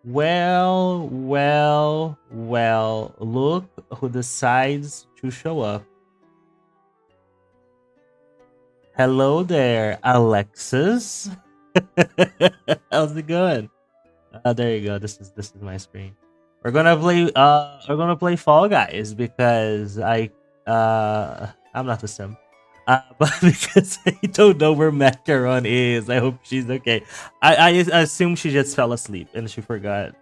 Well. Look who decides to show up. Hello there, Alexis. How's it going? There you go. This is my screen. We're gonna play Fall Guys because I'm not a sim. But because I don't know where Macaron is, I hope she's okay. I assume she just fell asleep and she forgot,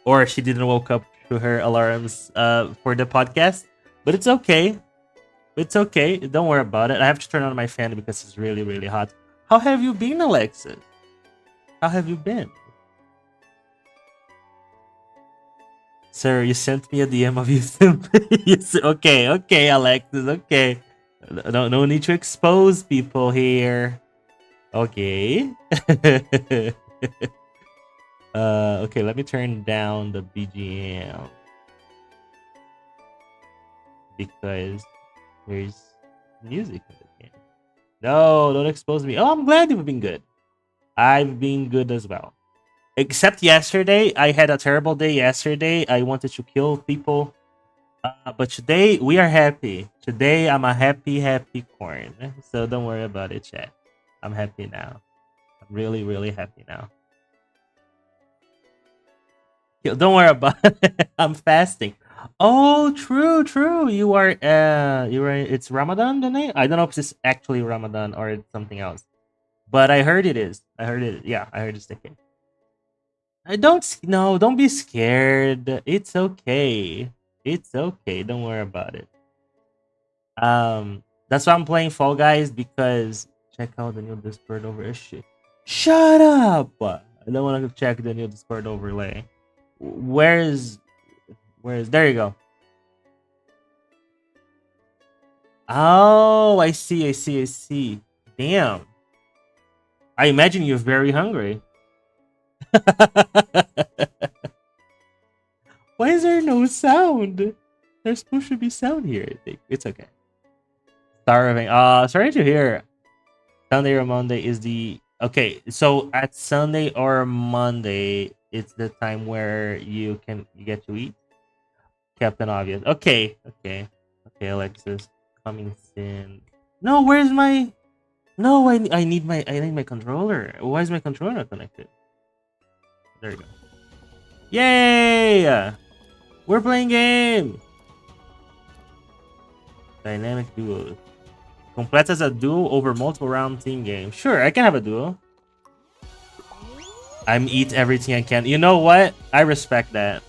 or she didn't woke up to her alarms for the podcast. But it's okay. It's okay. Don't worry about it. I have to turn on my fan because it's really hot. How have you been, Alexis? How have you been? Sir, you sent me a DM of you simply. Okay, Alexis, okay. No need to expose people here. Okay. Okay, let me turn down the BGM because there's music in the game. No, don't expose me. Oh, I'm glad you've been good. I've been good as well. Except yesterday, I had a terrible day yesterday. I wanted to kill people. But today, we are happy. Today, I'm a happy corn. So don't worry about it, chat. I'm happy now. I'm really happy now. Don't worry about it. I'm fasting. Oh, true. It's Ramadan the night? I don't know if it's actually Ramadan or it's something else. But I heard it is. I heard it. Yeah, I heard it's the case. I don't no, don't be scared. It's okay. It's okay. Don't worry about it. That's why I'm playing Fall Guys because check out the new Discord over shit. Shut up! I don't want to check the new Discord overlay. Where's there you go. Oh, I see. Damn. I imagine you're very hungry. Why is there no sound? There's supposed to be sound here, I think. It's okay. Starving. Sorry to hear. Sunday or Monday is the okay. So at Sunday or Monday, it's the time where you get to eat. Captain Obvious. Okay, Alexis. Coming soon. No, where's my no, I need my controller. Why is my controller not connected? There you go. Yay! We're playing game. Dynamic duos. Complete as a duo over multiple round team game. Sure, I can have a duo. I'm eat everything I can. You know what? I respect that.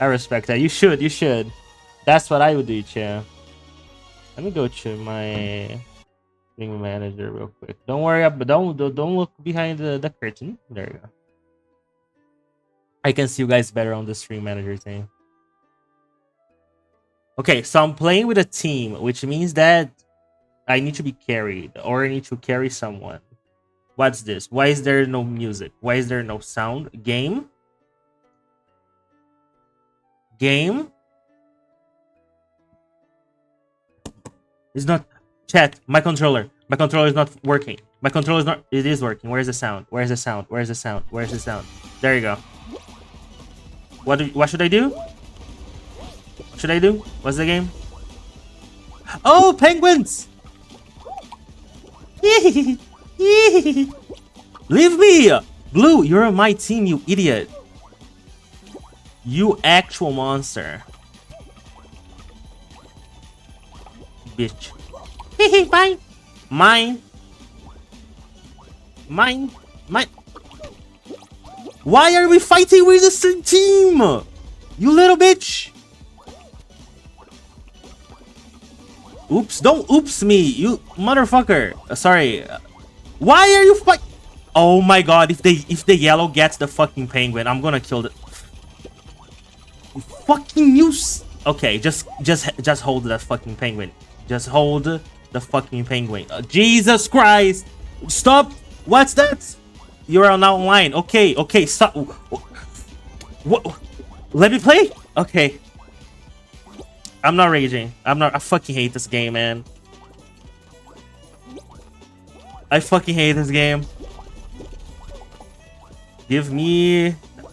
You should. That's what I would do, Chia. Let me go to my stream manager real quick. Don't worry, but don't look behind the curtain. There you go. I can see you guys better on the stream manager thing. Okay, so I'm playing with a team, which means that I need to be carried or I need to carry someone. What's this? Why is there no music? Why is there no sound? Game? It's not chat. My controller is not working. My controller is not. It is working. Where's the sound? Where's the sound? There you go. What should I do? What's the game? Oh, penguins! Leave me! Blue, you're on my team, you idiot. You actual monster. Bitch. Fine. Mine. Why are we fighting with the same team? You little bitch. Oops, don't oops me, you motherfucker. Sorry. Why are you fight? Oh my god, if the yellow gets the fucking penguin, I'm gonna kill the fucking use. Okay, just hold that fucking penguin. Just hold the fucking penguin. Jesus Christ! Stop! What's that? You are now online. Okay, stop. What? Let me play? Okay. I'm not raging. I fucking hate this game, man. I fucking hate this game. Give me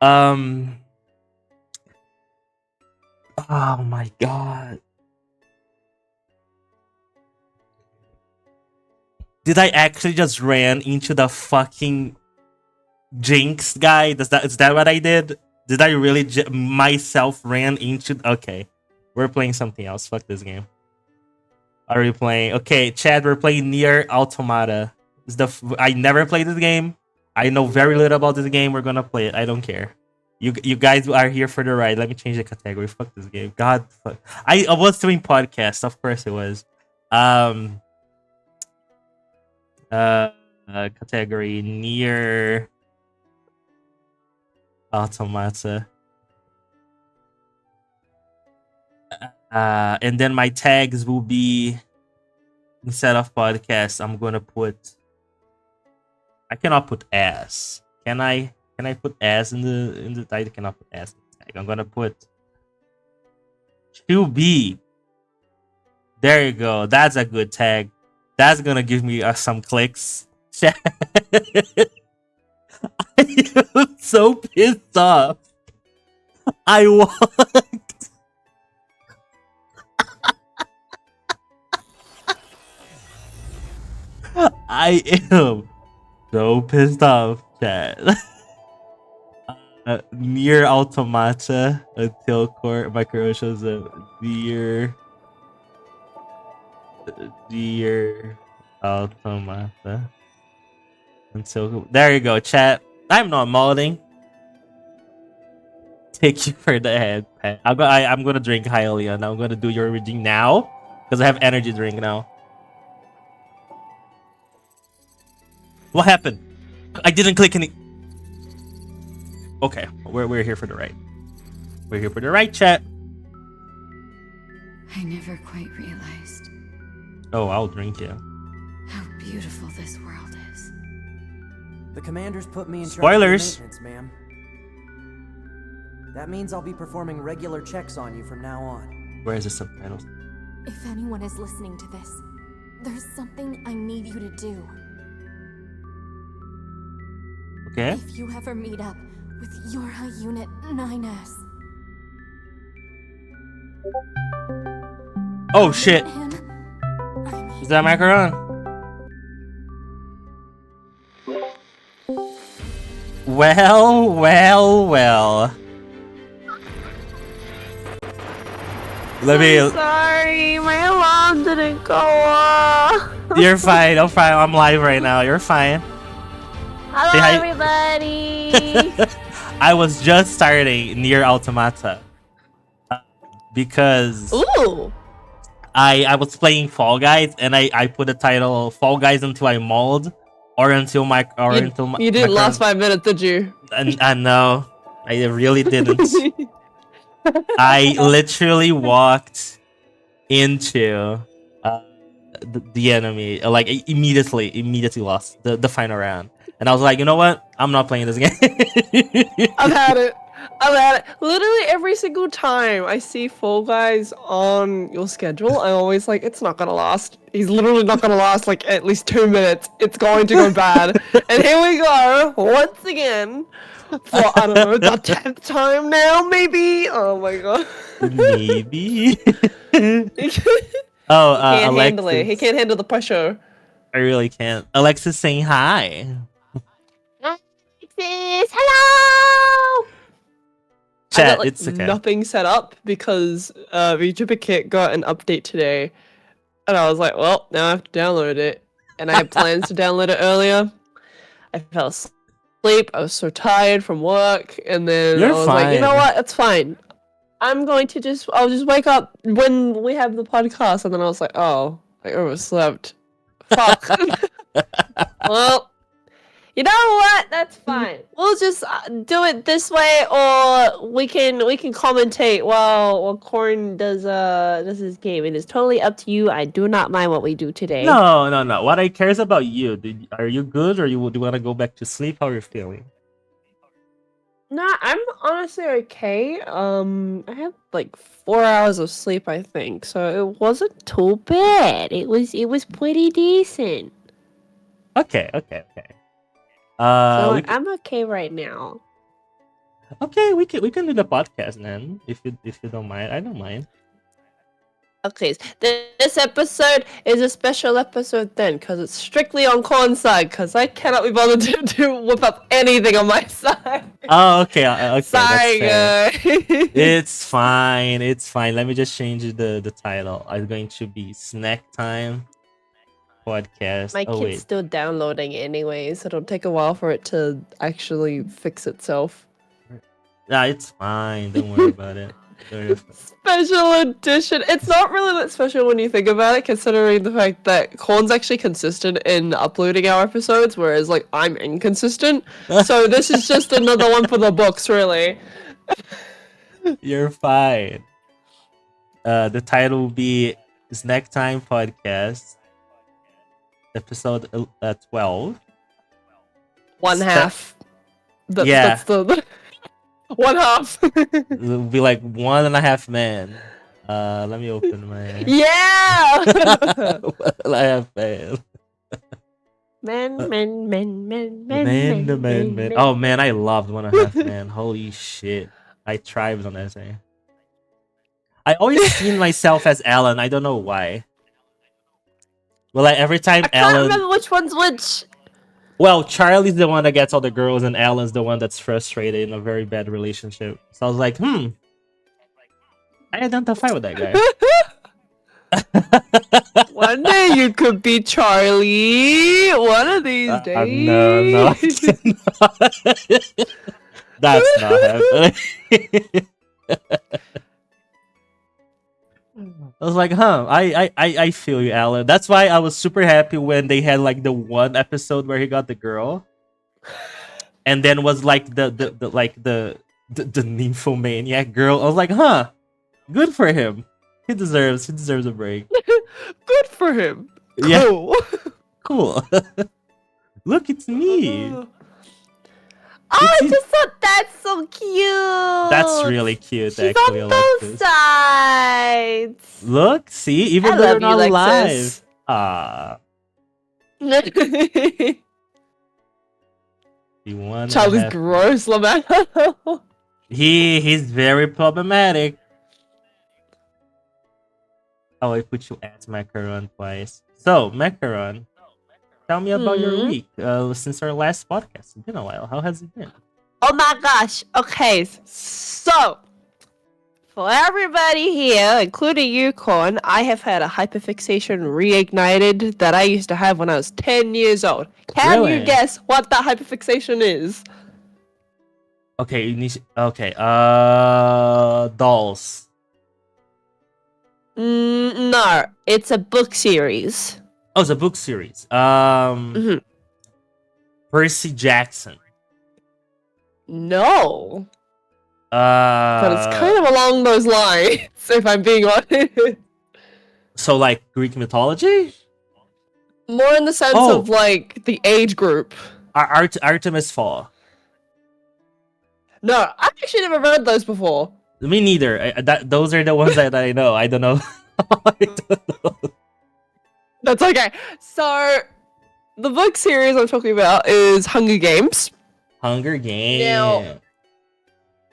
Um. Oh my god. Did I actually just ran into the fucking Jinx guy? Is that what I did? Did I really myself ran into? Okay, we're playing something else. Fuck this game. Are we playing? Okay, Chad, we're playing Nier Automata. I never played this game. I know very little about this game. We're gonna play it. I don't care. You guys are here for the ride. Let me change the category. Fuck this game. God, fuck. I was doing podcasts. Of course it was. Um. Category Nier Automata. And then my tags will be, instead of podcast, I'm gonna put. I cannot put ass. Can I? Can I put ass in the title? I cannot put ass in the tag. I'm gonna put 2B. There you go. That's a good tag. That's gonna give me some clicks. I'm so pissed off. I want. I am so pissed off, chat. Nier Automata until court micro shows a Nier Automata until. There you go, chat. I'm not modding. Take you for the head, Pat. I'm gonna drink Hylian. I'm gonna do your reading now because I have energy drink now. What happened? I didn't click any. Okay, we're here for the right. We're here for the right, chat. I never quite realized Oh, I'll drink you. how beautiful this world is. The commanders put me in charge of Spoilers. the maintenance, ma'am. That means I'll be performing regular checks on you from now on. Where is the subtitles? If anyone is listening to this, there's something I need you to do. Okay. If you ever meet up with your high unit 9S, Oh shit! him, I mean, Is that macaron? Well. Let me. Sorry, my alarm didn't go off. You're fine. I'm fine. I'm live right now. You're fine. Hello, Say hi. everybody. I was just starting Nier Automata because Ooh. I was playing Fall Guys and I put the title Fall Guys until I mauled or until my You didn't last 5 minutes, did you? I know. I really didn't. I literally walked into the enemy, like immediately lost the final round, and I was like, you know what? I'm not playing this game. I've had it. Literally every single time I see Fall Guys on your schedule, I'm always like, it's not gonna last. He's literally not gonna last like at least 2 minutes. It's going to go bad. And here we go, once again. For, I don't know, the 10th time now, maybe? Oh my god. Maybe. He Oh, can't Alexis. handle it. He can't handle the pressure. I really can't. Alexis saying hi. Alexis, hello! I Chat, got, like, it's okay. nothing set up because VTuber Kit got an update today. And I was like, well, now I have to download it. And I had plans to download it earlier. I fell asleep. I was so tired from work. And then You're I was like, you know fine. what? It's fine. I'll just wake up when we have the podcast. And then I was like, oh, I overslept. Fuck. Well, you know what? That's fine. We'll just do it this way, or we can commentate while Corn does his game. It is totally up to you. I do not mind what we do today. No. What I care is about you. Are you good, or do you want to go back to sleep? How are you feeling? Nah, I'm honestly okay. I had like 4 hours of sleep, I think, so it wasn't too bad. It was pretty decent. Okay. So I'm okay right now. Okay, we can do the podcast then if you don't mind. I don't mind. Okay, this episode is a special episode then, because it's strictly on Corn's side, because I cannot be bothered to whip up anything on my side. Oh, okay. Okay, Sorry, that's fair. guys. It's fine. It's fine. Let me just change the title. It's going to be Snack Time Podcast. My Oh kid's wait. still downloading anyways. It'll take a while for it to actually fix itself. Nah, it's fine. Don't worry about it. Don't worry about it. Special edition. It's not really that special when you think about it, considering the fact that Corn's actually consistent in uploading our episodes, whereas like I'm inconsistent. So this is just another one for the books, really. You're fine. The title will be Snack Time Podcast, episode 12. One Step- half. Yeah. That's the one half. It'll be like 1.5 man. Let me open my. Yeah. 1.5 man. Man. Oh man, I loved 1.5 man. Holy shit. I thrived on that thing. I always seen myself as Alan. I don't know why. Well, like every time I can't Alan. remember which one's which. Well, Charlie's the one that gets all the girls, and Alan's the one that's frustrated in a very bad relationship. So I was like, I identify with that guy. One day you could be Charlie. One of these days. No, I cannot. That's not happening. I was like, I feel you, Alan. That's why I was super happy when they had like the one episode where he got the girl, and then was like the nymphomaniac girl. I was like, good for him. He deserves a break. Good for him. Yeah. Cool. Cool. Look, it's me. Oh, I It's- just thought that's so cute. That's really cute, She's actually. I on like both this. sides. Look, see, even I though they're love you, not Lexus. live. Ah, he won. Charlie's gross, Lamar. He's very problematic. Oh, I put you at Macaron twice. So, Macaron, tell me about your Mhm. week since our last podcast. It's been a while. How has it been? Oh my gosh. Okay, so for everybody here, including you, Corn, I have had a hyperfixation reignited that I used to have when I was 10 years old. Can Really? you guess what that hyperfixation is? Okay, okay. Dolls. No, it's a book series. Oh, it's a book series. Mhm. Percy Jackson. No, but it's kind of along those lines, if I'm being honest. So like Greek mythology. More in the sense Oh. of like the age group. Artemis Fall. No, I've actually never read those before. Me neither. Those are the ones that I know. I don't know. I don't know. That's okay. So, the book series I'm talking about is Hunger Games. Hunger Games. Now-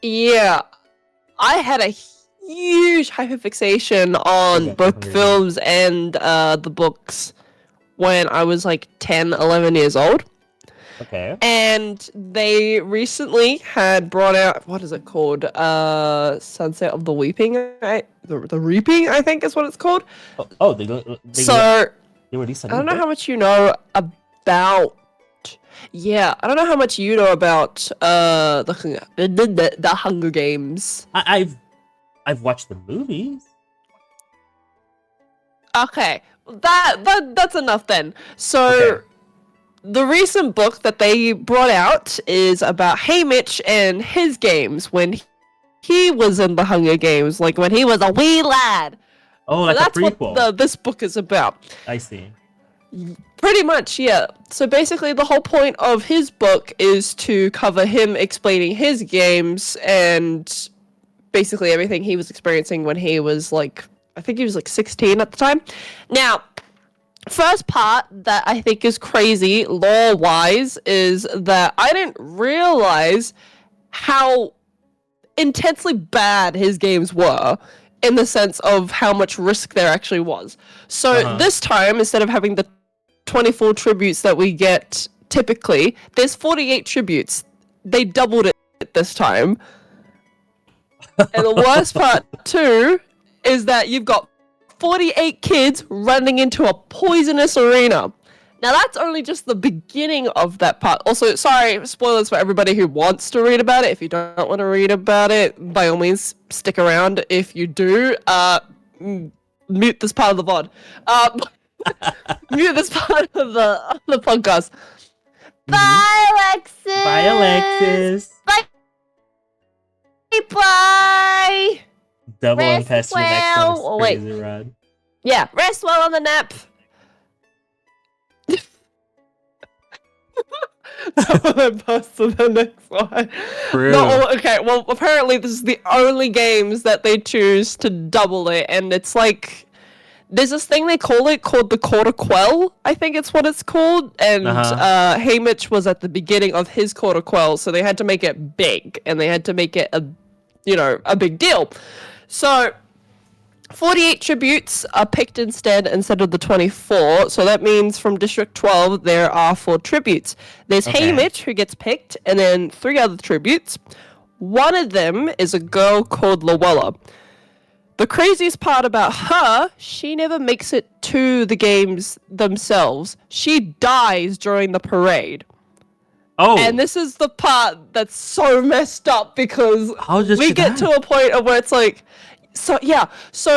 Yeah. I had a huge hyperfixation on Okay, both Hunger films and the books when I was like 10, 11 years old. Okay. And they recently had brought out, what is it called? Sunset of the Weeping, right? The Reaping, I think is what it's called. Oh, they So, released a I don't new know how book? much you know about. Yeah, I don't know how much you know about the Hunger Games. I've watched the movies. Okay, that's enough then. So, Okay. the recent book that they brought out is about Haymitch and his games when he was in the Hunger Games, like when he was a wee lad. Oh, So like a that's prequel. what this book is about. I see. Pretty much, yeah. So basically, the whole point of his book is to cover him explaining his games and basically everything he was experiencing when he was like, I think he was like 16 at the time. Now, first part that I think is crazy lore-wise is that I didn't realize how intensely bad his games were in the sense of how much risk there actually was. So this time, instead of having the 24 tributes that we get typically, there's 48 tributes. They doubled it this time. And the worst part too is that you've got 48 kids running into a poisonous arena. Now that's only just the beginning of that part. Also, sorry, spoilers for everybody who wants to read about it. If you don't want to read about it, by all means, stick around. If you do, mute this part of the VOD. Mute this part of the podcast. Bye, Alexis! Bye, Alexis! Bye! Double and Rest pass to the next one. well. Oh, wait. Crazy, Rod. Yeah, rest well on the nap. Then pass to the next one. True. No, okay, well, apparently this is the only games that they choose to double it, and it's like, there's this thing they call it called the Quarter Quell, I think it's what it's called, and Haymitch was at the beginning of his Quarter Quell, so they had to make it big, and they had to make it a big deal. So 48 tributes are picked instead of the 24. So that means from District 12, there are 4 tributes. There's Haymitch, who gets picked, and then 3 other tributes. One of them is a girl called Luella. The craziest part about her, she never makes it to the games themselves. She dies during the parade. Oh. And this is the part that's so messed up because we get to a point of where it's like, so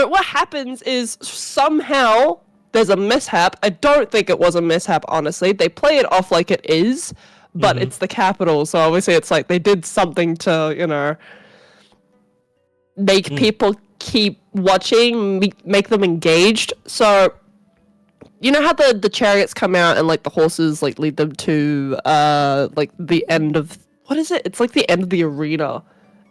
what happens is somehow there's a mishap. I don't think it was a mishap, honestly. They play it off like it is, but it's the capital, so obviously it's like they did something to, make people keep watching, make them engaged. So you know how the chariots come out and like the horses like lead them to like the end of, what is it? It's like the end of the arena.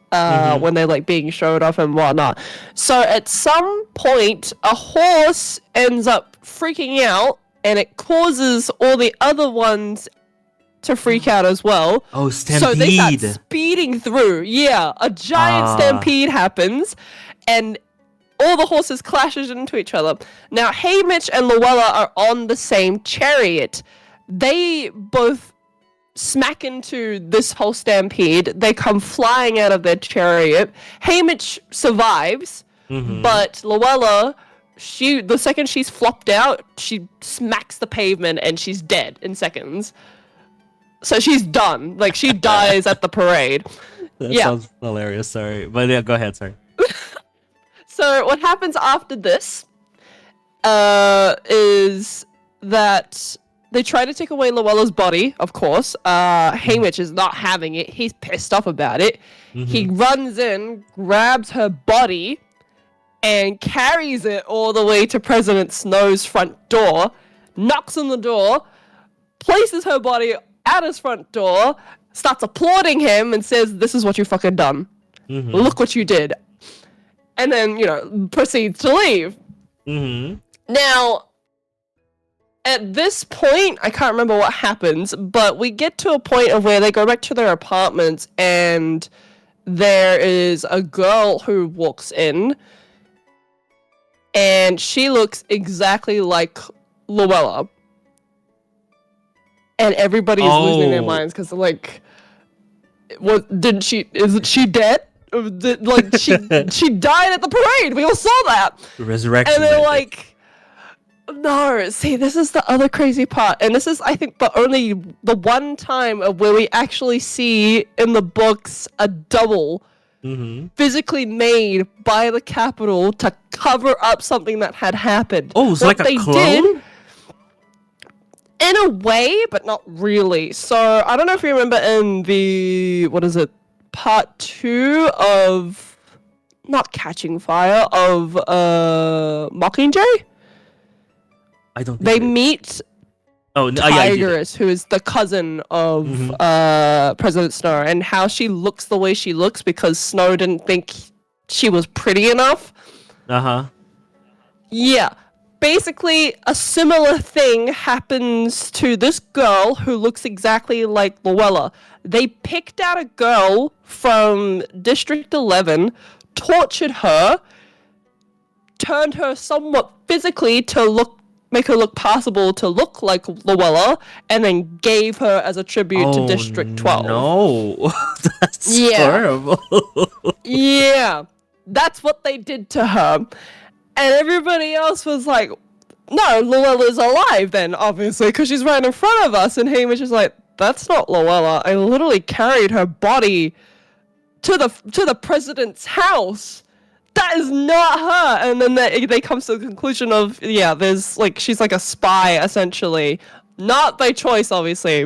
When they're like being showed off and whatnot. So at some point, a horse ends up freaking out, and it causes all the other ones to freak out as well. Oh, stampede! So they start speeding through. Yeah, a giant stampede happens, and all the horses clashes into each other. Now, Haymitch and Luella are on the same chariot. They both smack into this whole stampede. They come flying out of their chariot. Haymitch survives, but Luella, the second she's flopped out, she smacks the pavement and she's dead in seconds. So she's done. Like, she dies at the parade. That sounds hilarious, sorry. But yeah, go ahead, sorry. So what happens after this is that they try to take away Luella's body, of course. Haymitch is not having it. He's pissed off about it. He runs in, grabs her body, and carries it all the way to President Snow's front door, knocks on the door, places her body at his front door, starts applauding him, and says, "This is what you fucking done. Look what you did." And then, proceeds to leave. Now, at this point, I can't remember what happens, but we get to a point of where they go back to their apartments, and there is a girl who walks in, and she looks exactly like Luella. And everybody's losing their minds because they're like, isn't she dead? She died at the parade. We all saw that. Resurrection. And they're like, no, see, this is the other crazy part. And this is, I think, the one time of where we actually see in the books a double physically made by the Capitol to cover up something that had happened. Oh, it's like a clone? Did, in a way, but not really. So, I don't know if you remember in the, part 2 of, not Catching Fire, of Mockingjay? I don't think they meet Tigress, who is the cousin of President Snow, and how she looks the way she looks because Snow didn't think she was pretty enough. Yeah. basically a similar thing happens to this girl who looks exactly like Luella. They picked out a girl from District 11, tortured her, turned her somewhat physically to make her look passable to look like Luella, and then gave her as a tribute to District 12. No, that's Yeah. horrible. Yeah, that's what they did to her. And everybody else was like, no, Luella's alive then, obviously, because she's right in front of us. And Hamish is like, that's not Luella. I literally carried her body to the president's house. That is not her. And then they come to the conclusion of, yeah, there's like, she's like a spy, essentially. Not by choice, obviously.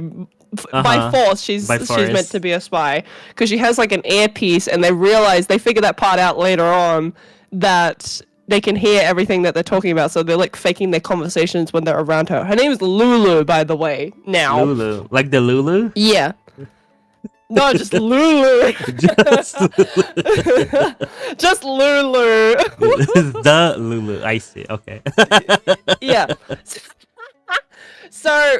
By force, she's meant to be a spy. Because she has like an earpiece, and they figure that part out later on, that they can hear everything that they're talking about, so they're like faking their conversations when they're around her. Her name is Lulu, by the way, now. Lulu. Like the Lulu? Yeah. No, just Lulu. Just Just Lulu. the Lulu. I see. Okay. Yeah. So,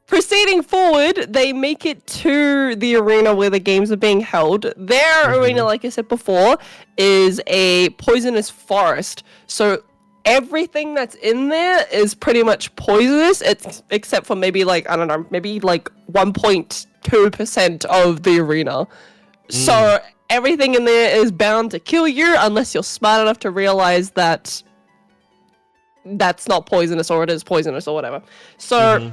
proceeding forward, they make it to the arena where the games are being held. Their arena, like I said before, is a poisonous forest. So everything that's in there is pretty much poisonous, except for maybe like, I don't know, maybe like 1.2% of the arena. So everything in there is bound to kill you unless you're smart enough to realize that that's not poisonous, or it is poisonous, or whatever. So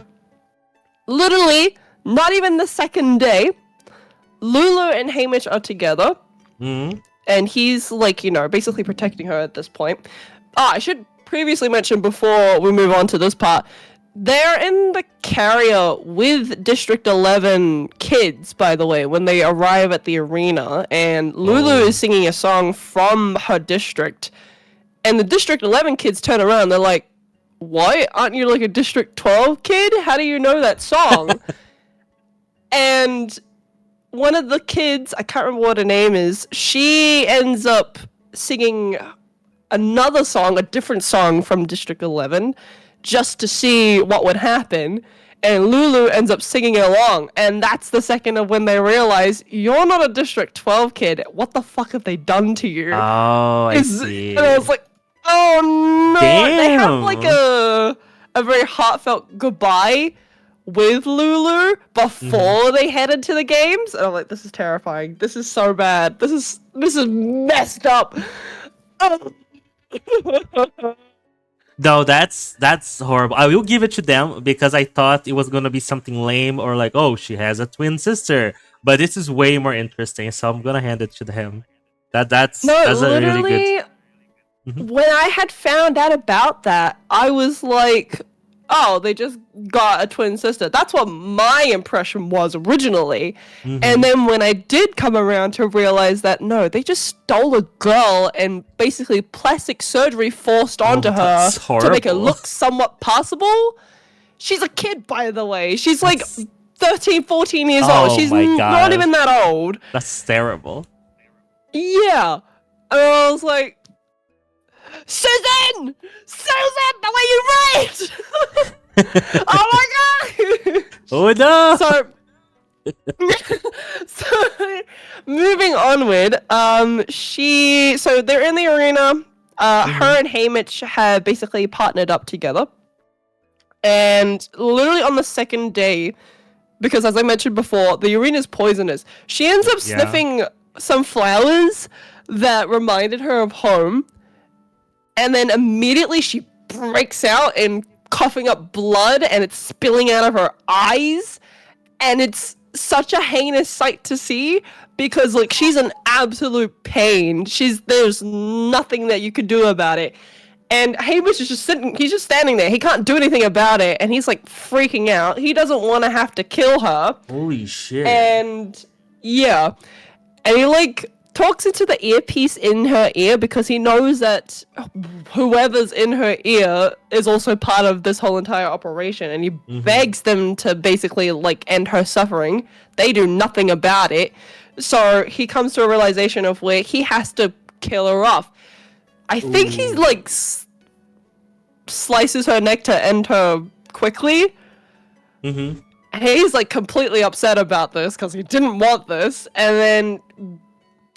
literally, not even the second day, Lulu and Hamish are together. And he's like, basically protecting her at this point. I should previously mention before we move on to this part, they're in the carrier with District 11 kids, by the way, when they arrive at the arena. And Lulu is singing a song from her district. And the District 11 kids turn around, they're like, what? Aren't you like a District 12 kid? How do you know that song? And one of the kids, I can't remember what her name is, she ends up singing another song, a different song from District 11, just to see what would happen. And Lulu ends up singing along. And that's the second of when they realize, you're not a District 12 kid. What the fuck have they done to you? Oh, I see. And I was like, oh no. Damn. They have like a very heartfelt goodbye with Lulu before they headed to the games. And I'm like, this is terrifying. This is so bad. This is messed up. Oh. No, that's horrible. I will give it to them because I thought it was gonna be something lame or like, oh, she has a twin sister. But this is way more interesting, so I'm gonna hand it to him. That's a really good. When I had found out about that, I was like, oh, they just got a twin sister. That's what my impression was originally. And then when I did come around to realize that, no, they just stole a girl and basically plastic surgery forced onto her to make her look somewhat passable. She's a kid, by the way. She's like 13, 14 years old. She's not even that old. That's terrible. Yeah. And I was like, Susan! Susan, the way you write! Oh my god! Oh no! So moving onward, so they're in the arena. Her and Hamish have basically partnered up together. And literally on the second day, because as I mentioned before, the arena's poisonous, she ends up sniffing some flowers that reminded her of home. And then immediately she breaks out and coughing up blood, and it's spilling out of her eyes. And it's such a heinous sight to see because, like, she's in absolute pain. There's nothing that you could do about it. And Hamish is he's just standing there. He can't do anything about it. And he's, like, freaking out. He doesn't want to have to kill her. Holy shit. And, yeah. And he, like, talks into the earpiece in her ear because he knows that whoever's in her ear is also part of this whole entire operation, and he begs them to basically like end her suffering. They do nothing about it, so he comes to a realization of where he has to kill her off. I think he's like slices her neck to end her quickly. Mm-hmm. And he's like completely upset about this because he didn't want this, and then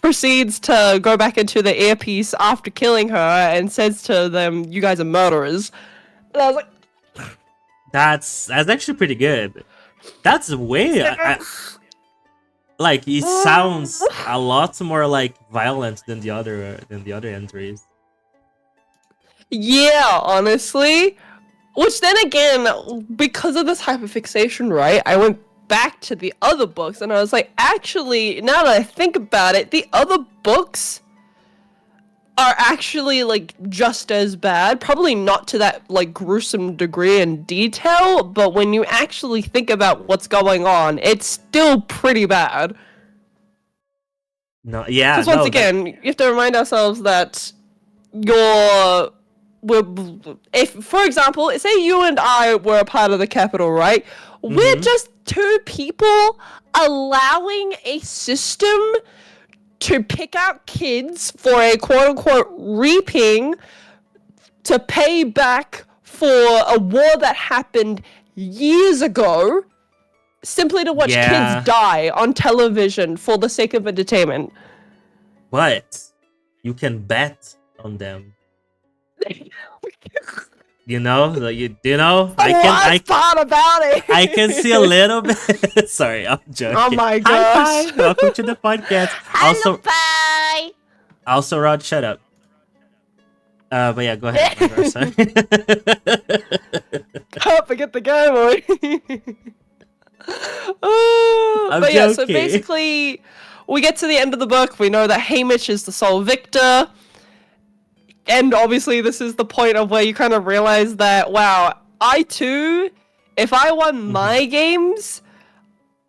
proceeds to go back into the earpiece after killing her and says to them, "You guys are murderers." And I was like, That's actually pretty good. That's way like it sounds a lot more like violent than the other entries. yeah, honestly. Which then again, because of this hyperfixation, right, I went back to the other books and I was like, actually, now that I think about it, the other books are actually like just as bad. Probably not to that like gruesome degree and detail, but when you actually think about what's going on, it's still pretty bad. No, yeah. Because once no, again, you have to remind ourselves that if, for example, say you and I were a part of the Capitol, right? We're just two people allowing a system to pick out kids for a quote-unquote reaping to pay back for a war that happened years ago, simply to watch kids die on television for the sake of entertainment. But you can bet on them. You know, I thought about it. I can see a little bit. Sorry, I'm joking. Oh my gosh. Hi. Welcome to the podcast. Bye. Also, Rod, shut up. But yeah, go ahead. Sorry. Can't forget the Game Boy. But yeah, so basically, we get to the end of the book. We know that Haymitch is the sole victor. And obviously, this is the point of where you kind of realize that, wow, I too, if I won my games,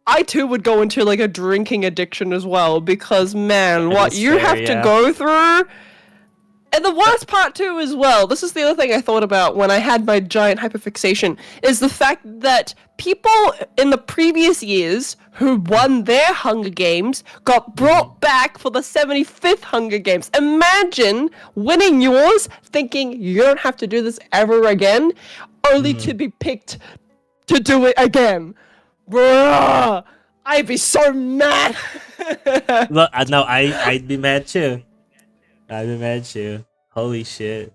I too would go into like a drinking addiction as well. Because, man, what you have to go through. And the worst part too as well, this is the other thing I thought about when I had my giant hyperfixation, is the fact that people in the previous years who won their Hunger Games got brought back for the 75th Hunger Games. Imagine winning yours, thinking you don't have to do this ever again, only to be picked to do it again. Bruh, I'd be so mad. Look, no, I'd be mad too. I'd be mad too. Holy shit.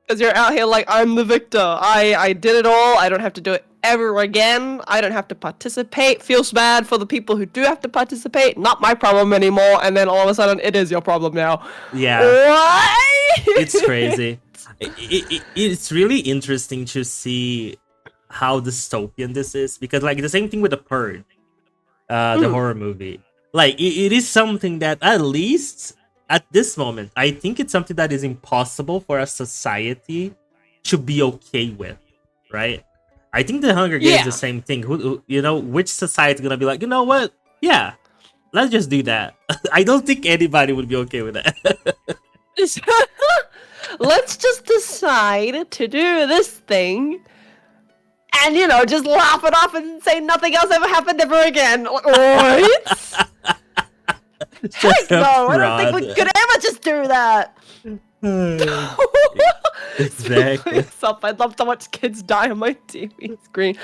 Because you're out here like, I'm the victor. I did it all. I don't have to do it ever again. I don't have to participate. Feels bad for the people who do have to participate. Not my problem anymore. And then all of a sudden, it is your problem now. Yeah. What? It's crazy. It's really interesting to see how dystopian this is. Because, like, the same thing with The Purge, the horror movie. Like, it is something that, at least at this moment, I think it's something that is impossible for a society to be okay with, right? I think the Hunger Games is the same thing. Which society is gonna be like, you know what? Yeah, let's just do that. I don't think anybody would be okay with that. Let's just decide to do this thing. And, just laugh it off and say nothing else ever happened ever again. What? Heck no, I don't think we could ever just do that. Exactly. I'd love to watch kids die on my TV screen.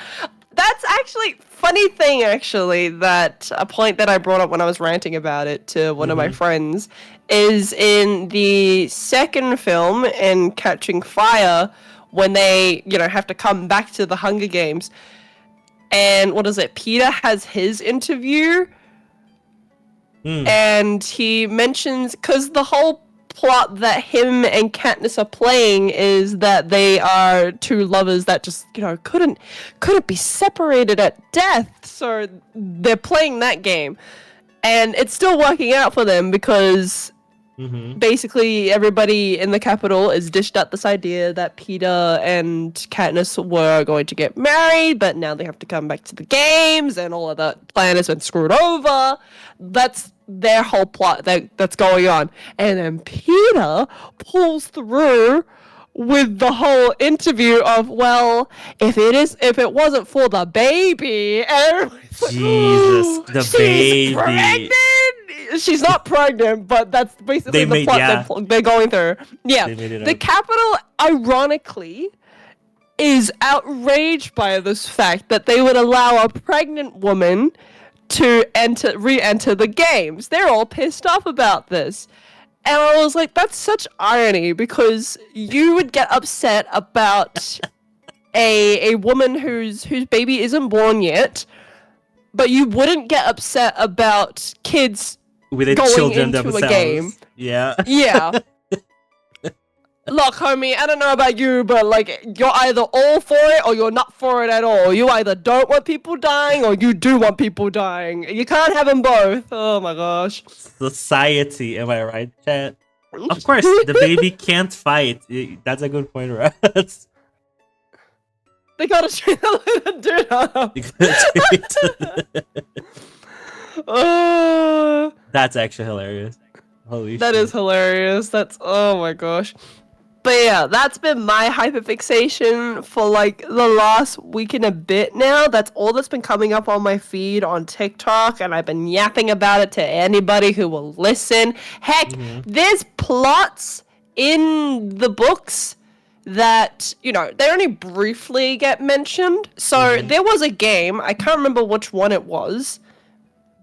That's actually funny thing. Actually, that a point that I brought up when I was ranting about it to one of my friends is in the second film in Catching Fire when they, have to come back to the Hunger Games, and what is it? Peter has his interview. And he mentions, because the whole plot that him and Katniss are playing is that they are two lovers that just, couldn't be separated at death. So they're playing that game. And it's still working out for them because basically everybody in the Capitol is dished out this idea that Peter and Katniss were going to get married, but now they have to come back to the games and all of that plan has been screwed over. That's their whole plot that's going on. And then Peter pulls through with the whole interview of, well, if it wasn't for the baby, and Jesus, the she's baby. pregnant. she's not pregnant, but that's basically the plot they're going through. Yeah, They made it the up. Capitol, ironically, is outraged by this fact that they would allow a pregnant woman to re-enter the games. They're all pissed off about this. And I was like, that's such irony, because you would get upset about a woman whose baby isn't born yet, but you wouldn't get upset about kids With the going children into themselves. a game. Yeah. Yeah. Look, homie, I don't know about you, but like, you're either all for it or you're not for it at all. You either don't want people dying or you do want people dying. You can't have them both. Oh my gosh. Society, am I right, chat? Of course, the baby can't fight. That's a good point, right? They gotta treat the little dude up. That's actually hilarious. Holy That shit. is hilarious. That's, oh my gosh. But yeah, that's been my hyperfixation for like the last week and a bit now. That's all that's been coming up on my feed on TikTok, and I've been yapping about it to anybody who will listen. Heck, there's plots in the books that, you know, they only briefly get mentioned. So there was a game, I can't remember which one it was,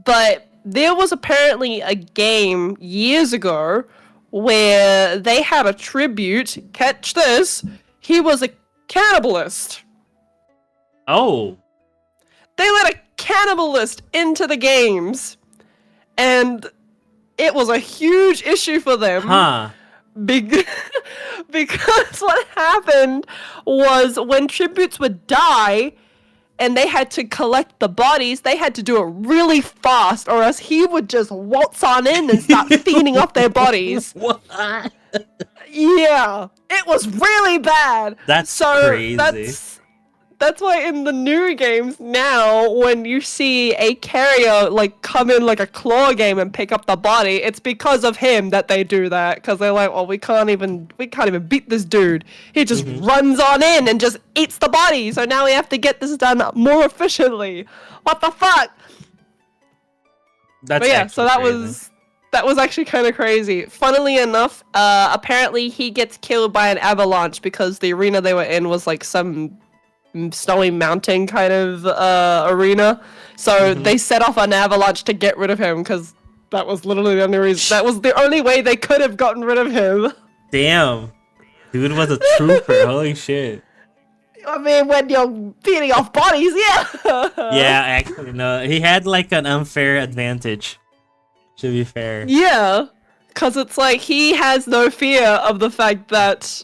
but there was apparently a game years ago where they had a tribute. Catch this. He was a cannibalist. Oh. They let a cannibalist into the games. And it was a huge issue for them. Huh. Because what happened was when tributes would die and they had to collect the bodies, they had to do it really fast, or else he would just waltz on in and start feeding off their bodies. What? Yeah, it was really bad. That's crazy. That's why in the new games now, when you see a carrier like come in like a claw game and pick up the body, it's because of him that they do that. Because they're like, well, we can't even beat this dude. He just runs on in and just eats the body. So now we have to get this done more efficiently. What the fuck? That's But yeah, so that crazy. was actually kind of crazy. Funnily enough, apparently he gets killed by an avalanche because the arena they were in was like some snowy mountain kind of arena. So they set off an avalanche to get rid of him because that was literally the only reason. That was the only way they could have gotten rid of him. Damn. Dude was a trooper. Holy shit. I mean, when you're beating off bodies, yeah. Yeah, actually, no. He had like an unfair advantage. To be fair. Yeah, because it's like he has no fear of the fact that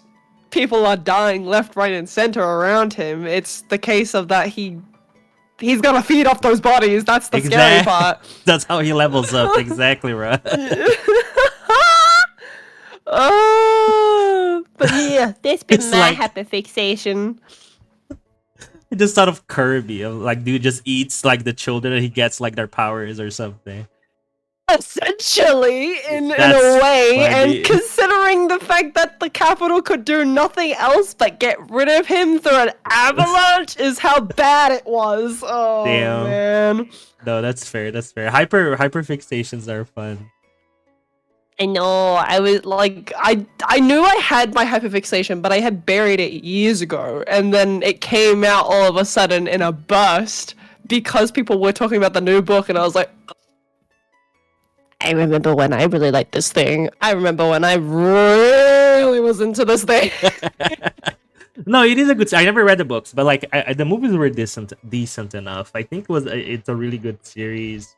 people are dying left, right, and center around him. It's the case of that he's gonna feed off those bodies. That's the scary part. That's how he levels up. Exactly right. But yeah, that's been It's my like- hyperfixation. I just thought of Kirby. Of, like, dude just eats like the children and he gets like their powers or something. Essentially, in That's a way, funny. and considering the fact that the Capitol could do nothing else but get rid of him through an avalanche is how bad it was. Oh, Damn. man. No, that's fair. That's fair. Hyperfixations are fun. I know, I was like, I knew I had my hyperfixation, but I had buried it years ago, and then it came out all of a sudden in a burst because people were talking about the new book, and I was like, I remember when I really liked this thing. I remember when I really was into this thing. No, it is a good. I never read the books, but like the movies were decent enough. I think it's a really good series.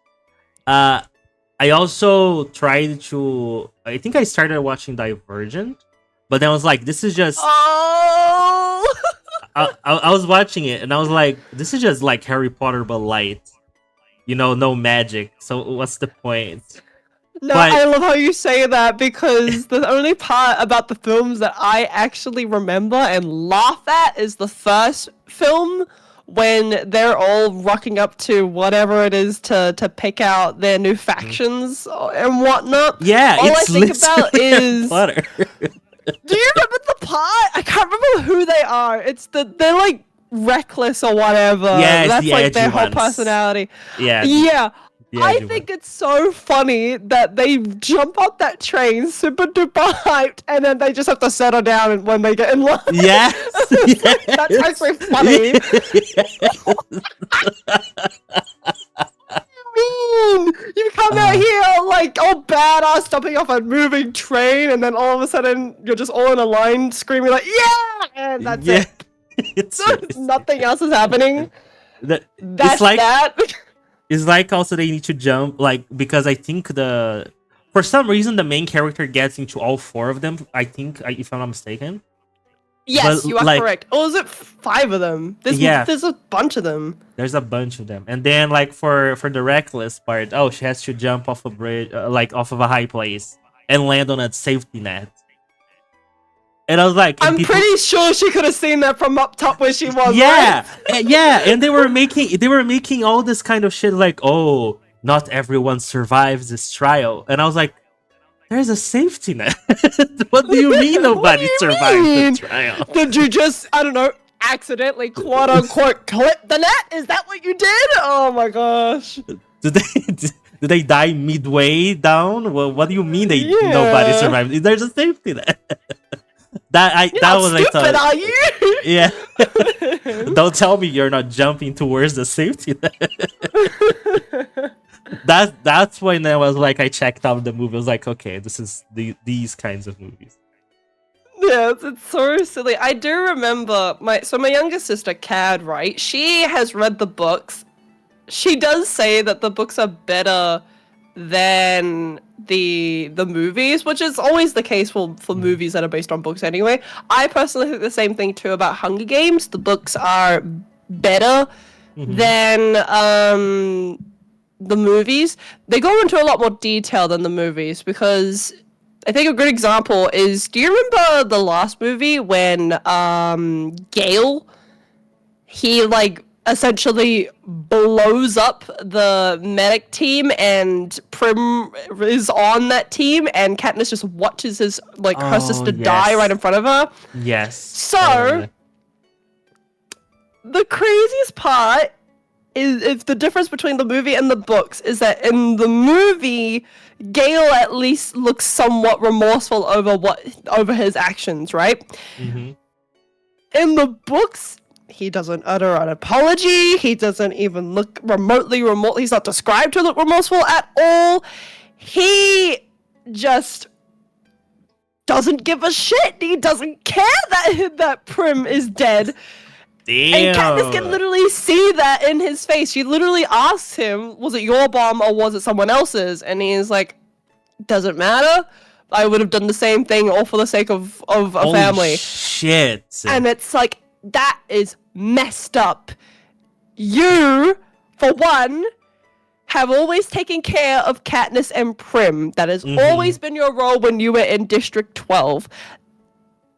I also tried to. I think I started watching Divergent, but then I was like, this is just. Oh! I was watching it and I was like, this is just like Harry Potter but light. You know, no magic. So what's the point? No, But- I love how you say that because the only part about the films that I actually remember and laugh at is the first film when they're all rocking up to whatever it is to pick out their new factions and whatnot. Yeah, All I it's think literally about Harry is- Potter. Do you remember the part? I can't remember who they are. They're like reckless or whatever. Yes, That's the like edgy their whole ones. personality. Yeah, Yeah. Yeah, I Juma. think it's so funny that they jump up that train super duper hyped and then they just have to settle down when they get in line. Yes, yes. That's actually funny. Mean you come out here like all badass stopping off a moving train and then all of a sudden you're just all in a line screaming like yeah and that's Yeah. it. It's Nothing else is happening. that. That's like- that. It's like also they need to jump like because I think for some reason the main character gets into all four of them. I think if I'm not mistaken. Yes, But, you are like- correct. Or is it 5 of them? Yeah. There's a bunch of them. There's a bunch of them, and then like for the reckless part, oh, she has to jump off a bridge, like off of a high place, and land on a safety net. And I was like, and I'm people- pretty sure she could have seen that from up top where she was. yeah, right? yeah, and they were making all this kind of shit like, oh, not everyone survives this trial, and I was like, there's a safety net. What do you mean nobody do you survives mean? the trial? Did you just, I don't know, accidentally quote unquote clip the net? Is that what you did? Oh my gosh. Did they die midway down? Well, what do you mean nobody Yeah. survived? There's a safety net. that Not was stupid, like are you? yeah. Don't tell me you're not jumping towards the safety net. That's when I was like, I checked out the movie. I was like, okay, this is these kinds of movies. Yeah, it's so silly. I do remember my younger sister, Cad, right? She has read the books. She does say that the books are better than the movies, which is always the case for movies that are based on books anyway. I personally think the same thing too about Hunger Games. The books are better than the movies. They go into a lot more detail than the movies because I think a good example is, do you remember the last movie when Gale, he like essentially blows up the medic team and Prim is on that team and Katniss just watches her Oh, sister die yes. right in front of her? Yes. So, the craziest part is the difference between the movie and the books is that in the movie, Gale at least looks somewhat remorseful over his actions, right? Mhm. In the books, he doesn't utter an apology. He doesn't even look remotely remorseful. He's not described to look remorseful at all. He just doesn't give a shit. He doesn't care that Prim is dead. Damn. And Katniss can literally see that in his face. She literally asks him, was it your bomb or was it someone else's? And he's like, doesn't matter. I would have done the same thing all for the sake of a Holy family. shit. And it's like, that is messed up. You, for one, have always taken care of Katniss and Prim. That has always been your role when you were in District 12.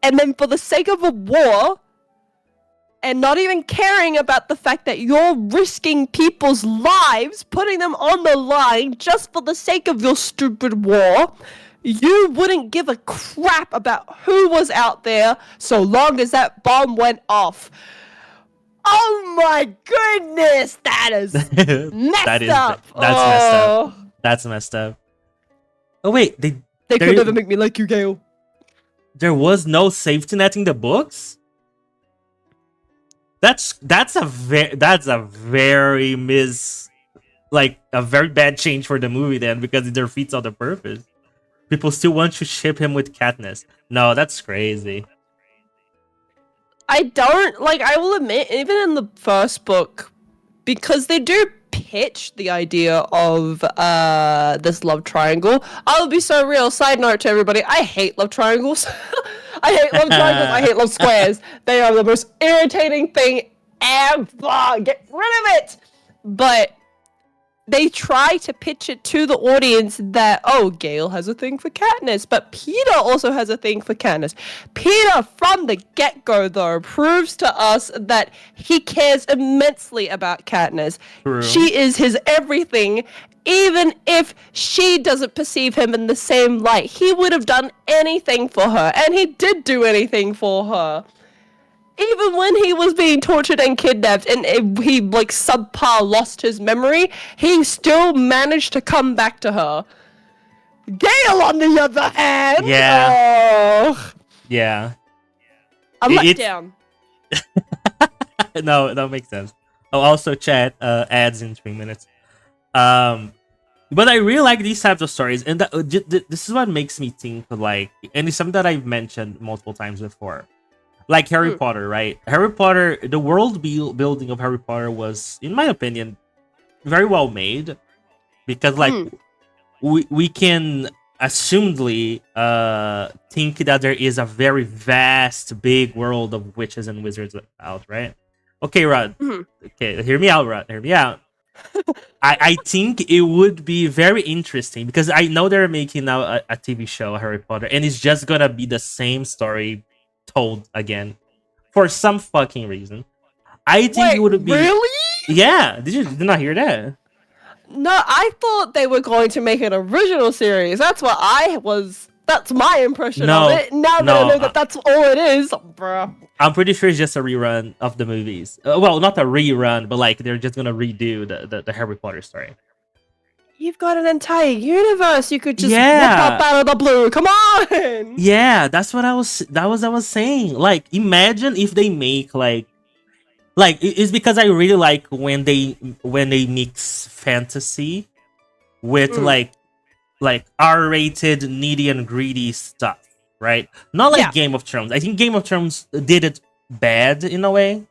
And then for the sake of a war, and not even caring about the fact that you're risking people's lives, putting them on the line just for the sake of your stupid war, you wouldn't give a crap about who was out there so long as that bomb went off. Oh my goodness, that is messed That is up. that's messed up. Oh, That's messed up. Oh wait, They There could you- never make me like you, Gale. there was no safety net in the books? That's a very like a very bad change for the movie then, because it defeats all the purpose. People still want to ship him with Katniss. No, that's crazy. I don't like. I will admit, even in the first book, because they do pitch the idea of this love triangle. I'll be so real. Side note to everybody: I hate love triangles. I hate love triangles. I hate love squares. They are the most irritating thing ever. Get rid of it. But they try to pitch it to the audience that, oh, Gale has a thing for Katniss, but Peter also has a thing for Katniss. Peter, from the get-go, though, proves to us that he cares immensely about Katniss. True. She is his everything, even if she doesn't perceive him in the same light. He would have done anything for her, and he did do anything for her. even when he was being tortured and kidnapped and he like subpar lost his memory, he still managed to come back to her. Gale, on the other hand, Yeah. I'm let It's- down. No, that makes sense. Oh, also chat ads in 3 minutes. But I really like these types of stories, and this is what makes me think like, and it's something that I've mentioned multiple times before, like Harry Potter, right? Harry Potter, the world building of Harry Potter was, in my opinion, very well made, because like we can assumedly think that there is a very vast, big world of witches and wizards out, right? Okay, Rod. Okay, hear me out, Rod. Hear me out. I think it would be very interesting, because I know they're making now a TV show, Harry Potter, and it's just gonna be the same story told again for some fucking reason. I think Wait, it would be really? Yeah. Did not hear that? No, I thought they were going to make an original series. That's what that's my impression No, of it. Now that no, I know that that's all it is, bruh. I'm pretty sure it's just a rerun of the movies. Well, not a rerun, but like they're just gonna redo the Harry Potter story. You've got an entire universe you could just whip Yeah. up out of the blue. Come on! Yeah, that's what I was saying. Like, imagine if they make like it's because I really like when they mix fantasy with like R-rated, needy and greedy stuff, right? Not like Yeah. Game of Thrones. I think Game of Thrones did it bad in a way.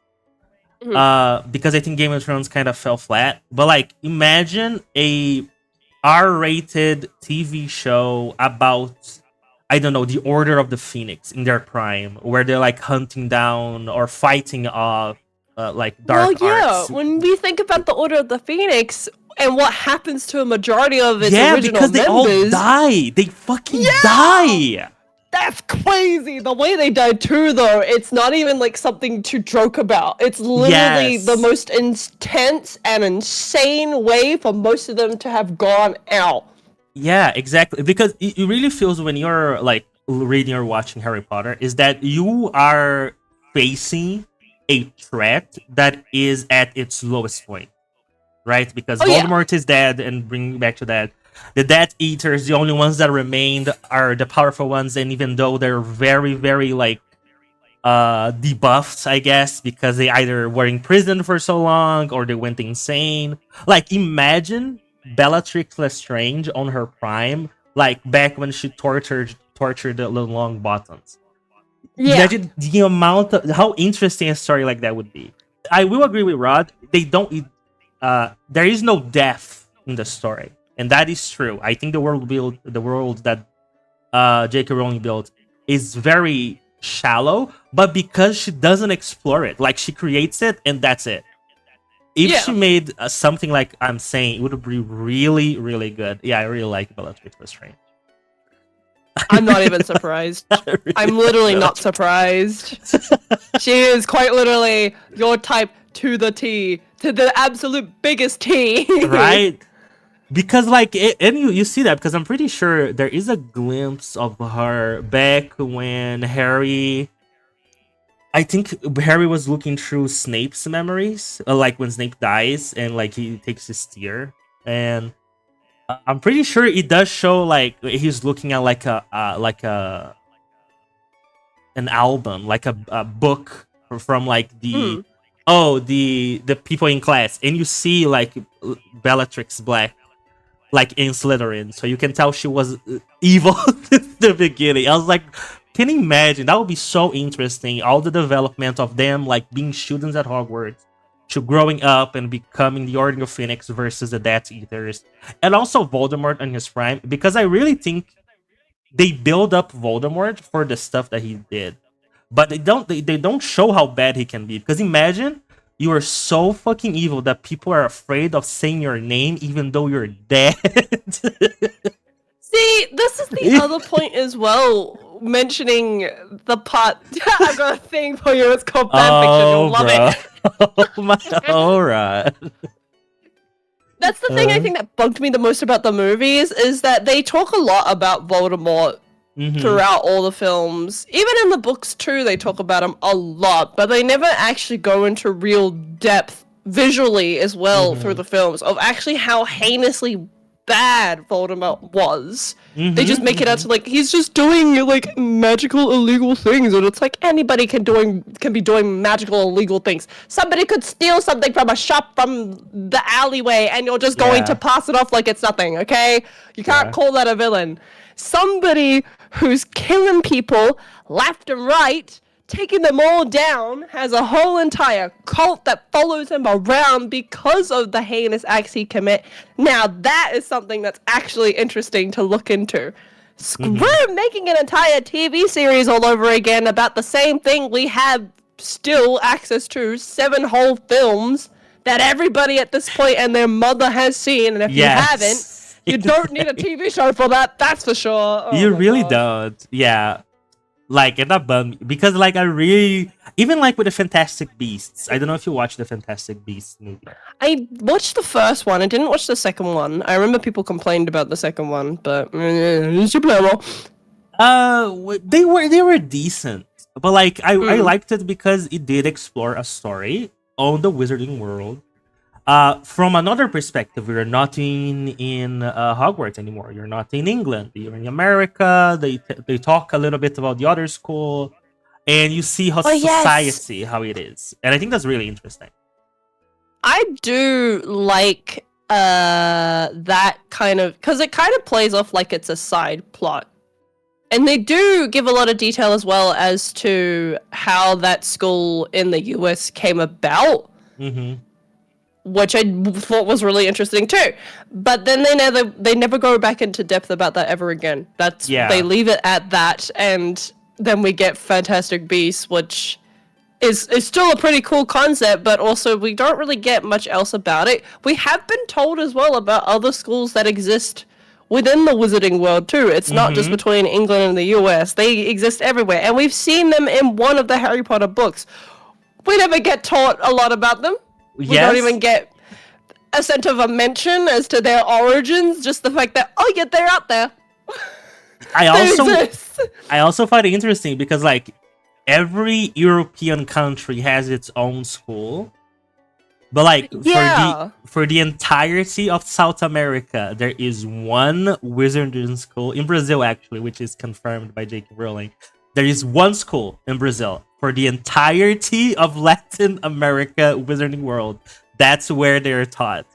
Because I think Game of Thrones kind of fell flat. But like, imagine a R-rated TV show about, I don't know, the Order of the Phoenix in their prime, where they're like hunting down or fighting off like dark arts. When we think about the Order of the Phoenix and what happens to a majority of its Yeah, original because they all members, die. They fucking die. that's crazy. The way they died too, though, it's not even like something to joke about. It's literally Yes. the most intense and insane way for most of them to have gone out. Yeah, exactly. Because it really feels when you're like reading or watching Harry Potter is that you are facing a threat that is at its lowest point, right? Because Voldemort is dead, and bringing back to that, the Death Eaters, the only ones that remained are the powerful ones, and even though they're very, very like debuffed, I guess, because they either were in prison for so long or they went insane. Like, imagine Bellatrix Lestrange on her prime, like back when she tortured the long bottoms. Yeah. Imagine the amount of how interesting a story like that would be. I will agree with Rod. They don't. There is no depth in the story, and that is true. I think the world that J.K. Rowling built is very shallow, but because she doesn't explore it, like she creates it and that's it. If she made something like I'm saying, it would be really, really good. Yeah, I really like Bellatrix Lestrange. I'm not even surprised. I'm literally not surprised. She is quite literally your type to the T, to the absolute biggest T. Right? Because like and you see that, because I'm pretty sure there is a glimpse of her back when Harry, I think Harry was looking through Snape's memories, like when Snape dies and like he takes his tear, and I'm pretty sure it does show like he's looking at like an album, like a book from like the the people in class, and you see like Bellatrix Black like in Slytherin, so you can tell she was evil since the beginning. I was like, can you imagine? That would be so interesting. All the development of them like being students at Hogwarts to growing up and becoming the Order of Phoenix versus the Death Eaters, and also Voldemort in his prime, because I really think they build up Voldemort for the stuff that he did, but they don't show how bad he can be. Because imagine you are so fucking evil that people are afraid of saying your name even though you're dead. See, this is the other point as well, mentioning the part. I've got a thing for you, it's called fanfiction, you'll love it. Oh my, alright. That's the thing I think that bugged me the most about the movies, is that they talk a lot about Voldemort throughout all the films. Even in the books too, they talk about him a lot, but they never actually go into real depth visually as well through the films of actually how heinously bad Voldemort was. They just make it out to like he's just doing like magical illegal things, and it's like anybody can be doing magical illegal things. Somebody could steal something from a shop from the alleyway, and you're just going to pass it off like it's nothing. Okay, you can't call that a villain. Somebody who's killing people left and right, taking them all down, has a whole entire cult that follows him around because of the heinous acts he commit. Now that is something that's actually interesting to look into. Screw making an entire TV series all over again about the same thing we have still access to, 7 whole films that everybody at this point and their mother has seen, and if you haven't, you don't need a TV show for that, that's for sure. Oh you really don't. Yeah. Like, and that bummed me because, like, I really, even like with the Fantastic Beasts, I don't know if you watched the Fantastic Beasts movie. I watched the first one. I didn't watch the second one. I remember people complained about the second one, but it's your blame. They were decent, but like I liked it because it did explore a story on the wizarding world. From another perspective, we're not in Hogwarts anymore. You're not in England. You're in America. They talk a little bit about the other school, and you see how society how it is, and I think that's really interesting. I do like that kind of, because it kind of plays off like it's a side plot, and they do give a lot of detail as well as to how that school in the US came about. Which I thought was really interesting too, but then they never go back into depth about that ever again. They leave it at that, and then we get Fantastic Beasts, which is still a pretty cool concept, but also we don't really get much else about it. We have been told as well about other schools that exist within the wizarding world too. It's not just between England and the US. They exist everywhere, and we've seen them in one of the Harry Potter books. We never get taught a lot about them. We don't even get a sense of a mention as to their origins, just the fact that, oh yeah, they're out there. I also find it interesting because like every European country has its own school. But like for the entirety of South America, there is one wizarding school in Brazil actually, which is confirmed by J.K. Rowling. There is one school in Brazil for the entirety of Latin America wizarding world. That's where they're taught.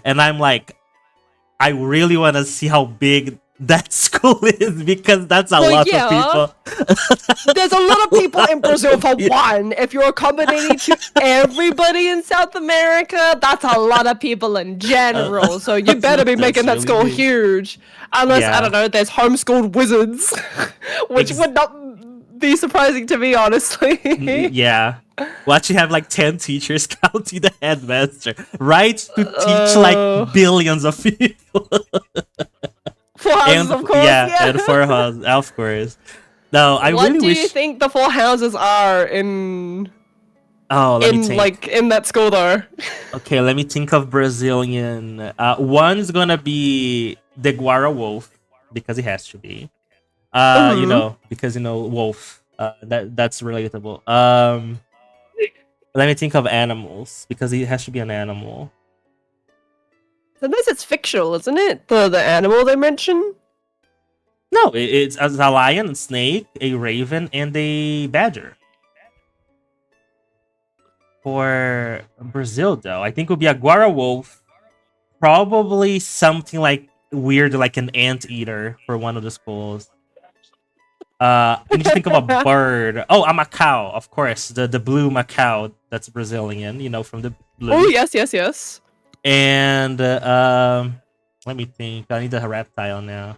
And I'm like, I really want to see how big that school is because that's a lot of people. There's a lot of people in Brazil for one. If you're accommodating to everybody in South America, that's a lot of people in general. So you better be making that school huge. Unless, I don't know, there's homeschooled wizards, which would not be surprising to me, honestly. Yeah. We'll actually have like 10 teachers counting the headmaster, right? To teach like billions of people. 4 houses, of course. Yeah, and 4 houses, of course. No, I what really do wish. you think the 4 houses are in? Oh, let me think. Like in that school though. Okay, let me think of Brazilian. One is gonna be the Guara Wolf because it has to be. You know, because wolf. That's relatable. Let me think of animals because it has to be an animal. Sometimes it's fictional, isn't it? The animal they mention? No, it's a lion, a snake, a raven, and a badger. For Brazil, though, I think it would be a guara wolf. Probably something like weird, like an anteater for one of the schools. I need to think of a bird. Oh, a macaw, of course. The blue macaw that's Brazilian, from the blue. Oh, yes. And let me think. I need a reptile now.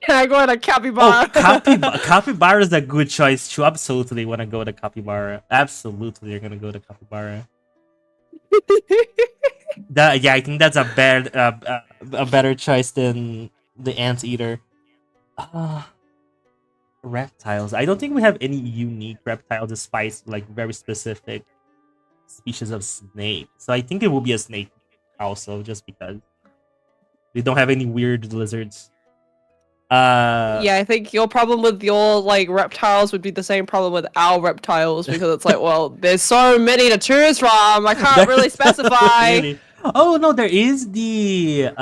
Can I go to capybara? Oh, capybara is a good choice too. Absolutely want to go to capybara. Absolutely, you're gonna go to capybara. I think that's a better choice than the anteater. Reptiles. I don't think we have any unique reptiles despite like very specific species of snake. So I think it will be a snake also, just because we don't have any weird lizards. Yeah, I think your problem with your like reptiles would be the same problem with our reptiles because it's like, well, there's so many to choose from. I can't really There's so specify. many. Oh no, there is the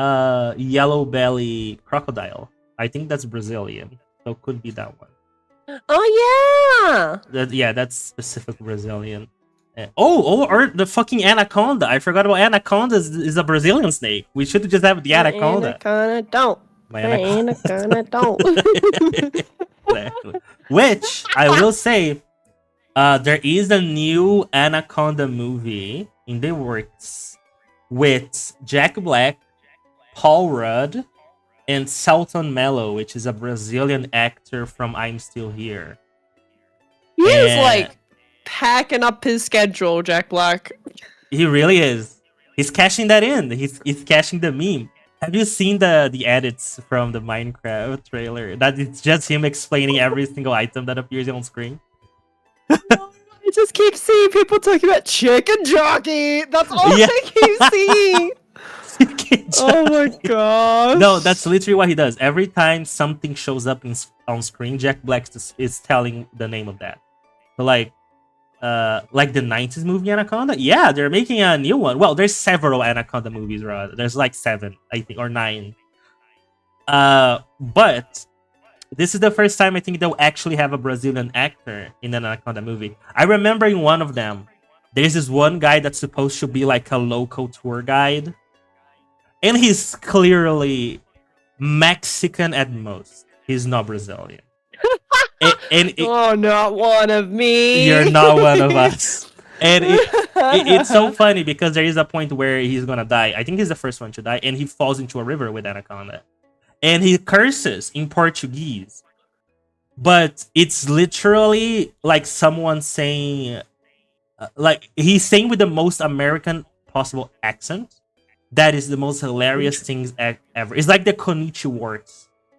yellow belly crocodile. I think that's Brazilian, so it could be that one. Oh Yeah, that's specific Brazilian. Or the fucking anaconda. I forgot about anaconda is a Brazilian snake. We should just have the yeah. anaconda. Anaconda don't. My Anaconda don't. Exactly. Which I will say, there is a new Anaconda movie in the works with Jack Black, Paul Rudd, and Selton Mello, which is a Brazilian actor from I'm Still Here. He is And like packing up his schedule, Jack Black. he really is. He's cashing that in. He's cashing the meme. Have you seen the edits from the Minecraft trailer? That it's just him explaining every single item that appears on screen. I just keep seeing people talking about chicken jockey. That's all Yeah. I keep seeing. Oh my gosh. No, that's literally what he does. Every time something shows up on screen, Jack Black is telling the name of that. So like the 90s movie Anaconda? Yeah, they're making a new one. Well, there's several Anaconda movies, Rod. There's like 7, I think, or 9. But this is the first time I think they'll actually have a Brazilian actor in an Anaconda movie. I remember in one of them, there's this one guy that's supposed to be like a local tour guide. And he's clearly Mexican at most. He's not Brazilian. Oh, not one of me. You're not one of us. And it's so funny because there is a point where he's gonna die. I think he's the first one to die, and he falls into a river with Anaconda. And he curses in Portuguese. But it's literally like someone saying... like, he's saying with the most American possible accent. That is the most hilarious things ever. It's like the Konichiwa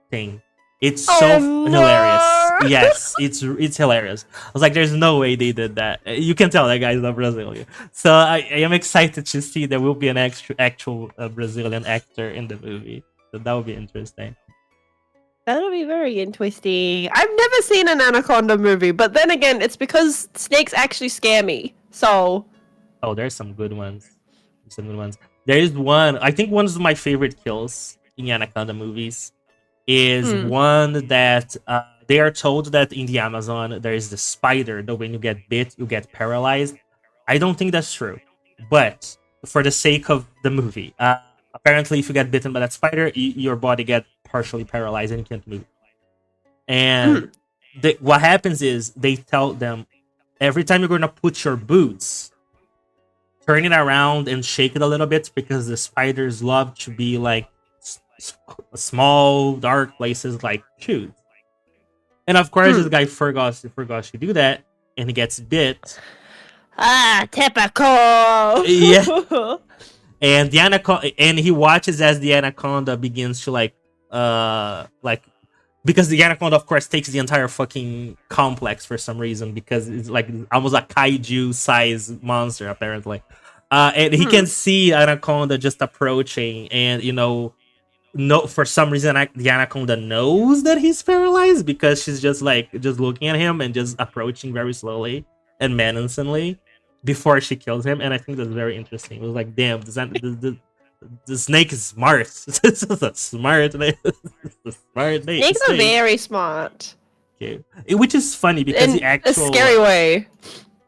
thing. It's so hilarious. Yes, it's hilarious. I was like, there's no way they did that. You can tell that guy's not Brazilian. So I am excited to see there will be an actual Brazilian actor in the movie. So that would be interesting. That'll be very interesting. I've never seen an Anaconda movie, but then again, it's because snakes actually scare me. So... Oh, there's some good ones. There is one, I think one of my favorite kills in Anaconda movies is one that they are told that in the Amazon there is the spider that when you get bit, you get paralyzed. I don't think that's true, but for the sake of the movie, apparently if you get bitten by that spider, your body gets partially paralyzed and you can't move. And what happens is they tell them every time you're going to put your boots, turn it around and shake it a little bit because the spiders love to be like small, dark places like shoes. And of course, this guy forgot to do that, and he gets bit. Ah, typical. Yeah. And the anaconda, and he watches as the anaconda begins to because the anaconda, of course, takes the entire fucking complex for some reason because it's like almost a kaiju size monster apparently. And he can see anaconda just approaching, and for some reason the anaconda knows that he's paralyzed because she's just looking at him and just approaching very slowly and menacingly before she kills him. And I think that's very interesting. It was like, damn, the snake is smart. This is a smart snake. Snakes are very smart. Okay. Which is funny because in a scary way.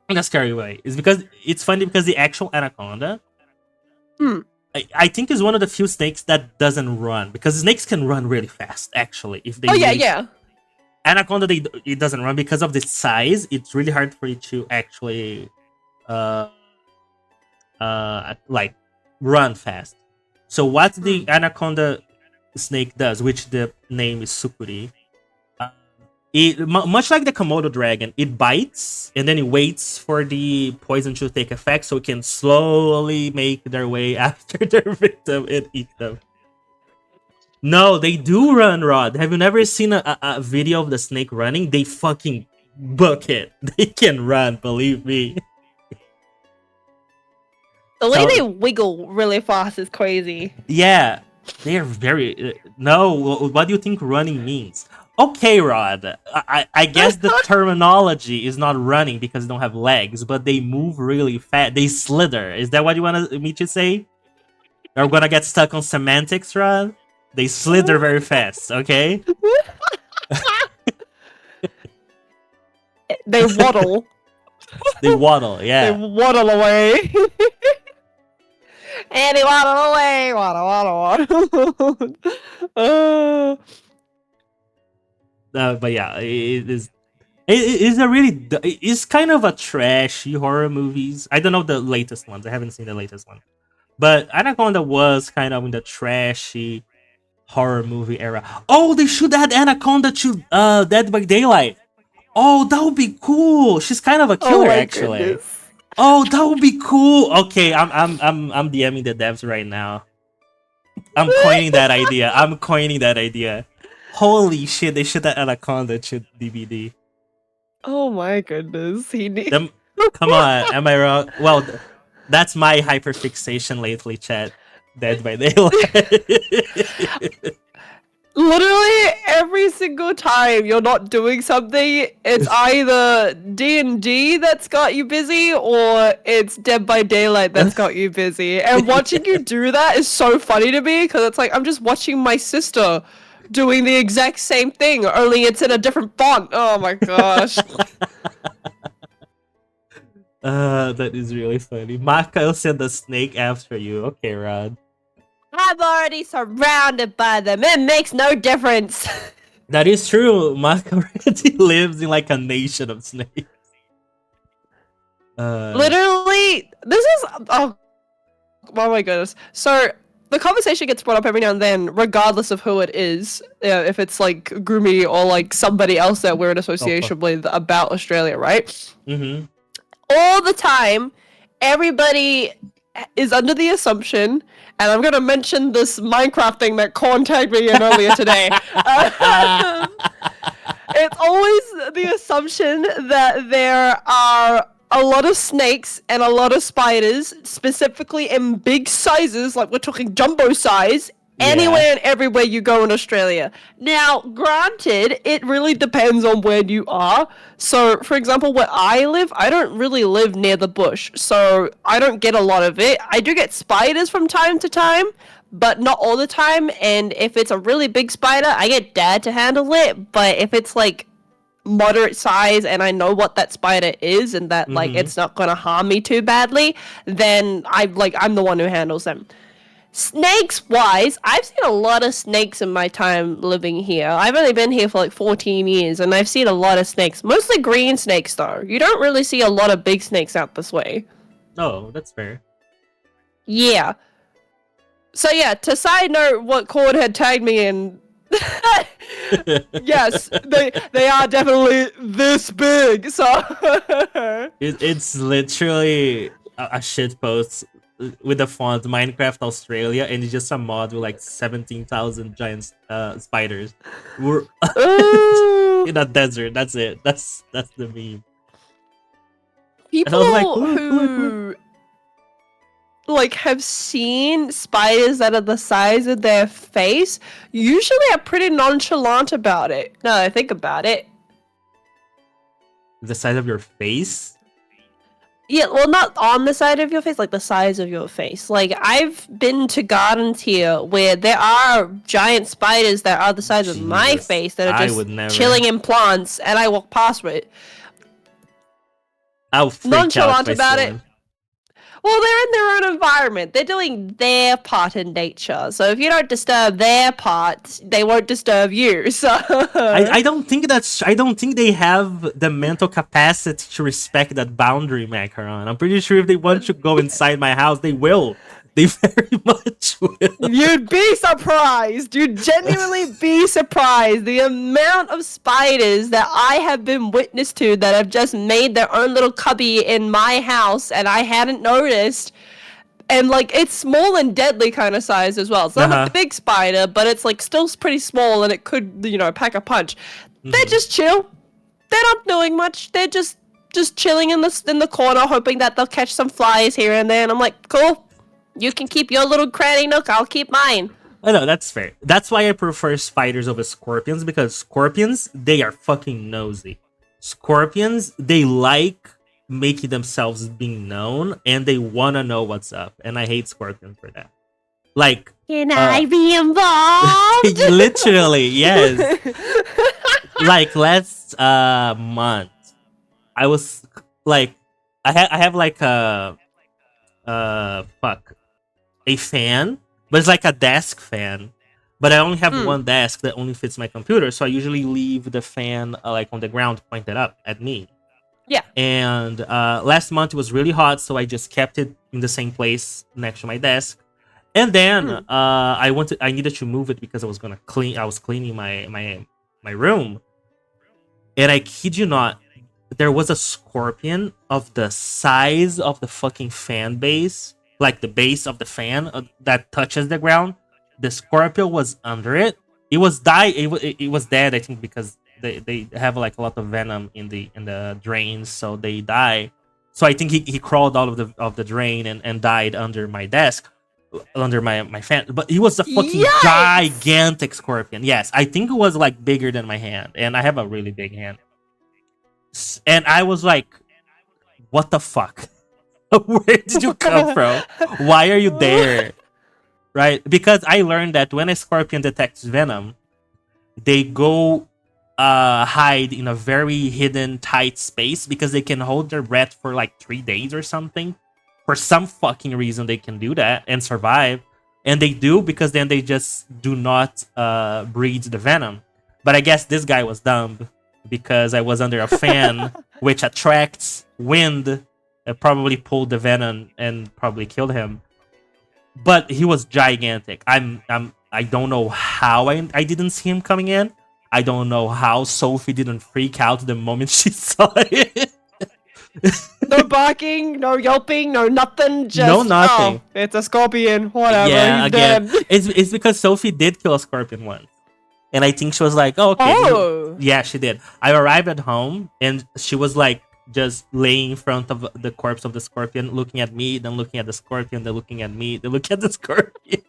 In a scary way. It's because it's funny because the actual anaconda I think is one of the few snakes that doesn't run, because snakes can run really fast actually if they yeah. Anaconda it doesn't run because of the size. It's really hard for it to actually run fast. So what the anaconda snake does, which the name is Sukuri, much like the Komodo dragon, it bites and then it waits for the poison to take effect so it can slowly make their way after their victim and eat them. No, they do run, Rod. Have you never seen a video of the snake running? They fucking book it. They can run, believe me. The way they wiggle really fast is crazy. Yeah. They are very no. What do you think running means? Okay, Rod. I guess the terminology is not running because they don't have legs, but they move really fast. They slither. Is that what you want me to say? Are we gonna get stuck on semantics, Rod? They slither very fast. Okay. They waddle. They waddle. They Yeah. waddle away. And he waddle away. Waddle, waddle, waddle. But yeah, it is. It is a really. It's kind of a trashy horror movies. I don't know the latest ones. I haven't seen the latest one, but Anaconda was kind of in the trashy horror movie era. Oh, they should add Anaconda to Dead by Daylight. Oh, that would be cool. She's kind of a killer, my actually. goodness. Oh, that would be cool. Okay, I'm DMing the devs right now. I'm coining that idea. Holy shit, they should add Anaconda to DVD. Oh my goodness. He needs. Come on, am I wrong? Well, that's my hyperfixation lately, chat. Dead by Daylight. Literally every single time you're not doing something, it's either D&D that's got you busy or it's Dead by Daylight that's got you busy. And watching you do that is so funny to me because it's like I'm just watching my sister doing the exact same thing, only it's in a different font. Oh my gosh. That is really funny. Maka will send a snake after you. Okay, Rod. I'm already surrounded by them. It makes no difference. That is true. Maka already lives in like a nation of snakes. Literally, this is oh my goodness. So the conversation gets brought up every now and then, regardless of who it is, if it's like Groomy or like somebody else that we're in association with about Australia, right? Mm-hmm. All the time, everybody is under the assumption, and I'm gonna mention this Minecraft thing that Korn tagged me in earlier today. It's always the assumption that there are a lot of snakes and a lot of spiders, specifically in big sizes, like we're talking jumbo size, anywhere and everywhere you go in Australia. Now, granted, it really depends on where you are. So, for example, where I live, I don't really live near the bush, so I don't get a lot of it. I do get spiders from time to time, but not all the time. And if it's a really big spider, I get Dad to handle it. But if it's like moderate size and I know what that spider is and that like it's not gonna harm me too badly, then I'm the one who handles them. Snakes wise, I've seen a lot of snakes in my time living here. I've only been here for like 14 years and I've seen a lot of snakes. Mostly green snakes though. You don't really see a lot of big snakes out this way. Oh, that's fair. Yeah. So yeah, to side note what Cord had tagged me in, yes, they are definitely this big. So It's literally a shit post with the font Minecraft Australia, and it's just a mod with like 17,000 giant spiders. We're in a desert. That's it. That's the meme. People like, who like have seen spiders that are the size of their face usually are pretty nonchalant about it. Now that I think about it. The size of your face? Yeah, well, not on the side of your face, like the size of your face. Like, I've been to gardens here where there are giant spiders that are the size of my Jesus, face that are I just would never. chilling in plants, and I walk past it. I'll freak Nonchalant out if I about see it. one. Well, they're in their own environment. They're doing their part in nature. So if you don't disturb their part, they won't disturb you. So I don't think they have the mental capacity to respect that boundary, Macaron. I'm pretty sure if they want to go inside my house, they will. They very much will. You'd be surprised. You'd genuinely be surprised. The amount of spiders that I have been witness to that have just made their own little cubby in my house and I hadn't noticed. And like it's small and deadly kind of size as well. It's not a big spider, but it's like still pretty small and it could, pack a punch. They're just chill. They're not doing much. They're just chilling in the corner, hoping that they'll catch some flies here and there. And I'm like, cool. You can keep your little cranny nook. I'll keep mine. I know that's fair. That's why I prefer spiders over scorpions, because scorpions, they are fucking nosy. Scorpions, they like making themselves being known, and they want to know what's up. And I hate scorpions for that. Like, Can I be involved? literally, yes. Like last month, I was like, I have like a fan, but it's like a desk fan. But I only have one desk that only fits my computer, so I usually leave the fan like on the ground, pointed up at me. Yeah. And last month it was really hot, so I just kept it in the same place next to my desk. And then I needed to move it because I was cleaning my room. And I kid you not, there was a scorpion of the size of the fucking fan base, like the base of the fan that touches the ground. The scorpion was under it. It was it was dead, I think, because they have like a lot of venom in the drains, so they die. So I think he crawled out of the drain and died under my desk, under my fan. But he was a fucking gigantic scorpion. Yes, I think it was like bigger than my hand, and I have a really big hand. And I was like, what the fuck? Where did you come from? Why are you there? Right? Because I learned that when a scorpion detects venom, they go hide in a very hidden, tight space because they can hold their breath for like 3 days or something. For some fucking reason, they can do that and survive. And they do, because then they just do not breathe the venom. But I guess this guy was dumb, because I was under a fan which attracts wind. It probably pulled the venom and probably killed him. But he was gigantic. I don't know how I didn't see him coming in. I don't know how Sophie didn't freak out the moment she saw it. No barking, no yelping, no nothing. Just No nothing. Oh, it's a scorpion. Whatever. Yeah, he's again, dead. it's because Sophie did kill a scorpion once, and I think she was like, "Oh, okay." Oh. Yeah, she did. I arrived at home, and she was like just laying in front of the corpse of the scorpion, looking at me, then looking at the scorpion, then looking at me, then looking at the scorpion.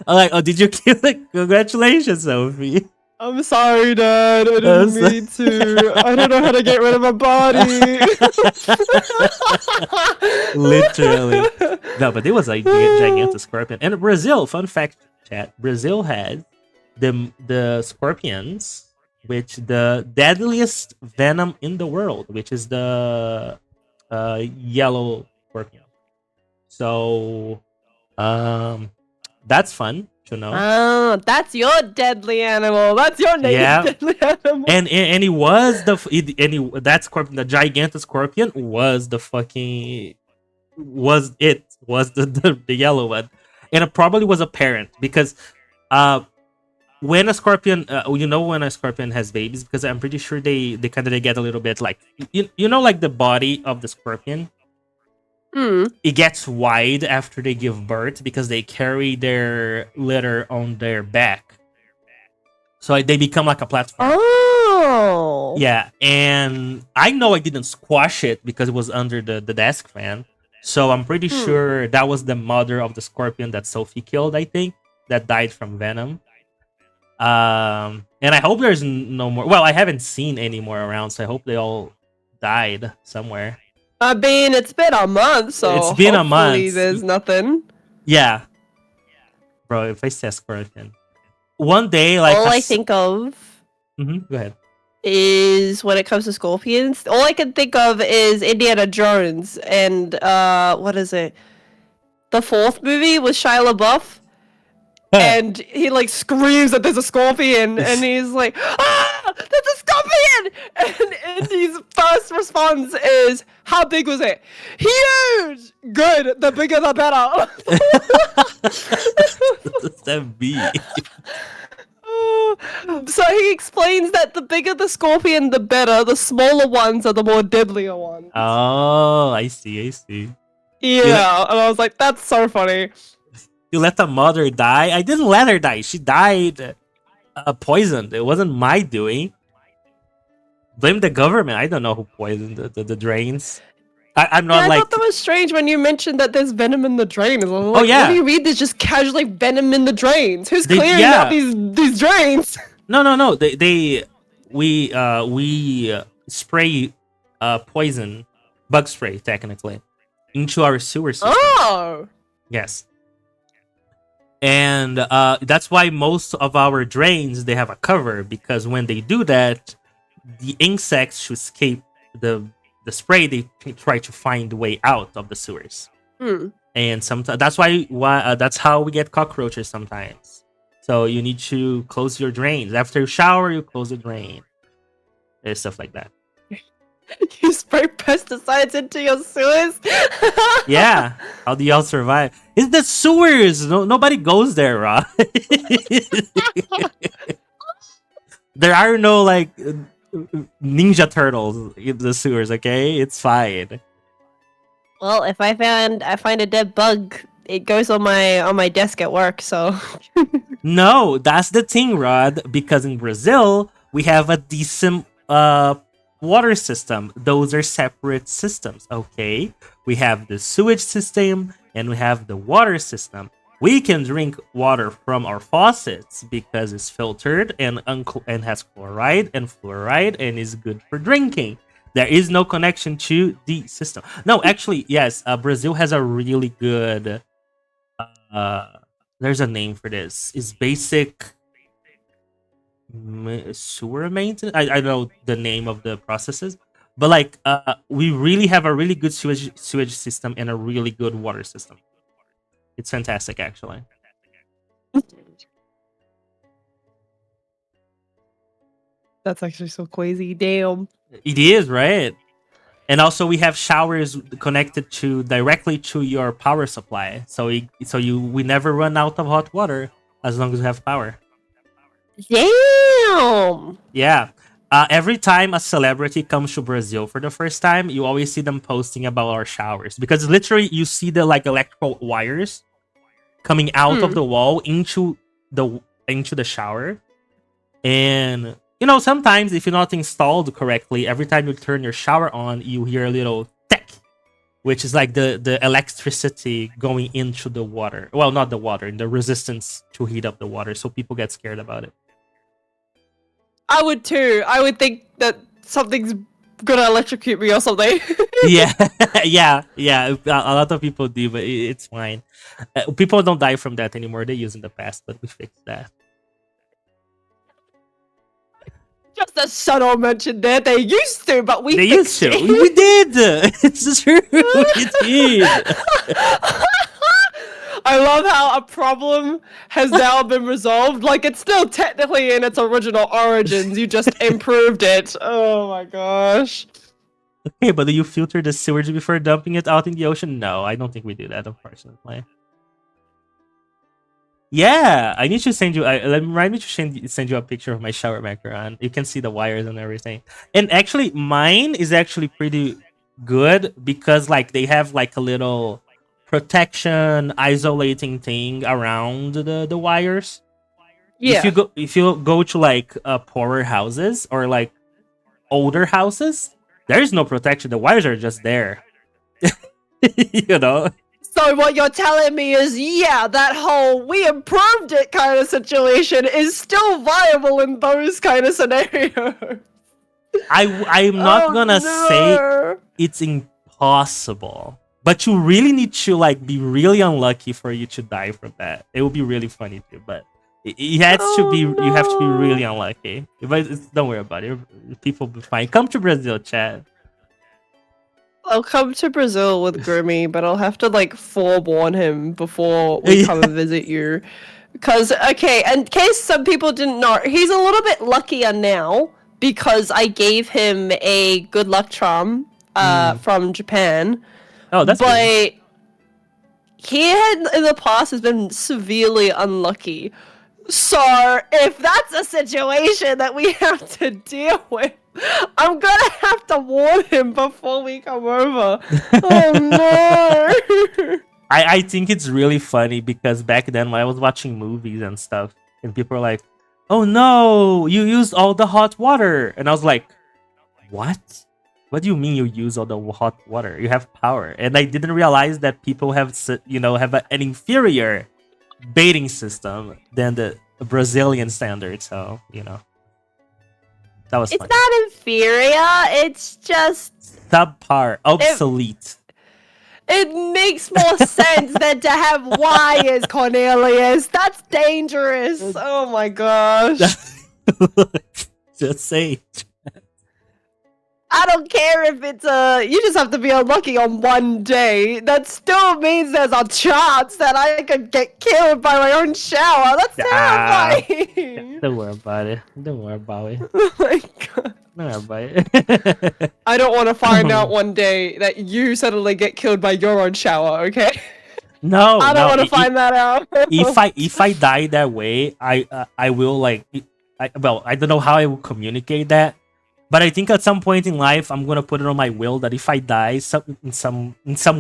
I'm like, "Oh, did you kill it? Congratulations, Sophie." I'm sorry, Dad. I didn't mean to. I don't know how to get rid of my body. Literally. No, but it was a gigantic scorpion. And Brazil, fun fact, chat, Brazil has the scorpions, which the deadliest venom in the world, which is the yellow scorpion. So that's fun to know. Oh, that's your deadly animal. That's your native deadly animal. And it was that scorpion, the gigantic scorpion was the fucking was the yellow one, and it probably was a parent, because when a scorpion when a scorpion has babies, because I'm pretty sure they kind of get a little bit like like the body of the scorpion. It gets wide after they give birth because they carry their litter on their back. So they become like a platform. Oh. Yeah, and I know I didn't squash it because it was under the desk fan. So I'm pretty sure that was the mother of the scorpion that Sophie killed, I think, that died from venom. And I hope there's no more. Well, I haven't seen any more around, so I hope they all died somewhere. I mean, it's been a month, so It's been a month. hopefully there's nothing. Yeah. Bro, if I say scorpion. One day, like... All I think of Go ahead. is, when it comes to scorpions, all I can think of is Indiana Jones and, what is it? The fourth movie with Shia LaBeouf. And he like screams that there's a scorpion, and he's like, "Ah, there's a scorpion!" And Indy's first response is, "How big was it?" "Huge!" "Good. The bigger the better." That be. So he explains that the bigger the scorpion, the better. The smaller ones are the more deadlier ones. Oh, I see. Yeah, and I was like, that's so funny. You let the mother die? I didn't let her die. She died poisoned. It wasn't my doing. Blame the government. I don't know who poisoned the drains. I'm Yeah, not I like thought that was strange when you mentioned that there's venom in the drain. I was like, yeah. What do you mean there's just casually venom in the drains? Who's They- clearing yeah. out these drains? No. We spray poison, bug spray technically, into our sewer system. Oh! Yes. And that's why most of our drains they have a cover, because when they do that, the insects should escape the spray. They try to find the way out of the sewers. Hmm. And sometimes that's why that's how we get cockroaches sometimes. So you need to close your drains after you shower. You close the drain. There's stuff like that. You spray pesticides into your sewers? Yeah. How do y'all survive? It's the sewers. Nobody goes there, Rob. There are no like ninja turtles in the sewers. Okay, it's fine. Well, if I find a dead bug, it goes on my desk at work, so No, that's the thing, Rod. Because in Brazil, we have a decent water system. Those are separate systems, okay? We have the sewage system and we have the water system. We can drink water from our faucets because it's filtered and has chloride and fluoride and is good for drinking. There is no connection to the system. No, actually, yes, Brazil has a really good there's a name for this. It's basic sewer maintenance. I don't know the name of the processes, but like we really have a really good sewage system and a really good water system. It's fantastic, actually. that's actually so crazy. Damn. It is, right? And also we have showers connected to directly to your power supply, so we never run out of hot water as long as we have power. Damn. Yeah. Every time a celebrity comes to Brazil for the first time, you always see them posting about our showers, because literally you see the like electrical wires coming out of the wall into the shower. And you know, sometimes if you're not installed correctly, every time you turn your shower on, you hear a little tick, which is like the electricity going into the water. Well, not the water, the resistance to heat up the water. So people get scared about it. I would too. I would think that something's gonna electrocute me or something. Yeah, yeah. A lot of people do, but it's fine. People don't die from that anymore. They used in the past, but we fixed that. Just a subtle mention there. They used to, but we They fixed used to. it. We did. It's true. We did. I love how a problem has now been resolved. Like, it's still technically in its original origins. You just improved it. Oh my gosh. Okay, but do you filter the sewage before dumping it out in the ocean? No, I don't think we do that, unfortunately. Yeah, I need to send you. Remind me to send you a picture of my shower macaron. You can see the wires and everything. And actually, mine is actually pretty good because like they have like a little protection isolating thing around the wires. Yeah. If you go to like poorer houses or like older houses, there is no protection. The wires are just there. You know. So what you're telling me is, yeah, that whole we improved it kind of situation is still viable in those kind of scenarios. I'm not gonna say no. it's impossible, but you really need to like be really unlucky for you to die from that. It would be really funny too, but it has to be. You have to be really unlucky. But don't worry about it. People will be fine. Come to Brazil, Chad. I'll come to Brazil with Grimmy, but I'll have to like forewarn him before we come and visit you. Because, okay, in case some people didn't know, he's a little bit luckier now because I gave him a good luck charm from Japan. Oh, that's good. But he had in the past has been severely unlucky. So if that's a situation that we have to deal with, I'm gonna have to warn him before we come over. Oh no! I think it's really funny because back then when I was watching movies and stuff, and people were like, "Oh no, you used all the hot water," and I was like, "What? what do you mean you use all the hot water? You have power. And I didn't realize that people have an inferior bathing system than the Brazilian standard. So that was It's funny. not inferior. It's just Subpar, obsolete. it makes more sense than to have wires, Cornelius. That's dangerous. Oh my gosh. Just say. I don't care if it's you just have to be unlucky on one day. That still means there's a chance that I could get killed by my own shower. That's terrifying. Don't worry about it. Don't worry about it. Oh my god. Don't worry about it. I don't want to find out one day that you suddenly get killed by your own shower, okay? No, I don't no. want to find that out. If I die that way, I will like. I don't know how I will communicate that, but I think at some point in life I'm gonna put it on my will that if I die in some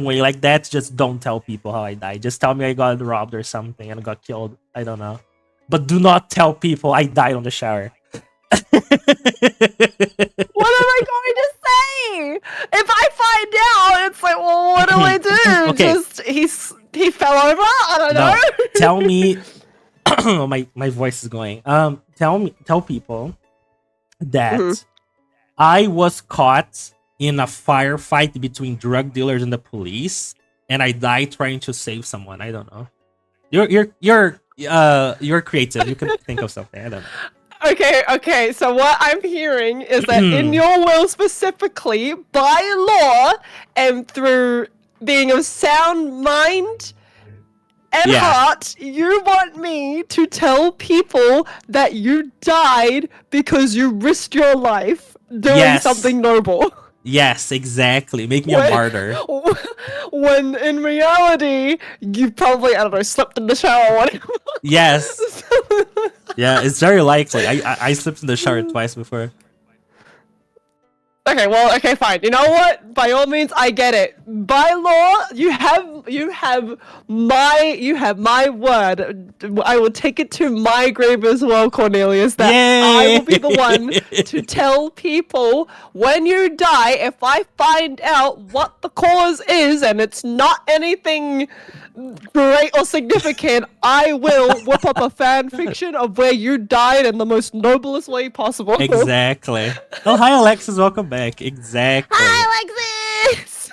way like that, just don't tell people how I died. Just tell me I got robbed or something and got killed. I don't know, but do not tell people I died on the shower. What am I going to say? If I find out, it's like, well, what do I do? Okay. Just he fell over? I don't No, know. tell me. my voice is going. Tell people that Mhm. I was caught in a firefight between drug dealers and the police, and I died trying to save someone. I don't know. You're creative. You can think of something. I don't know. Okay, so what I'm hearing is that in your will specifically, by law, and through being of sound mind and Yeah. heart, you want me to tell people that you died because you risked your life doing Yes. something noble. Yes, exactly. Make me a What? martyr. When in reality, you probably, I don't know, slept in the shower or whatever. Yes. Yeah, it's very likely. I slipped in the shower twice before. Okay, fine. You know what? By all means, I get it. By law, you have my word. I will take it to my grave as well, Cornelius. That I will be the one to tell people when you die. If I find out what the cause is and it's not anything great or significant, I will whip up a fan fiction of where you died in the most noblest way possible. Exactly. Oh, hi Alexis, welcome back. Exactly. Hi, Alexis!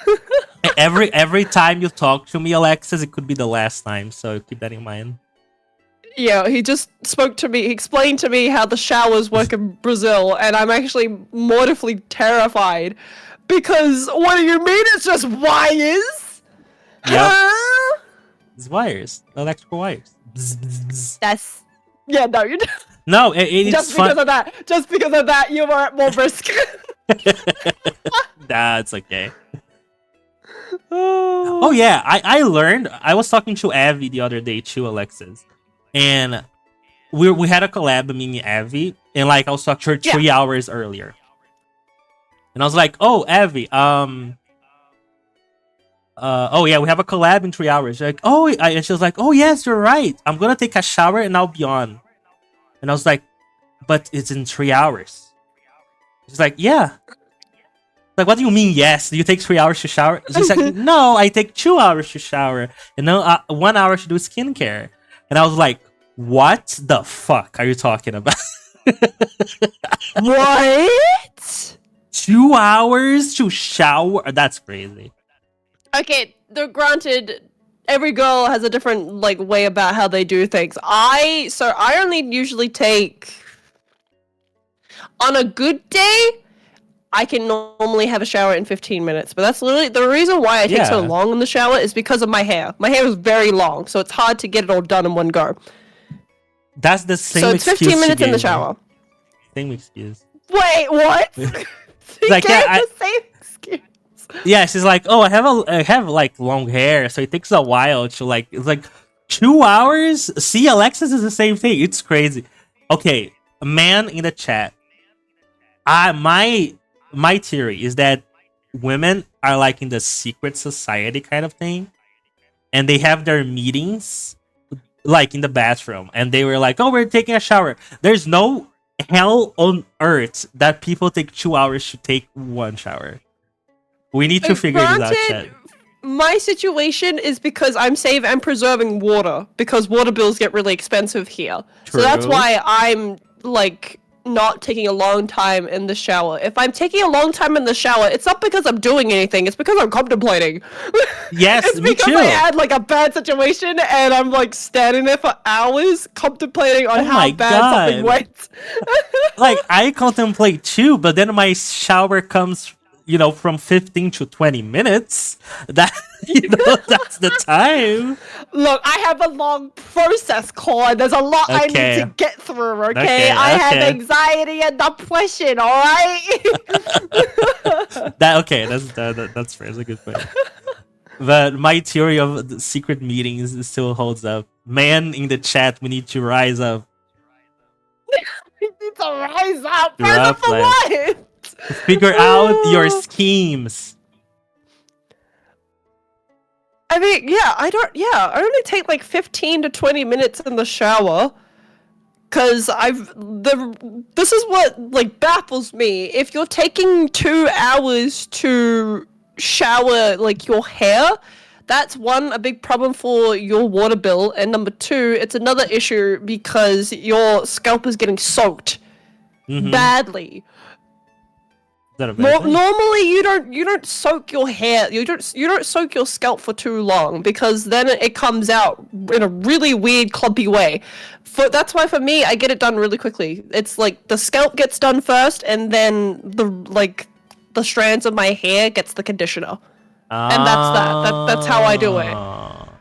Every time you talk to me, Alexis, it could be the last time, so keep that in mind. Yeah, he just spoke to me, he explained to me how the showers work in Brazil, and I'm actually mortifully terrified. Because, what do you mean it's just wires? Yep. Huh? It's wires, electrical wires. Bzz, bzz, bzz. That's... Yeah, no, you No, it's just fun. because of that, you were at more risk. Nah, it's okay. Oh yeah, I learned. I was talking to Avi the other day too, Alexis, and we had a collab, me and Avi, and like I was talking to her 3 hours earlier, and I was like, "Oh, Avi, oh yeah, we have a collab in 3 hours." She's like, "Oh," and she was like, "Oh yes, you're right. I'm gonna take a shower and I'll be on." And I was like, "But it's in 3 hours." She's like, "Yeah." Like, what do you mean, yes? Do you take 3 hours to shower? She's like, no, I take 2 hours to shower. And then 1 hour to do skincare. And I was like, what the fuck are you talking about? What? 2 hours to shower? That's crazy. Okay, granted, every girl has a different like way about how they do things. I only usually take on a good day. I can normally have a shower in 15 minutes, but that's literally the reason why I take so Yeah. long in the shower is because of my hair. My hair is very long, so it's hard to get it all done in one go. That's the same So it's excuse 15 she minutes in the gave me. shower. Same excuse. Wait, what? She Like, gave yeah, the same excuse. Yeah, she's like, oh, I have like long hair, so it takes a while to like. It's like 2 hours. See, Alexis is the same thing. It's crazy. Okay, a man in the chat. My theory is that women are like in the secret society kind of thing, and they have their meetings like in the bathroom, and they were like, oh, we're taking a shower. There's no hell on earth that people take 2 hours to take one shower. We need to figure this out, Granted, chat. my situation is because I'm saving and preserving water because water bills get really expensive here. So that's True. why I'm like not taking a long time in the shower. If I'm taking a long time in the shower, it's not because I'm doing anything. It's because I'm contemplating. Yes, It's me because too. I had like a bad situation and I'm like standing there for hours contemplating on Oh how my bad something God. went. Like, I contemplate too, but then my shower comes, from 15 to 20 minutes. That, that's the time. Look, I have a long process, Claude. There's a lot I need Okay. to get through, okay? Okay, I have okay. anxiety and depression, alright? That's fair. That's a good point. But my theory of the secret meetings still holds up. Man in the chat, we need to rise up. You need to rise up. You're Rise up up, for like- what? Figure out your schemes. I mean, I only take like 15 to 20 minutes in the shower. Cause this is what like baffles me. If you're taking 2 hours to shower like your hair, that's one, a big problem for your water bill, and number 2, it's another issue because your scalp is getting soaked Mhm. badly. Is that a bad thing? Normally, you don't soak your hair. You don't soak your scalp for too long because then it comes out in a really weird, clumpy way. That's why for me, I get it done really quickly. It's like the scalp gets done first, and then the strands of my hair gets the conditioner. And that's that. That's how I do it.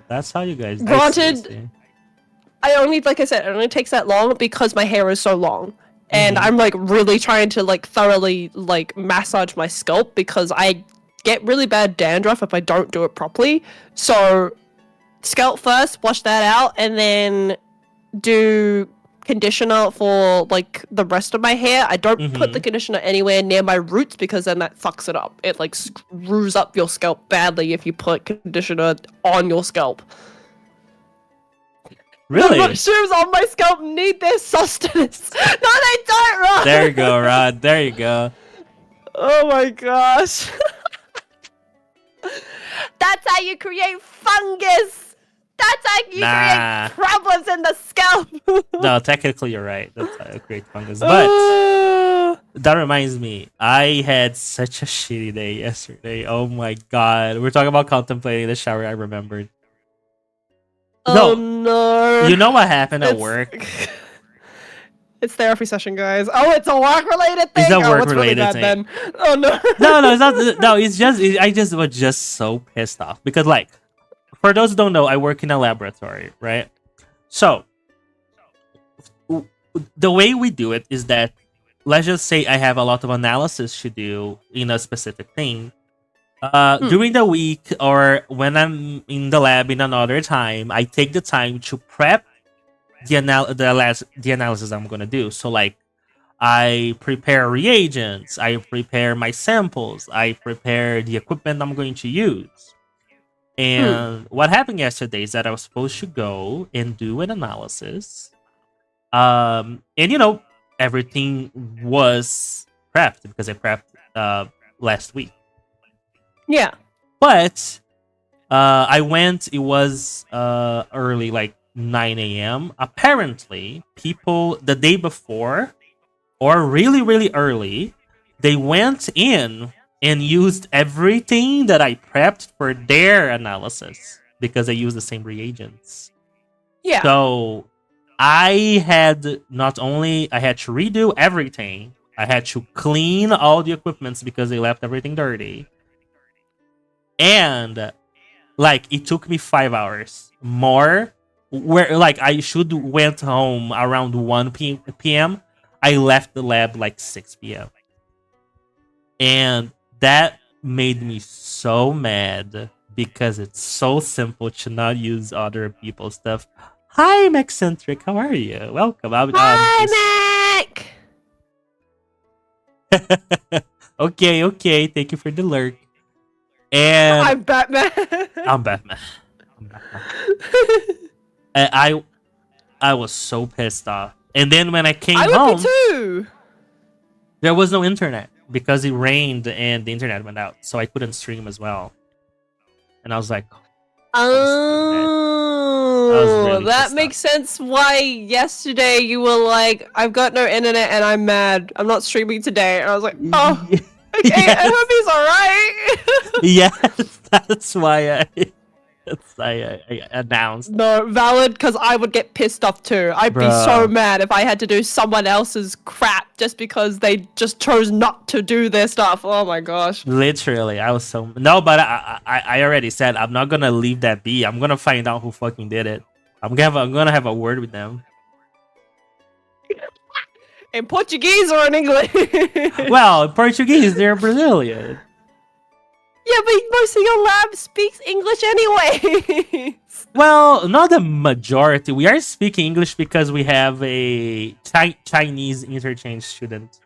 That's how you guys. Granted, like I said, it only takes that long because my hair is so long. And I'm like really trying to like thoroughly like massage my scalp because I get really bad dandruff if I don't do it properly. So scalp first, wash that out, and then do conditioner for like the rest of my hair. I don't put the conditioner anywhere near my roots because then that fucks it up. It like screws up your scalp badly if you put conditioner on your scalp. Really? The mushrooms on my scalp need their sustenance. No, they don't, Rod. There you go, Rod. There you go. Oh my gosh. That's how you create fungus. That's how you Nah. create problems in the scalp. No, technically you're right. That's how you create fungus. But that reminds me, I had such a shitty day yesterday. Oh my god. We're talking about contemplating the shower. I remembered. Oh no. You know what happened at It's- work? It's therapy session, guys. Oh, it's a work-related thing. It's a Oh, what's really work-related bad thing. then? Oh no. No, it's not. No, it's just I just was just so pissed off because, like, for those who don't know, I work in a laboratory, right? So the way we do it is that, let's just say I have a lot of analysis to do in a specific thing. During the week or when I'm in the lab in another time, I take the time to prep the analysis I'm gonna do. So like, I prepare reagents, I prepare my samples, I prepare the equipment I'm going to use. And what happened yesterday is that I was supposed to go and do an analysis. And everything was prepped because I prepped last week. Yeah. But I went, it was early, like 9 a.m. Apparently, people the day before, or really, really early, they went in and used everything that I prepped for their analysis because they used the same reagents. Yeah. So I had to redo everything. I had to clean all the equipments because they left everything dirty. And like it took me 5 hours more. Where like I should went home around 1 p.m. I left the lab like 6 p.m. And that made me so mad because it's so simple to not use other people's stuff. Hi, Mexcentric. How are you? Welcome. Hi, Mac. Okay. Thank you for the lurk. And I'm Batman. I'm Batman. And I was so pissed off. And then when I came I would home, be too. there was no internet. because it rained and the internet went out, so I couldn't stream as well. And I was like, Oh, really that pissed makes sense. Why yesterday you were like, "I've got no internet and I'm mad. I'm not streaming today." And I was like, "Oh, okay. Yes. I hope he's alright." yes, that's why I announced. No, valid, because I would get pissed off too. I'd be so Bruh. mad if I had to do someone else's crap just because they just chose not to do their stuff. Oh my gosh. Literally, I was so no, but I already said I'm not gonna leave that be. I'm gonna find out who fucking did it. I'm gonna have a word with them. In Portuguese or in English? Well, in Portuguese, they're Brazilian. Yeah, but most of your lab speaks English anyway. Well, not the majority. We are speaking English because we have a Chinese interchange student.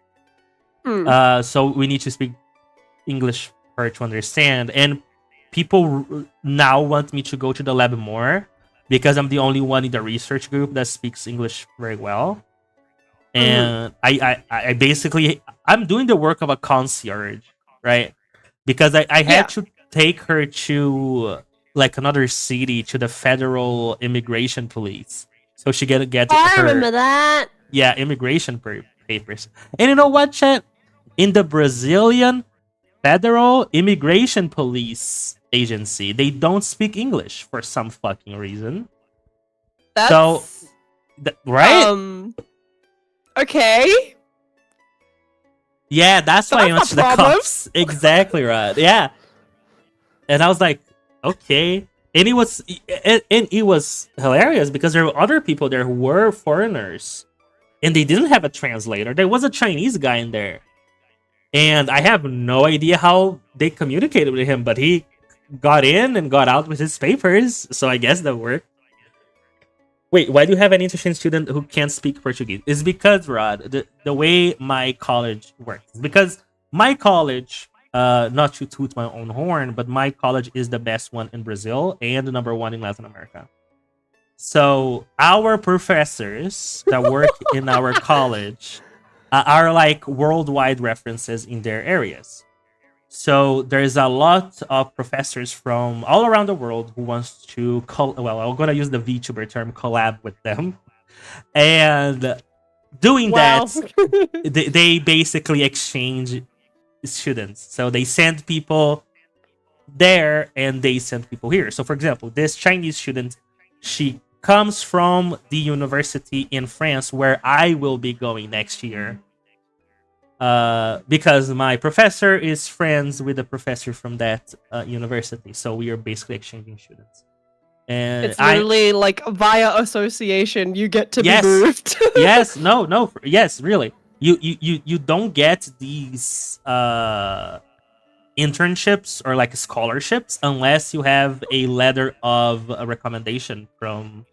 So we need to speak English for her to understand. And people now want me to go to the lab more because I'm the only one in the research group that speaks English very well. And I basically, I'm doing the work of a concierge, right? Because I had to take her to like another city to the federal immigration police, so she get I her remember that. immigration papers. And you know what, Chet? In the Brazilian federal immigration police agency, they don't speak English for some fucking reason. That's So, right? Okay. Yeah, that's why I went That's to a the problem. cops. Exactly right. Yeah. And I was like, okay. And it was hilarious because there were other people there who were foreigners and they didn't have a translator. There was a Chinese guy in there. And I have no idea how they communicated with him, but he got in and got out with his papers. So I guess that worked. Wait, why do you have an interchange student who can't speak Portuguese? It's because, Rod, the way my college works. Because my college, not to toot my own horn, but my college is the best one in Brazil and the number one in Latin America. So our professors that work in our college are like worldwide references in their areas. So there's a lot of professors from all around the world who wants to well, I'm gonna use the VTuber term, collab with them, and doing Wow. that, they basically exchange students. So they send people there and they send people here. So for example, this Chinese student, she comes from the university in France where I will be going next year. Because my professor is friends with a professor from that university, so we are basically exchanging students. And It's literally like via association you get to be moved. yes, yes, really. You don't get these internships or like scholarships unless you have a letter of a recommendation from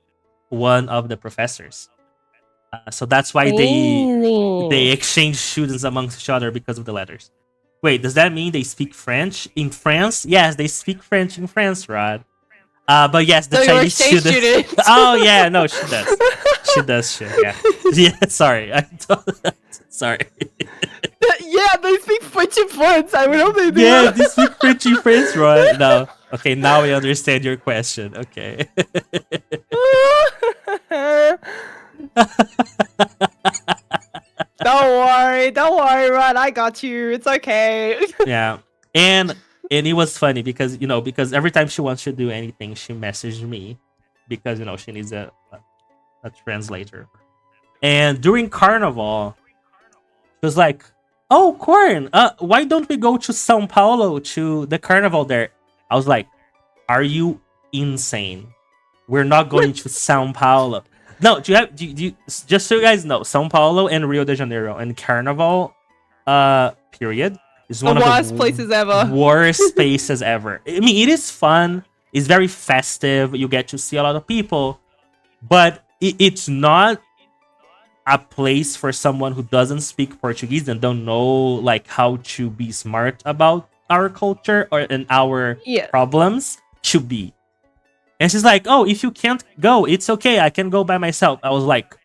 one of the professors. So that's why they exchange students amongst each other because of the letters. Wait, does that mean they speak French in France? Yes, they speak French in France, Rod. But yes, the So you're Chinese exchange student. student. Oh yeah, no, she does. She does shit. Yeah, yeah. Sorry, sorry. Yeah, they speak French in France. I would hope they do. Yeah, they speak French in France, right? No. Okay, now I understand your question. Okay. Don't worry, Rod. I got you. It's okay. Yeah, and it was funny because because every time she wants to do anything, she messaged me because she needs a translator. And during Carnival, she was like, "Oh, Corn, why don't we go to São Paulo to the Carnival there?" I was like, "Are you insane? We're not going to São Paulo." No, do you just so you guys know, São Paulo and Rio de Janeiro and Carnival, period, is The one of worst the places ever. worst spaces ever. I mean, it is fun. It's very festive. You get to see a lot of people, but it's not a place for someone who doesn't speak Portuguese and don't know like how to be smart about our culture and our Yeah. problems to be. And she's like, "Oh, if you can't go, it's okay. I can go by myself." I was like,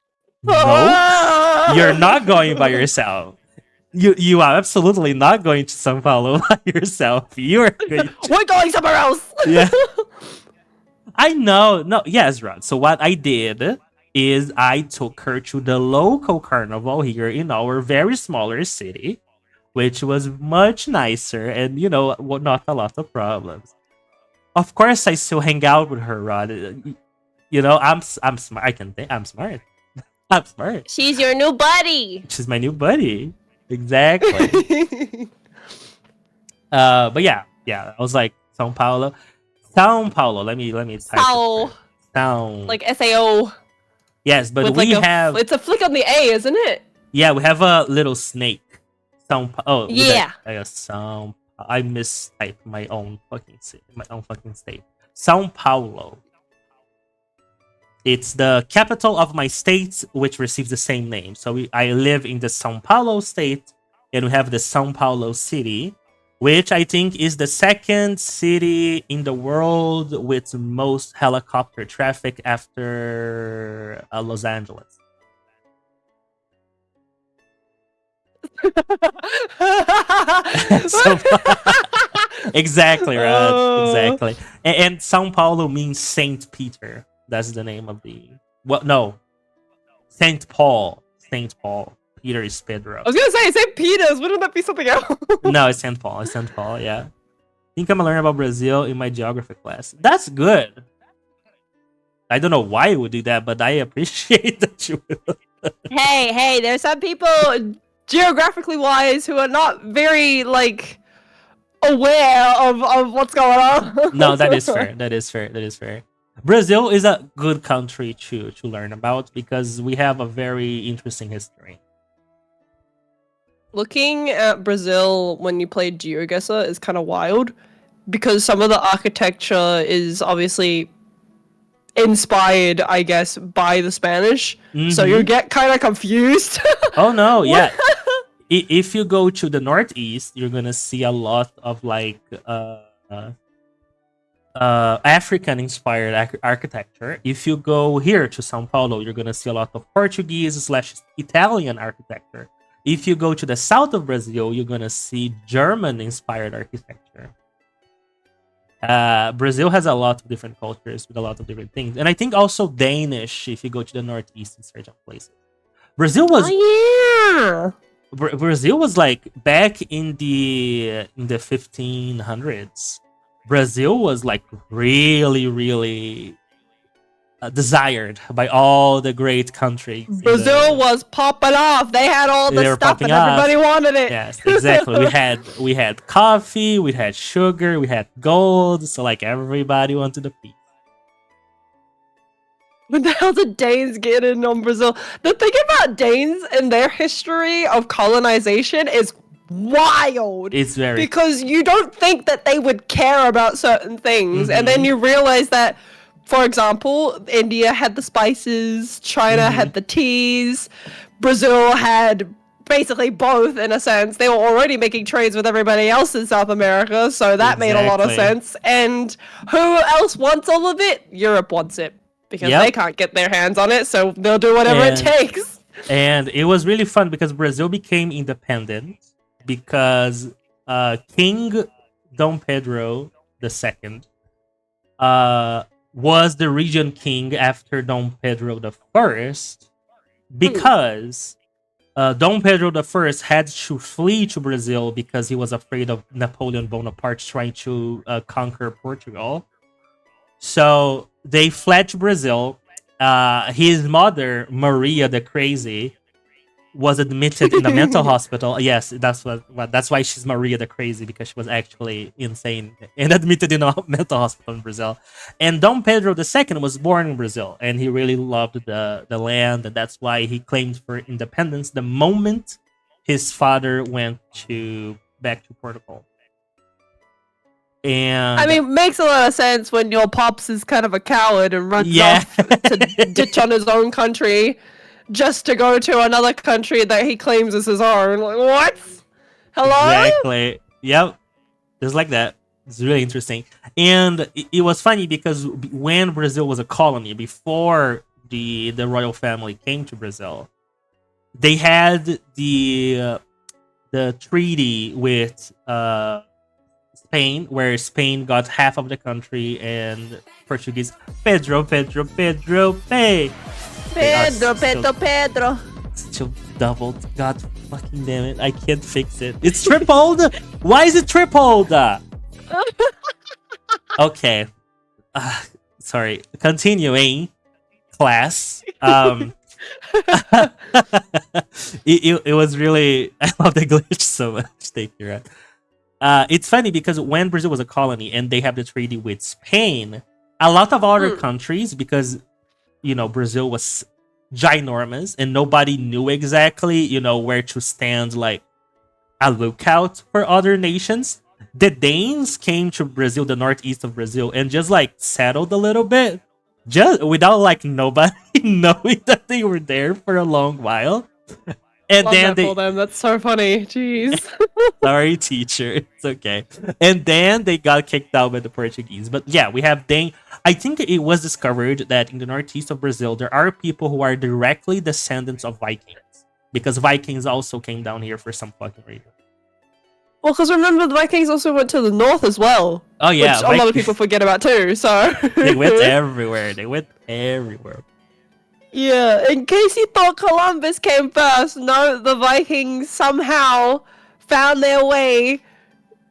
"No, you're not going by yourself. You are absolutely not going to São Paulo by yourself. You are going. We're going somewhere else. Yeah. I know. No, yes, Rod. So what I did is I took her to the local carnival here in our very smaller city, which was much nicer and not a lot of problems. Of course, I still hang out with her, Rod. I'm smart. I can think I'm smart. I'm smart. She's your new buddy. She's my new buddy. Exactly. But yeah. I was like São Paulo. São Paulo. Let me type Sao. it. São. Like SAO. Yes, but With we like have. It's a flick on the A, isn't it? Yeah, we have a little snake. São Paulo. Oh, Yeah. São. I mistyped my own fucking city, my own fucking state. São Paulo. It's the capital of my state, which receives the same name. So I live in the São Paulo state, and we have the São Paulo city, which I think is the second city in the world with most helicopter traffic after Los Angeles. So, exactly, right? Exactly. And São Paulo means Saint Peter. That's the name of the. Well, no, Saint Paul. Saint Paul. Peter is Pedro. I was gonna say St. Peter's. Wouldn't that be something else? No, it's Saint Paul. It's Saint Paul. Yeah. I think I'm gonna learn about Brazil in my geography class. That's good. I don't know why you would do that, but I appreciate that you will. hey, there's some people geographically wise who are not very like aware of what's going on. No, that is fair. That is fair. That is fair. Brazil is a good country to learn about because we have a very interesting history. Looking at Brazil when you play GeoGuessr is kind of wild because some of the architecture is obviously inspired, I guess, by the Spanish. So you get kind of confused. Oh no, yeah. If you go to the northeast, you're gonna see a lot of like African-inspired architecture. If you go here to São Paulo, you're gonna see a lot of Portuguese/Italian architecture. If you go to the south of Brazil, you're gonna see German-inspired architecture. Brazil has a lot of different cultures with a lot of different things, and I think also Danish. If you go to the northeast in certain places, Brazil was. Oh yeah. Brazil was like back in the 1500s. Brazil was like really desired by all the great countries. Brazil was popping off. They had all They the were stuff and popping off. everybody wanted it. Yes, exactly. we had coffee, we had sugar, we had gold. So like everybody wanted a piece. When the hell did Danes get in on Brazil? The thing about Danes and their history of colonization is wild. It's very Because you don't think that they would care about certain things. And then you realize that, for example, India had the spices, China had the teas, Brazil had basically both in a sense. They were already making trades with everybody else in South America, so that made a lot of Exactly. sense. And who else wants all of it? Europe wants it. Because Yep. they can't get their hands on it, so they'll do whatever it And- takes. And it was really fun because Brazil became independent because King Dom Pedro II was the region king after Dom Pedro I because Dom Pedro I had to flee to Brazil because he was afraid of Napoleon Bonaparte trying to conquer Portugal. So they fled to Brazil. His mother, Maria the Crazy, was admitted in a mental hospital. Yes, that's why she's Maria the Crazy, because she was actually insane and admitted in a mental hospital in Brazil. And Dom Pedro II was born in Brazil, and he really loved the land, and that's why he claimed for independence the moment his father went back to Portugal. And I mean, makes a lot of sense when your pops is kind of a coward and runs Yeah. off to ditch on his own country just to go to another country that he claims is his own. Like, what? Hello? Exactly. Yep. Just like that. It's really interesting. And it was funny because when Brazil was a colony, before the royal family came to Brazil, they had the the treaty with Spain, where Spain got half of the country and Portuguese Pedro, pay. They are Pedro. still doubled. God fucking damn it! I can't fix it. It's tripled. Why is it tripled? Okay. Sorry. Continuing class. It was really. I love the glitch so much. Thank you, right? It's funny because when Brazil was a colony and they have the treaty with Spain, a lot of other countries, because Brazil was ginormous and nobody knew exactly where to stand, like a lookout for other nations. The Danes came to Brazil, the northeast of Brazil, and just like settled a little bit, just without like nobody knowing that they were there for a long while. And Love then that for them. That's so funny. Jeez. sorry, teacher, it's okay. And then they got kicked out by the Portuguese. But yeah, we have Dane. I think it was discovered that in the northeast of Brazil, there are people who are directly descendants of Vikings, because Vikings also came down here for some fucking reason. Well, because remember, the Vikings also went to the north as well. Oh yeah, which a lot of people forget about too. So they went everywhere. They went everywhere. Yeah, in case you thought Columbus came first, no, the Vikings somehow found their way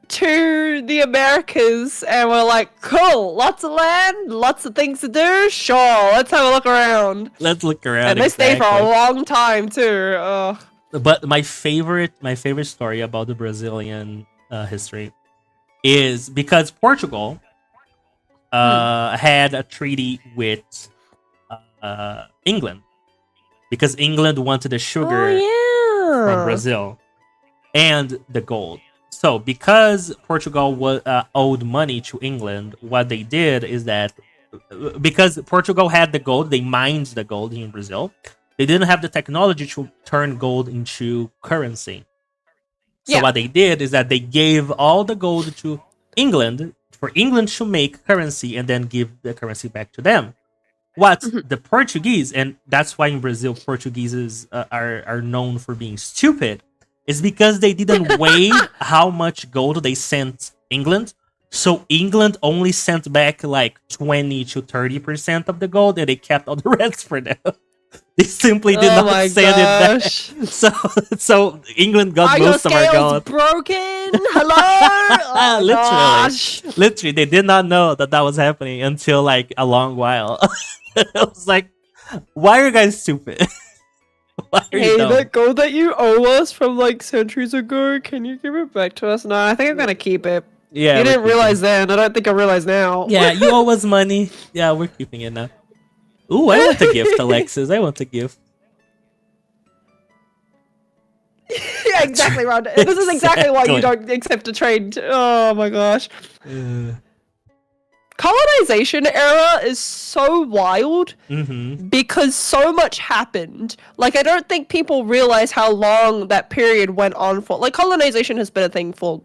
to the Americas and were like, cool, lots of land, lots of things to do, sure, let's have a look around. Let's look around. And they stayed for a long time too. Ugh. But my favorite story about the Brazilian history is because Portugal had a treaty with England, because England wanted the sugar from Brazil and the gold. So because Portugal owed money to England, what they did is that because Portugal had the gold, they mined the gold in Brazil. They didn't have the technology to turn gold into currency. So what they did is that they gave all the gold to England for England to make currency and then give the currency back to them. What the Portuguese, and that's why in Brazil Portuguese are known for being stupid, is because they didn't weigh how much gold they sent England. So England only sent back like 20 to 30% of the gold, and they kept all the rest for them. They simply did not send it back. So England got most of our gold. Broken? Hello? Literally, they did not know that was happening until like a long while. I was like, why are you guys stupid? Hey, that gold that you owe us from like centuries ago, can you give it back to us? No, I think I'm gonna keep it. Yeah, you didn't realize then. I don't think I realize now. Yeah, you owe us money. Yeah, we're keeping it now. Ooh, I want a gift, Alexis. I want a gift. Yeah, exactly, Ron. This is exactly why you don't accept a trade. Oh my gosh. Colonization era is so wild because so much happened. Like, I don't think people realize how long that period went on for. Like, colonization has been a thing for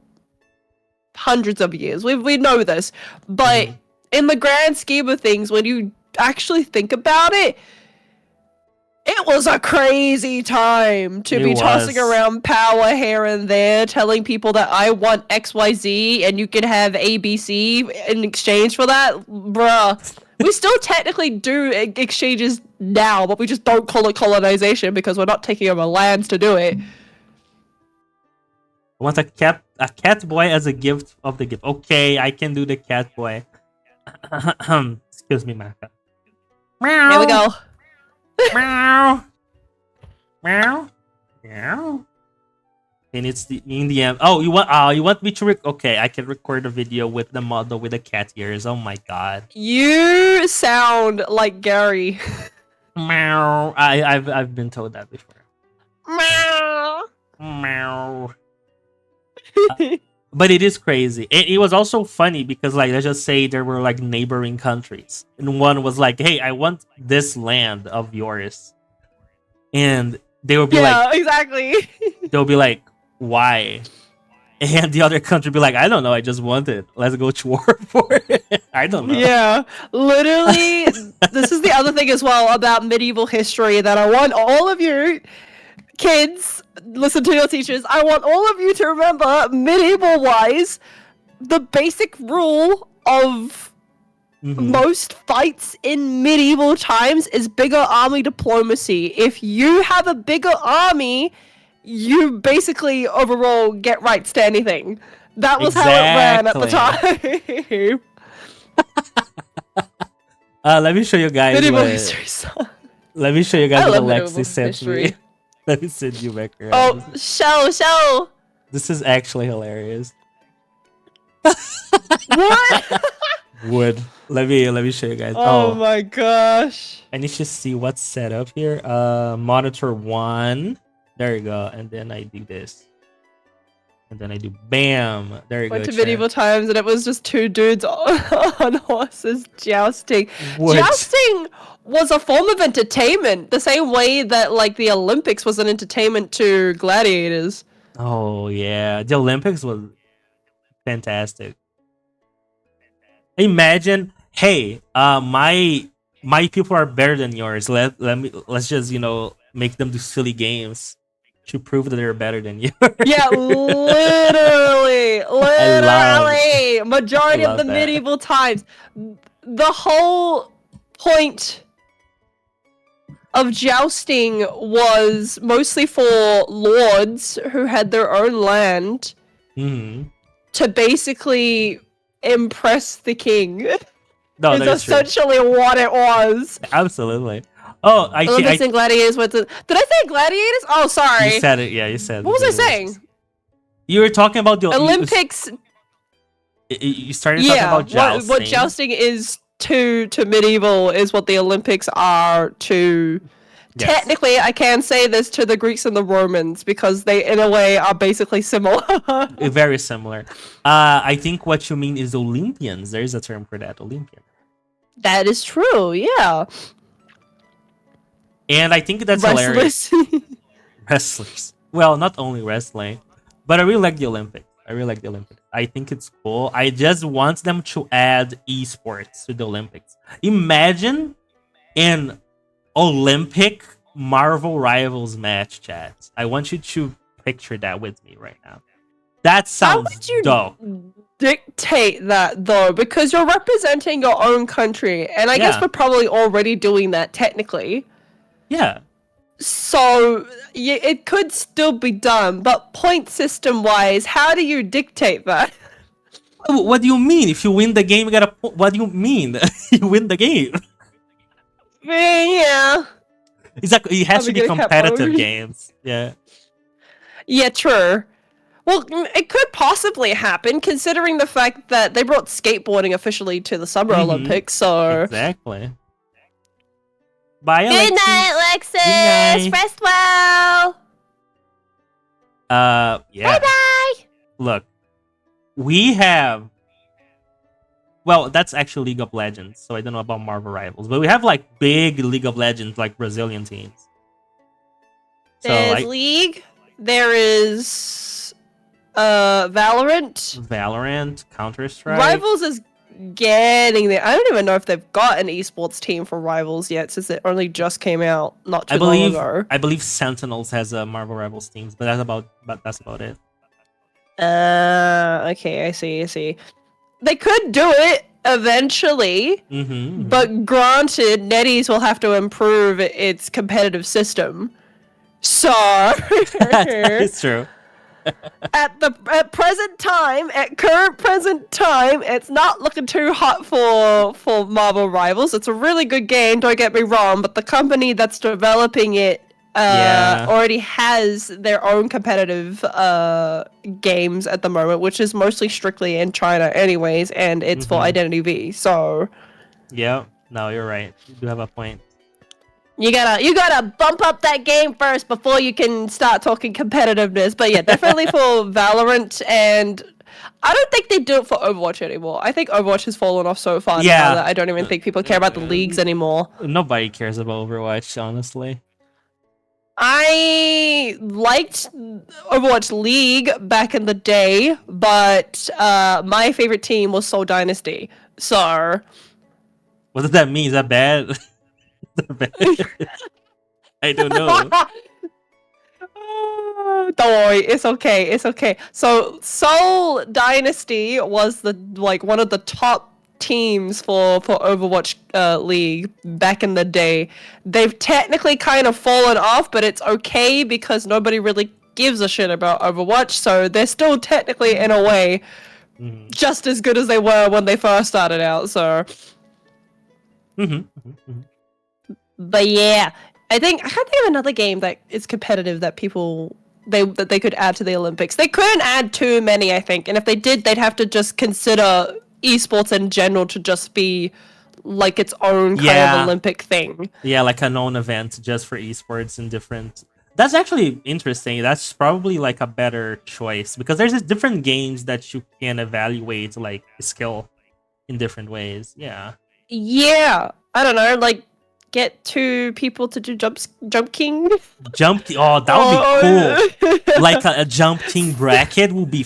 hundreds of years. We know this. But in the grand scheme of things, when you actually think about it, it was a crazy time to be tossing around power here and there, telling people that I want XYZ and you can have ABC in exchange for that. Bruh. We still technically do exchanges now, but we just don't call it colonization because we're not taking over lands to do it. I want a cat boy as a gift of the gift. Okay, I can do the cat boy. Excuse me, Maka. Here we go. Meow. Meow. Meow. And it's in the end. Oh, you want me to okay, I can record a video with the model with the cat ears. Oh my god. You sound like Gary. Meow. I've been told that before. Meow. Meow. But it is crazy. It was also funny because, like, let's just say there were like neighboring countries, and one was like, "Hey, I want this land of yours," and they would be like, exactly." They'll be like, "Why?" And the other country would be like, "I don't know. I just want it. Let's go to war for it." I don't know. Yeah, literally. This is the other thing as well about medieval history that I want all of you kids, listen to your teachers. I want all of you to remember, medieval-wise, the basic rule of most fights in medieval times is bigger army diplomacy. If you have a bigger army, you basically overall get rights to anything. That was how it ran at the time. Let me show you guys. Medieval history song. Let me show you guys I what love Alexi medieval sent history. me. Let me send you back around. Oh, show. This is actually hilarious. What? Wood. Let me show you guys. Oh my gosh. and you should see what's set up here. Monitor 1. There you go. And then I do this. And then I do bam. There you Went go. to chat. medieval times and it was just two dudes on horses jousting. What? Jousting was a form of entertainment, the same way that like the Olympics was an entertainment to gladiators. Oh yeah, the Olympics was fantastic. Imagine, hey, my people are better than yours. Let's just make them do silly games to prove that they're better than you. Yeah, literally, majority I of the love that. medieval times. The whole point of jousting was mostly for lords who had their own land hmm to basically impress the king. No, Is that is true. essentially what it was. Absolutely. Oh, I see. Olympics and gladiators. Did I say gladiators? Oh, sorry. You said it. Yeah, you said. What was I it. saying? You were talking about the Olympics. You started talking Yeah, about jousting. what jousting is to medieval is what the Olympics are to. Yes. Technically, I can say this to the Greeks and the Romans because they, in a way, are basically similar. Very similar. I think what you mean is Olympians. There is a term for that, Olympian. That is true. Yeah. And I think that's hilarious. Restless. Wrestlers. Well, not only wrestling, but I really like the Olympics. I think it's cool. I just want them to add esports to the Olympics. Imagine an Olympic Marvel Rivals match, chat. I want you to picture that with me right now. That sounds How would you dope. dictate that though? Because you're representing your own country, and I guess Yeah. we're probably already doing that technically. Yeah. So yeah, it could still be done, but point system wise, how do you dictate that? What do you mean? If you win the game, you got a point. What do you mean? You win the game. Yeah. Exactly. It has to I'm be gonna cap competitive over. games. Yeah. Yeah, true. Well, it could possibly happen considering the fact that they brought skateboarding officially to the Summer Mhm. Olympics, so. Exactly. Bye, Good Alexis. night, Alexis! Good night. Rest well! Yeah. Bye-bye! Look, we have. Well, that's actually League of Legends, so I don't know about Marvel Rivals, but we have like big League of Legends, like Brazilian teams. So There's like League, there is Valorant. Valorant, Counter Strike. Rivals is getting there. I don't even know if they've got an esports team for Rivals yet, since it only just came out not too long ago. I believe Sentinels has a Marvel Rivals teams, but that's about it. Okay, I see. They could do it eventually, Mm-hmm. but granted, NetEase will have to improve its competitive system. So, It's true. at current present time, it's not looking too hot for Marvel Rivals. It's a really good game, don't get me wrong, but the company that's developing it Yeah. already has their own competitive games at the moment, which is mostly strictly in China anyways, and it's for Mhm. Identity V. So Yeah. No, you're right. You do have a point. you gotta bump up that game first before you can start talking competitiveness. But yeah, definitely for Valorant, and I don't think they do it for Overwatch anymore. I think Overwatch has fallen off so far Yeah. now that I don't even think people care about the leagues anymore. Nobody cares about Overwatch, honestly. I liked Overwatch League back in the day, but my favorite team was Seoul Dynasty. So What does that mean? Is that bad? Is that bad? I don't know. Don't worry, it's okay. It's okay. So Seoul Dynasty was one of the top teams for Overwatch League back in the day. They've technically kind of fallen off, but it's okay because nobody really gives a shit about Overwatch. So they're still technically, in a way, just as good as they were when they first started out. So, but yeah, I can't think of another game that is competitive that people. That they could add to the Olympics. They couldn't add too many, I think. And if they did, they'd have to just consider esports in general to just be like its own kind of Olympic thing. Yeah, like a known event just for esports and different. That's actually interesting. That's probably like a better choice because there's just different games that you can evaluate like skill in different ways. Yeah. Yeah. I don't know, like get two people to do jump king. Oh, that would be cool. Like a jump king bracket would be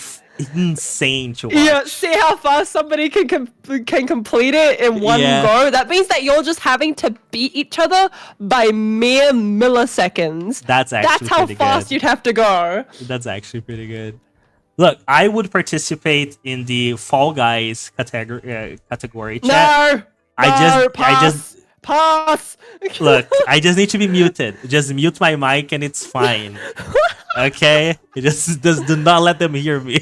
insane to watch. Yeah, see how fast somebody can complete it in one go. That means that you're just having to beat each other by mere milliseconds. That's how fast you'd have to go. That's actually pretty good. Look, I would participate in the Fall Guys category. Chat. I just pass. Look, I just need to be muted. Just mute my mic and it's fine. Okay? Just do not let them hear me.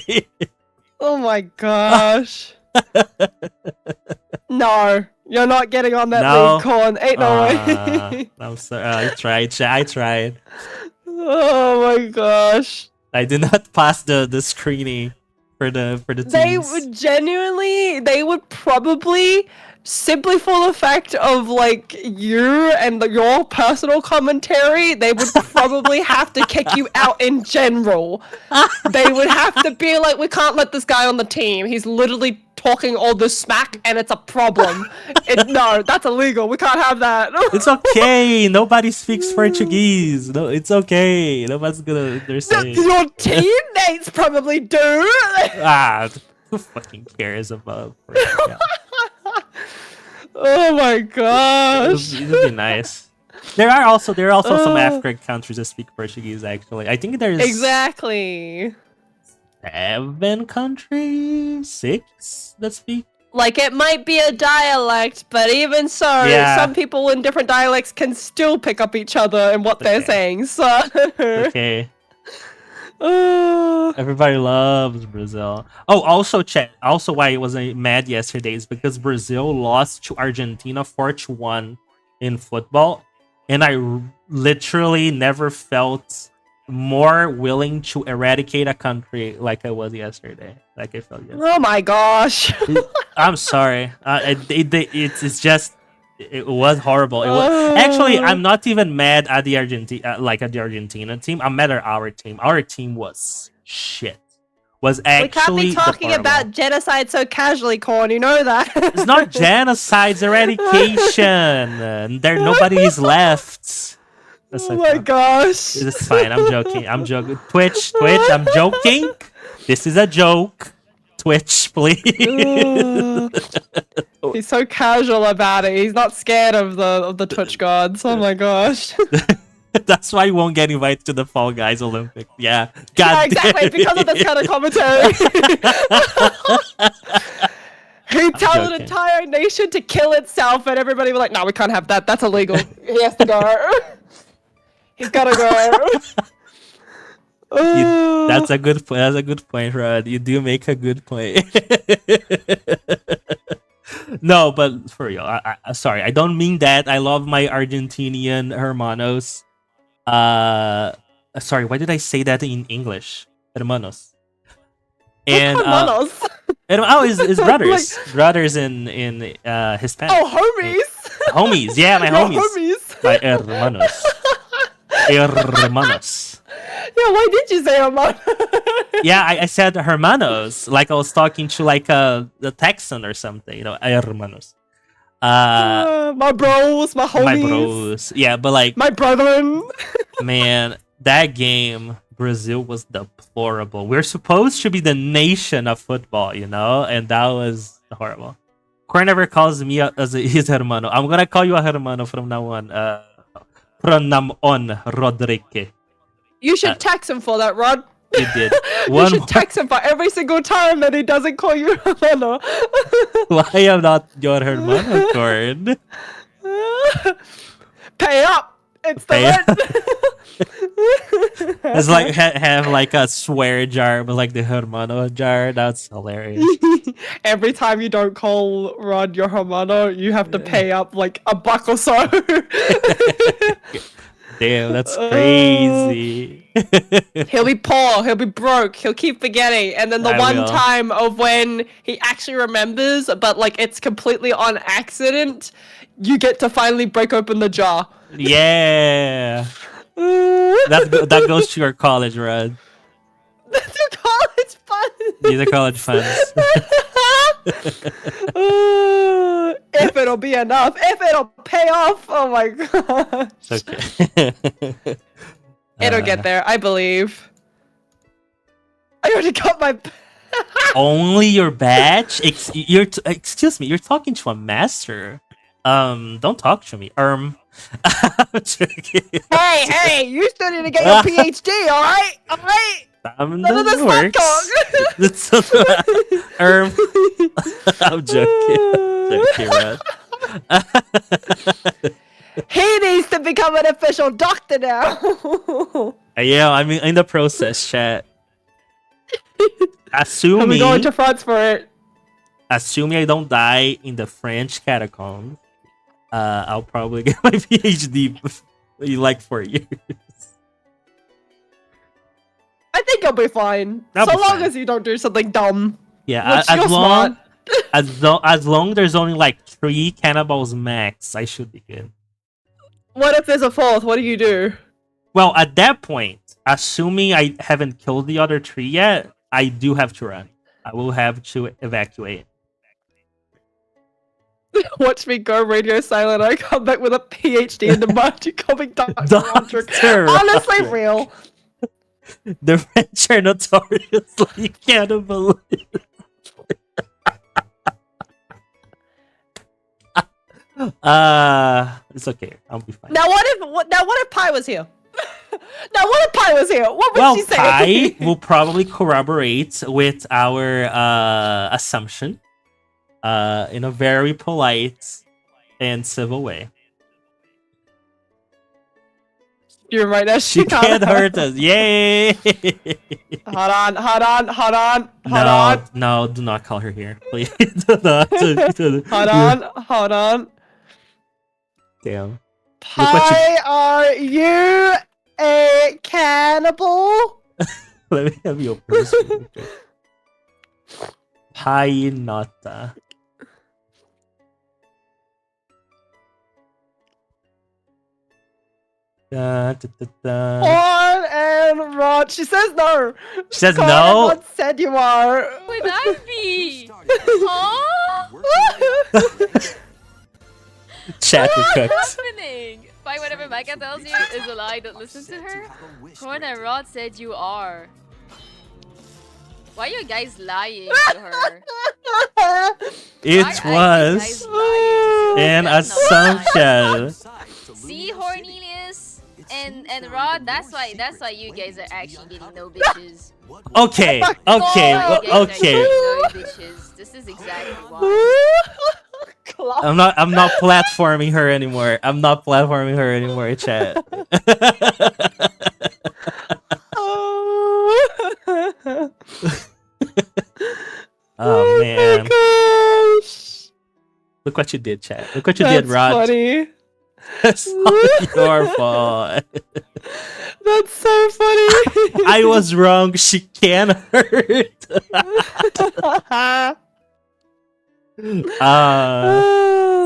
Oh my gosh. No, you're not getting on that league, Corn. Ain't no way. I'm sorry. I tried. Oh my gosh. I did not pass the screening for the teams. They would probably simply for the fact of like you and your personal commentary, they would probably have to kick you out in general. They would have to be like, we can't let this guy on the team. He's literally talking all this smack and it's a problem. No, that's illegal. We can't have that. It's okay. Nobody speaks Portuguese. No, it's okay. Nobody's gonna understand. Your teammates probably do. Who fucking cares about Portugal? Oh my gosh. It would be nice. There are also some African countries that speak Portuguese. Actually, I think there's exactly 7 countries, 6 that speak. Like it might be a dialect, but even so, some people in different dialects can still pick up each other and what they're saying. So okay. Everybody loves Brazil. Oh, also why I was mad yesterday is because Brazil lost to Argentina 4-1 in football, and I literally never felt more willing to eradicate a country like I was yesterday. Like I felt yesterday. Oh my gosh! I'm sorry. It's just. It was horrible. It was actually. I'm not even mad at the Argentina team. I'm mad at our team. Our team was shit. Was actually. We can't be talking about genocide so casually, Corn. You know that. It's not genocide. It's eradication. Nobody is left. Oh my gosh! It's fine. I'm joking. Twitch. I'm joking. This is a joke. Twitch, please. He's so casual about it. He's not scared of the Twitch gods. Oh my gosh. That's why you won't get invited to the Fall Guys Olympic. Yeah. Exactly, because of this kind of commentary. He tells an entire nation to kill itself, and everybody was like, "No, we can't have that. That's illegal. He has to go. He's gotta go." That's a good point, Rod. You do make a good point. No, but for real, I sorry, I don't mean that. I love my Argentinian hermanos. Sorry, why did I say that in English? Hermanos. And hermanos? His brothers, brothers in Hispanic. Oh, homies. Yeah, my homies. My hermanos. Hermanos. Yeah, why did you say hermanos? Yeah, I said hermanos, like I was talking to like the Texan or something, you know, hermanos. My bros, my homies. My bros. Yeah, but like my brethren. Man, that game, Brazil was deplorable. We're supposed to be the nation of football, you know, and that was horrible. Corey never calls me as his hermano. I'm gonna call you a hermano from now on. From now on, Rodrigue. You should tax him for that, Rod. You did. You One should more. tax him for every single time that he doesn't call you hermano. Why am not your hermano cord? Pay up! It's the Pay up. rent! It's like have like a swear jar, but like the hermano jar. That's hilarious. Every time you don't call Rod your hermano, you have to pay up like $1 or so. Damn, that's crazy. He'll be poor, he'll be broke, he'll keep forgetting, and then the I one will. time of when he actually remembers, but like it's completely on accident, you get to finally break open the jar. Yeah, that goes to your college, Rod. That's your college fund. These are college funds. If it'll be enough, if it'll pay off, oh my god. It's okay. It'll get there, I believe. I already got my. Only your badge? Excuse me, you're talking to a master. Don't talk to me. I'm joking. Hey, you still need to get your PhD, alright? Alright? None of this fun talk. I'm joking, Rod. He needs to become an official doctor now. Yeah, I mean, in the process, chat. I'm going to France for it. Assuming I don't die in the French catacombs, I'll probably get my PhD in like 4 years. I think you'll be fine. I'll so be long fine. as you don't do something dumb. Yeah, Which you're smart. as long there's only like 3 cannibals max, I should be good. What if there's a 4th? What do you do? Well, at that point, assuming I haven't killed the other 3 yet, I do have to run. I will have to evacuate. Watch me go radio silent. I come back with a PhD in the magic comic Dr. Roderick. Dr. Honestly, Roderick. real. The French are notoriously cannibalistic. It's okay. I'll be fine. Now what if Pi was here? Now what if Pi was here? What would Well, she say? Pi will probably corroborate with our assumption in a very polite and civil way. You're right. Now She can't hurt us. Yay! Hold on. No, do not call her here, please. Do not. Hold on. Damn. Pi, are you a cannibal? Let me have you open this. Painata. Horn and Rod. She says no. She says Horn no? and Rod said you are. Would that be? Huh? Chat were cooked. What's happening? By whatever Micah tells you is a lie, don't listen to her. Corn and Rod said you are. Why are you guys lying to her? It Why are you was guys lying? an That's not assumption. See, Hornelius and Rod, that's why you guys are actually getting no bitches. Okay, You okay, guys are okay. getting no bitches. This is exactly why. I'm not platforming her anymore. I'm not platforming her anymore, chat. Oh man. Gosh. Look what you did, chat. Look what you did, That's Rod. funny. It's not your fault. That's so funny. I was wrong. She can hurt. It's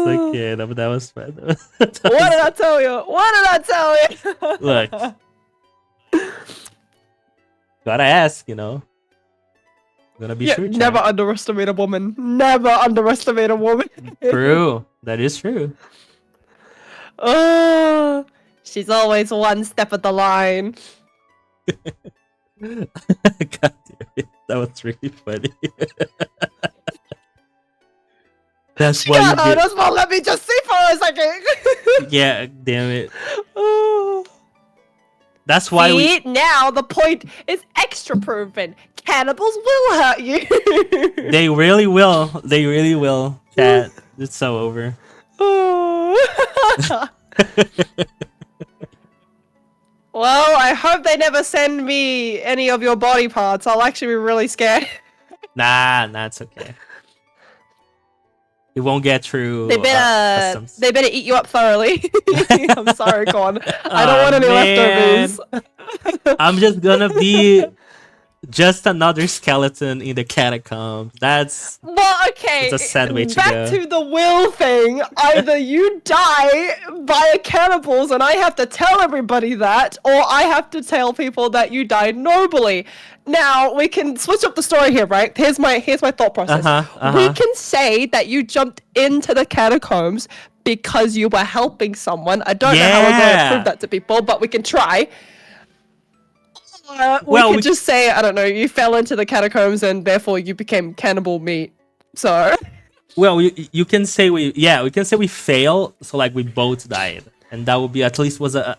okay. No, but that was fun. What did I tell you? What did I tell you? Look. Gotta ask, you know. Gonna be Yeah, true. chat. never underestimate a woman. Never underestimate a woman. True. That is true. Oh, she's always one step at the line. God damn it. That was really funny. That's why Yeah, you no, get... that's not. Let me just see for a second. Yeah, damn it. Oh. That's why See, now the point is extra proven. Cannibals will hurt you. they really will. They really will. Chat. It's so over. Oh. Well, I hope they never send me any of your body parts. I'll actually be really scared. Nah, it's okay. It won't get through. They better customs. eat you up thoroughly. I'm sorry, Con. I don't Aw, want any man. leftovers. I'm just gonna be just another skeleton in the catacombs. That's Well, okay. It's a sad way to back go. to the will thing. Either you die via cannibals and I have to tell everybody that, or I have to tell people that you died nobly. Now we can switch up the story here, right? Here's my thought process. We can say that you jumped into the catacombs because you were helping someone. I don't know how we're going to Yeah. prove that to people, but we can try. Well, we we- could just say, I don't know, you fell into the catacombs and therefore you became cannibal meat. So, well, you can say we can say we fail. So like we both died, and that would be at least was a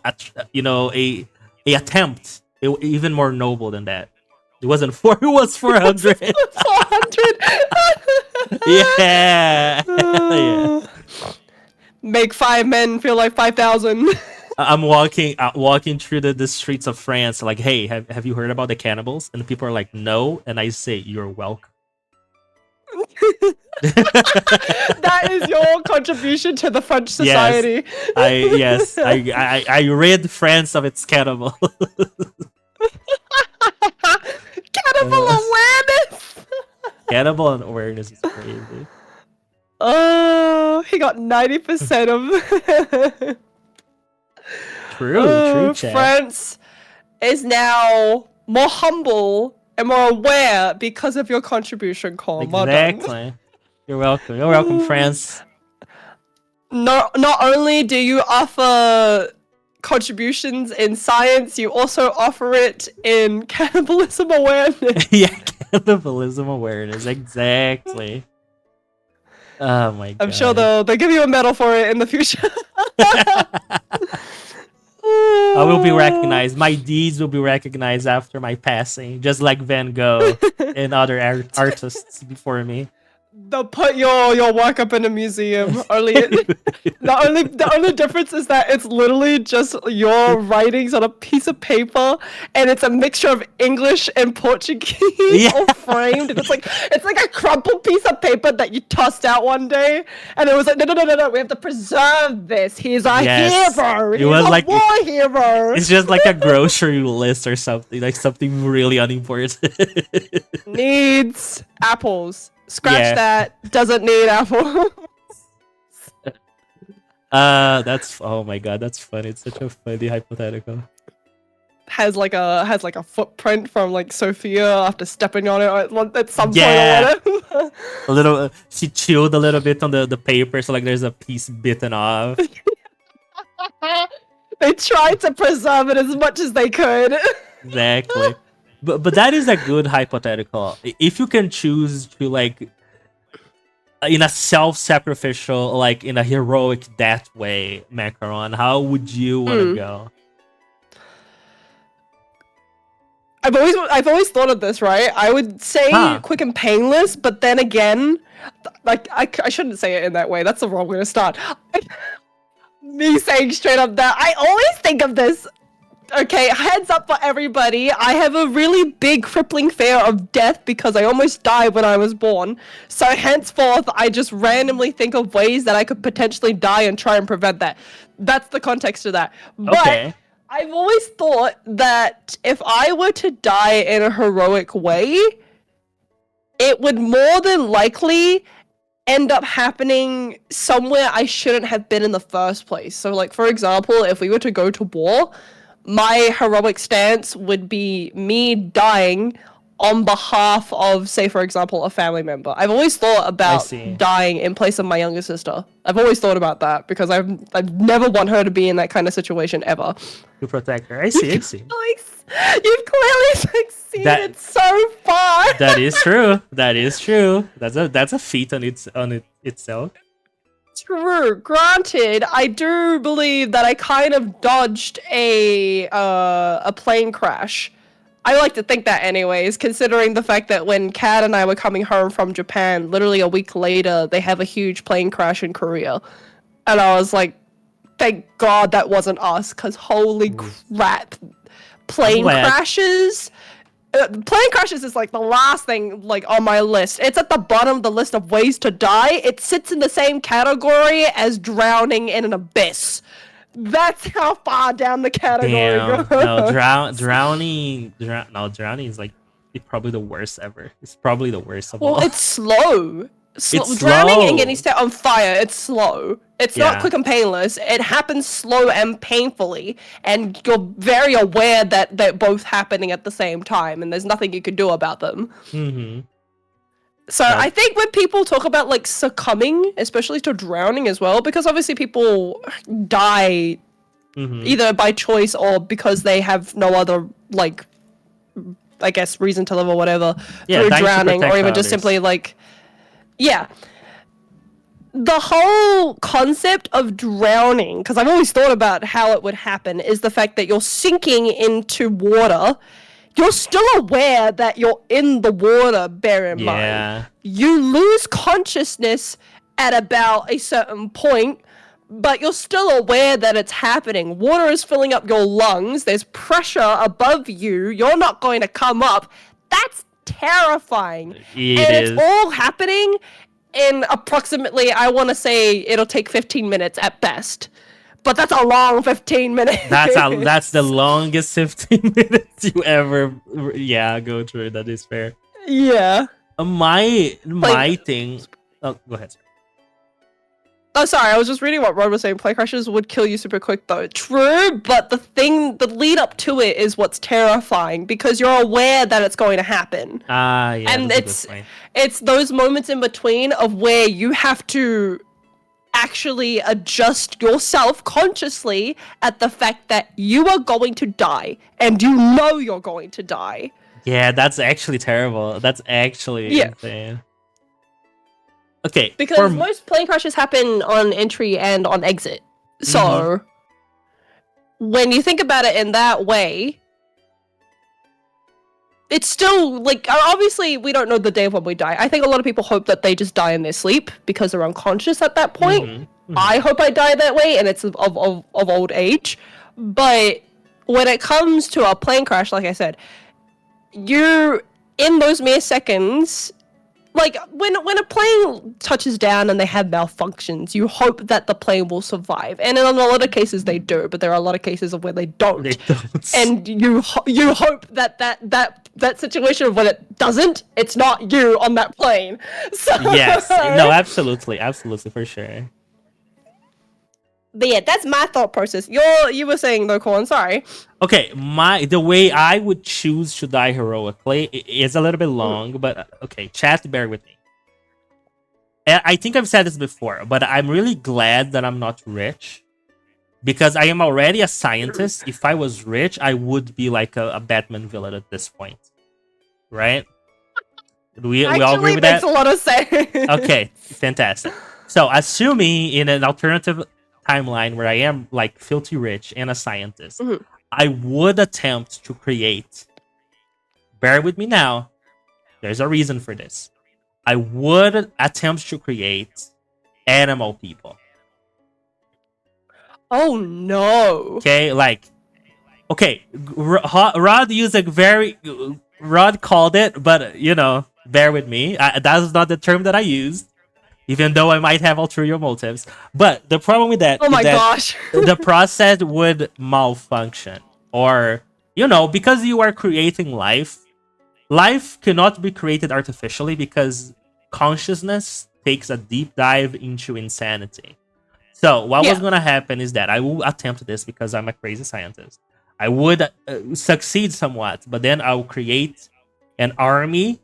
attempt. Even more noble than that. It wasn't 4. It was 400. 400. Yeah. Yeah. Make 5 men feel like 5,000. I'm walking through the streets of France, like, hey, have you heard about the cannibals? And the people are like, no, and I say, you're welcome. That is your contribution to the French society. I rid France of its cannibal. Cannibal awareness. Cannibal and awareness is crazy. Oh, he got 90% of. True, chat. France is now more humble and more aware because of your contribution, Colin. Well done. Exactly. You're welcome. You're welcome, France. Not only do you offer contributions in science, you also offer it in cannibalism awareness. Yeah, cannibalism awareness. Exactly. Oh my god. I'm sure they'll give you a medal for it in the future. I will be recognized. My deeds will be recognized after my passing, just like Van Gogh and other artists before me. They'll put your work up in a museum. The only difference is that it's literally just your writings on a piece of paper, and it's a mixture of English and Portuguese, Yeah. all framed. And it's like a crumpled piece of paper that you tossed out one day, and it was like, no, we have to preserve this. He's a Yes. hero. It He's was a like- war hero. It's just like a grocery list or something, like something really unimportant. Needs apples. Scratch Yeah. that. Doesn't need apple. That's oh my god, that's funny. It's such a funny hypothetical. has like a footprint from like Sophia after stepping on it at some Yeah. point or whatever. A little, she chewed a little bit on the paper, so like there's a piece bitten off. They tried to preserve it as much as they could. Exactly. But that is a good hypothetical. If you can choose to like in a self-sacrificial, like in a heroic death way, Macaron, how would you want to go? I've always thought of this, right? I would say Huh. quick and painless, but then again, like I shouldn't say it in that way. That's the wrong way to start. Me saying straight up that I always think of this. Okay, heads up for everybody. I have a really big crippling fear of death because I almost died when I was born. So henceforth, I just randomly think of ways that I could potentially die and try and prevent that. That's the context of that. But Okay. I've always thought that if I were to die in a heroic way, it would more than likely end up happening somewhere I shouldn't have been in the first place. So, like, for example, if we were to go to war, my heroic stance would be me dying on behalf of, say, for example, a family member. I've always thought about see. dying in place of my younger sister. I've always thought about that because I've never want her to be in that kind of situation ever. To protect her. I see. You've clearly succeeded That- so far. That is true. That is true. That's a feat on itself. True. Granted, I do believe that I kind of dodged a plane crash. I like to think that anyways, considering the fact that when Kat and I were coming home from Japan, literally a week later, they have a huge plane crash in Korea. And I was like, thank God that wasn't us, because holy crap. Plane glad. crashes... plane crashes is like the last thing like on my list. It's at the bottom of the list of ways to die. It sits in the same category as drowning in an abyss. That's how far down the category Damn. goes. No, drowning is like probably the worst ever. It's probably the worst of all. Well, it's slow. It's Drowning slow. and getting set on fire, it's slow. It's Yeah. not quick and painless. It happens slow and painfully, and you're very aware that they're both happening at the same time, and there's nothing you can do about them. Mm-hmm. So Yeah. I think when people talk about like succumbing, especially to drowning as well, because obviously people die Mm-hmm. either by choice or because they have no other like, I guess, reason to live or whatever Yeah, through dying to drowning, or protect even just others. simply like, yeah. The whole concept of drowning, because I've always thought about how it would happen, is the fact that you're sinking into water. You're still aware that you're in the water, bear in mind. Yeah. You lose consciousness at about a certain point, but you're still aware that it's happening. Water is filling up your lungs. There's pressure above you. You're not going to come up. That's terrifying. It and is. it's all happening in approximately, I want to say it'll take 15 minutes at best. But that's a long 15 minutes. That's the longest 15 minutes you ever go through. That is fair. Yeah. My Like- thing. Oh, go ahead. Sir. Oh, sorry, I was just reading what Rod was saying. Plane crashes would kill you super quick, though. True, but the lead up to it is what's terrifying, because you're aware that it's going to happen. Ah, yeah. And that's a good point. It's those moments in between of where you have to actually adjust yourself consciously at the fact that you are going to die, and you know you're going to die. Yeah, that's actually terrible. That's actually Yeah. insane. Okay, Because most plane crashes happen on entry and on exit. So, when you think about it in that way, it's still, like, obviously we don't know the day of when we die. I think a lot of people hope that they just die in their sleep because they're unconscious at that point. Mhm. I hope I die that way, and it's of old age. But when it comes to a plane crash, like I said, you, in those mere seconds, like when a plane touches down and they have malfunctions, you hope that the plane will survive. And in a lot of cases they do, but there are a lot of cases of where they don't. They don't. And you hope that situation when it doesn't, it's not you on that plane. So Yes. No, absolutely, for sure. But yeah, that's my thought process. You were saying though, Corn, sorry. Okay, the way I would choose to die heroically is a little bit long, but okay, chat, bear with me. And I think I've said this before, but I'm really glad that I'm not rich, because I am already a scientist. If I was rich, I would be like a Batman villain at this point, right? We all agree with makes that? a lot of sense. Okay, fantastic. So, assuming in an alternative timeline where I am like filthy rich and a scientist, Mhm. I would attempt to create. Bear with me now. There's a reason for this. I would attempt to create animal people. Oh no. Okay, like, okay, Rod used a very. Rod called it, but bear with me. That is not the term that I used, even though I might have ulterior motives. But the problem with that Oh is my that gosh. the process would malfunction, or because you are creating life cannot be created artificially, because consciousness takes a deep dive into insanity. So what was Yeah. going to happen is that I will attempt this because I'm a crazy scientist. I would succeed somewhat, but then I'll create an army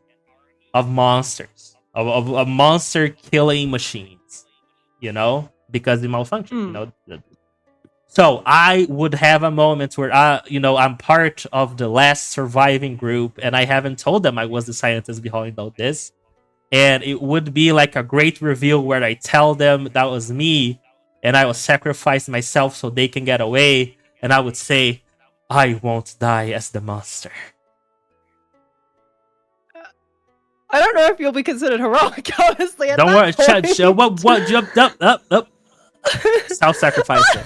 of monsters, of monster killing machines, because they malfunction. So I would have a moment where I'm part of the last surviving group, and I haven't told them I was the scientist behind all this. and it would be like a great reveal where I tell them that was me, and I will sacrifice myself so they can get away, and I would say, I won't die as the monster. I don't know if you'll be considered heroic, honestly. At Don't that worry, point. what, jump, up. Self-sacrificing.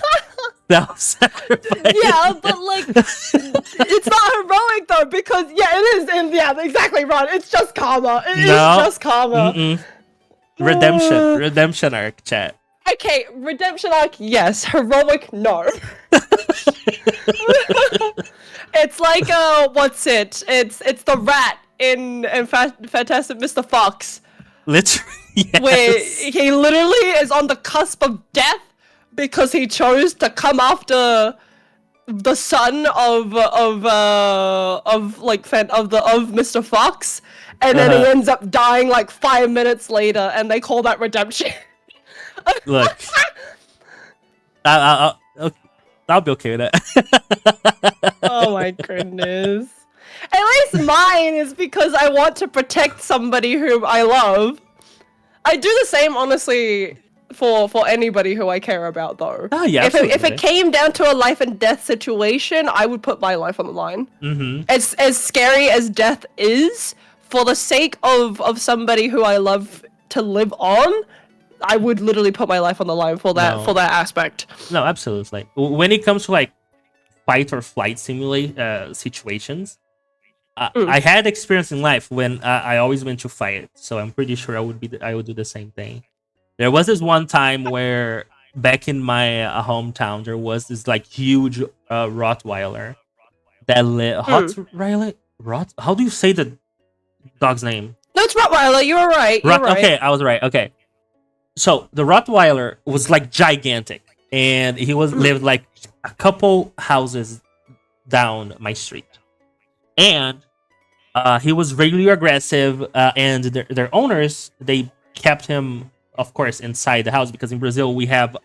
Self-sacrificing. Yeah, but like, it's not heroic though, because yeah, it is. And yeah, exactly, Ron. It's just karma. It is just karma. Mm-mm. Redemption arc, chat. Okay, redemption arc, yes. Heroic, no. It's like what's it? It's the rat in Fantastic Mr. Fox, Literally, yes. where he literally is on the cusp of death because he chose to come after the son of Mr. Fox, and then he ends up dying like 5 minutes later, and they call that redemption. Look, I'll be okay with that. Oh my goodness. At least mine is because I want to protect somebody whom I love. I do the same, honestly, for anybody who I care about, though. Oh, yeah, If absolutely. it came down to a life and death situation, I would put my life on the line. Mm-hmm. As scary as death is, for the sake of somebody who I love to live on, I would literally put my life on the line for that aspect. No, absolutely. When it comes to like fight or flight situations, I had experience in life when I always went to fight, so I'm pretty sure I would do the same thing. There was this one time where back in my hometown there was this like huge Rottweiler that how do you say the dog's name? No, it's Rottweiler. You were right. You're right. Okay, I was right. Okay. So the Rottweiler was like gigantic, and he lived like a couple houses down my street, and he was really aggressive. And their owners, they kept him, of course, inside the house because in Brazil we have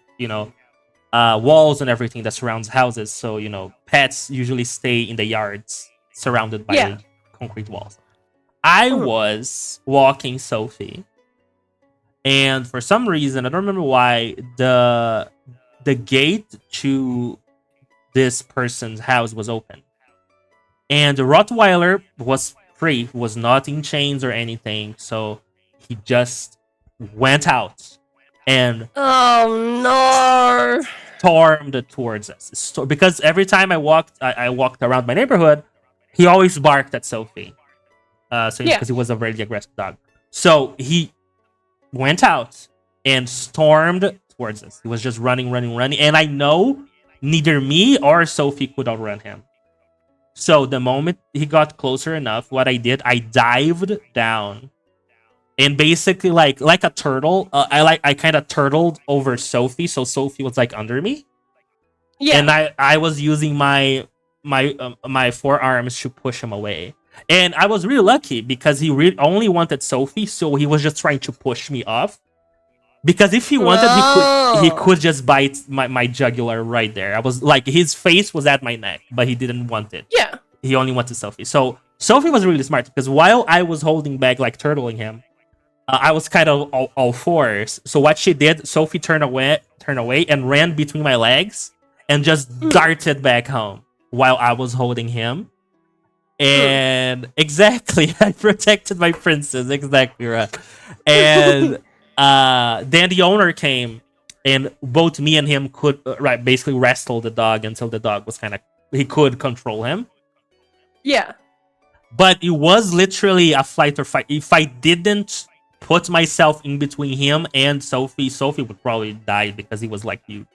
walls and everything that surrounds houses. So pets usually stay in the yards surrounded by concrete walls. I was walking Sophie. And for some reason, I don't remember why, the gate to this person's house was open. And the Rottweiler was free, was not in chains or anything. So he just went out and stormed towards us. Because every time I walked around my neighborhood, he always barked at Sophie. Because he was a very aggressive dog. So he went out and stormed towards us. He was just running, and I know neither me or Sophie could outrun him. So the moment he got closer enough, what I did, I dived down, and basically like a turtle, I kind of turtled over Sophie, so Sophie was like under me. Yeah, and I was using my forearms to push him away. And I was really lucky because he only wanted Sophie, so he was just trying to push me off. Because if he wanted, he could just bite my jugular right there. I was like, his face was at my neck, but he didn't want it. Yeah. He only wanted Sophie. So Sophie was really smart because while I was holding back, like turtling him, I was kind of all fours. So what she did, Sophie turned away and ran between my legs and just darted back home while I was holding him. And exactly, I protected my princess. Exactly right. And then the owner came, and both me and him could basically wrestle the dog until the dog was he could control him. Yeah. But it was literally a flight or fight. If I didn't put myself in between him and Sophie would probably die because he was like huge.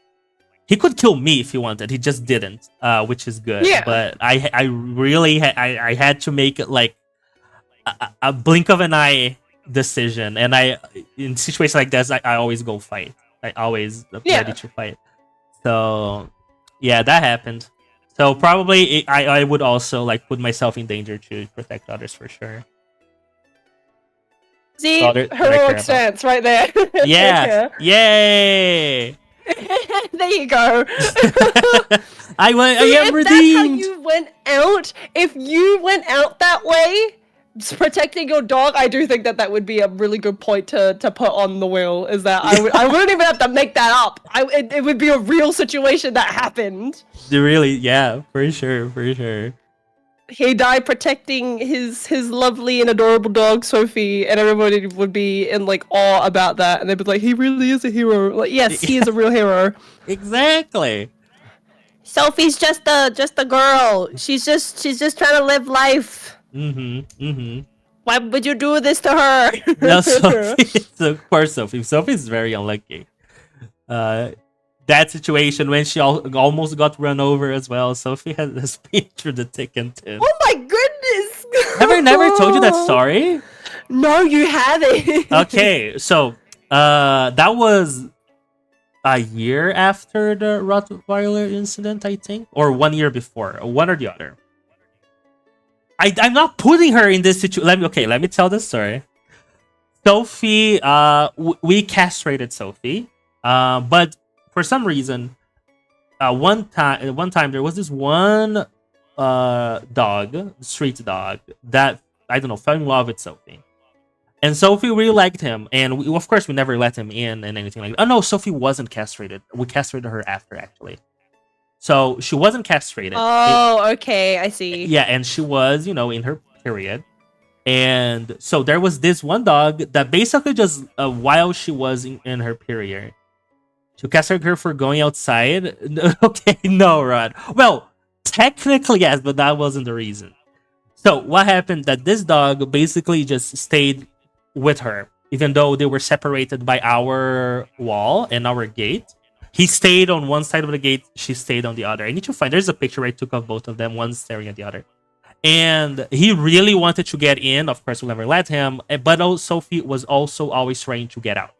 He could kill me if he wanted. He just didn't, which is good. Yeah. But I really I had to make it like a blink of an eye decision. And in situations like this, I always go fight. I always ready to fight. So yeah, that happened. So probably I would also like put myself in danger to protect others for sure. See, heroic stance right there. Yeah. Yay! There you go. I am redeemed. That's how you went out. If you went out that way, protecting your dog, I do think that would be a really good point to put on the wheel. Is that I wouldn't even have to make that up. It would be a real situation that happened. Really, yeah, for sure, for sure. He died protecting his lovely and adorable dog Sophie, and everybody would be in like awe about that, and they'd be like, "He really is a hero." Like, yes, he is a real hero. Exactly. Sophie's just a girl. She's just trying to live life. Why would you do this to her? No, Sophie. So poor Sophie. Sophie's very unlucky. That situation when she almost got run over as well. Sophie has been through the thick and thin. Oh my goodness! Never told you that story? No, you haven't. Okay, so that was a year after the Rottweiler incident, I think, or 1 year before, one or the other. I'm not putting her in this situation. Let me tell this story. Sophie, we castrated Sophie, but for some reason, one time there was this one dog, street dog, that I don't know, fell in love with Sophie, and Sophie really liked him, and of course we never let him in and anything like that. Oh no, Sophie wasn't castrated. We castrated her after, actually. So she wasn't castrated. Oh, okay, I see. Yeah, and she was, in her period. And so there was this one dog that basically just, while she was in her period, she castrated her for going outside. Okay, no, Rod. Well, technically, yes, but that wasn't the reason. So what happened that this dog basically just stayed with her, even though they were separated by our wall and our gate. He stayed on one side of the gate, she stayed on the other. I need to find, there's a picture I took of both of them, one staring at the other. And he really wanted to get in. Of course, we'll never let him. But Sophie was also always trying to get out.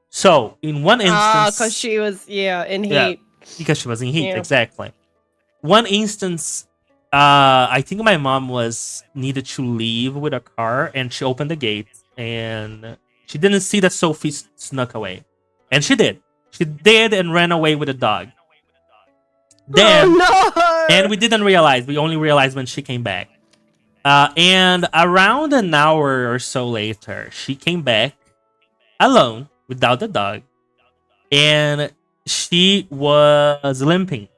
So, in one instance... because she was, in heat. Yeah, because she was in heat, Yeah. exactly. One instance, I think my mom needed to leave with a car, and she opened the gate, and she didn't see that Sophie snuck away. And she did. She did and ran away with a dog. Then, and we didn't realize. We only realized when she came back. And around an hour or so later, she came back alone without the dog. And she was limping.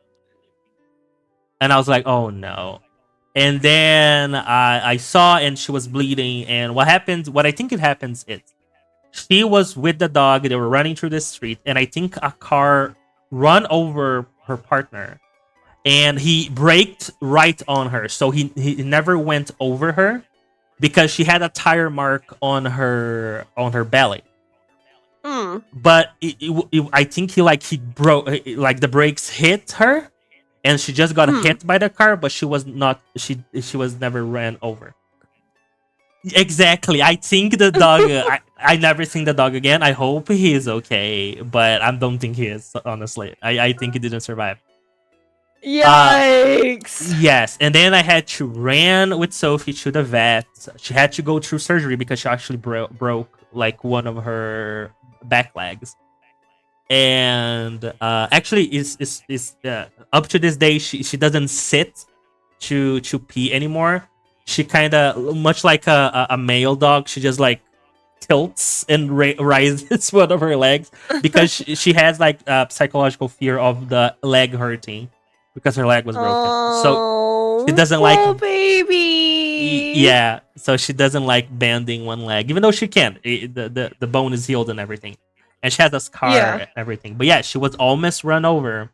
And I was like, oh no. And then I saw and she was bleeding. And what I think it happens is, she was with the dog. They were running through the street, and I think a car run over her partner, and he braked right on her. So he never went over her because she had a tire mark on her belly. But I think he broke, like the brakes hit her, and she just got hit by the car. But she was not. She was never ran over. Exactly. I think the dog. I never seen the dog again. I hope he is okay, but I don't think he is. Honestly, I think he didn't survive. Yikes! Yes, and then I had to ran with Sophie to the vet. She had to go through surgery because she actually broke like one of her back legs. And actually, is up to this day she doesn't sit to pee anymore. She kind of, much like a male dog, she just like tilts and rises one of her legs because she has like a psychological fear of the leg hurting because her leg was broken. So she doesn't like baby. Yeah, so she doesn't like bending one leg, even though she can. The bone is healed and everything, and she has a scar and everything. But yeah, she was almost run over.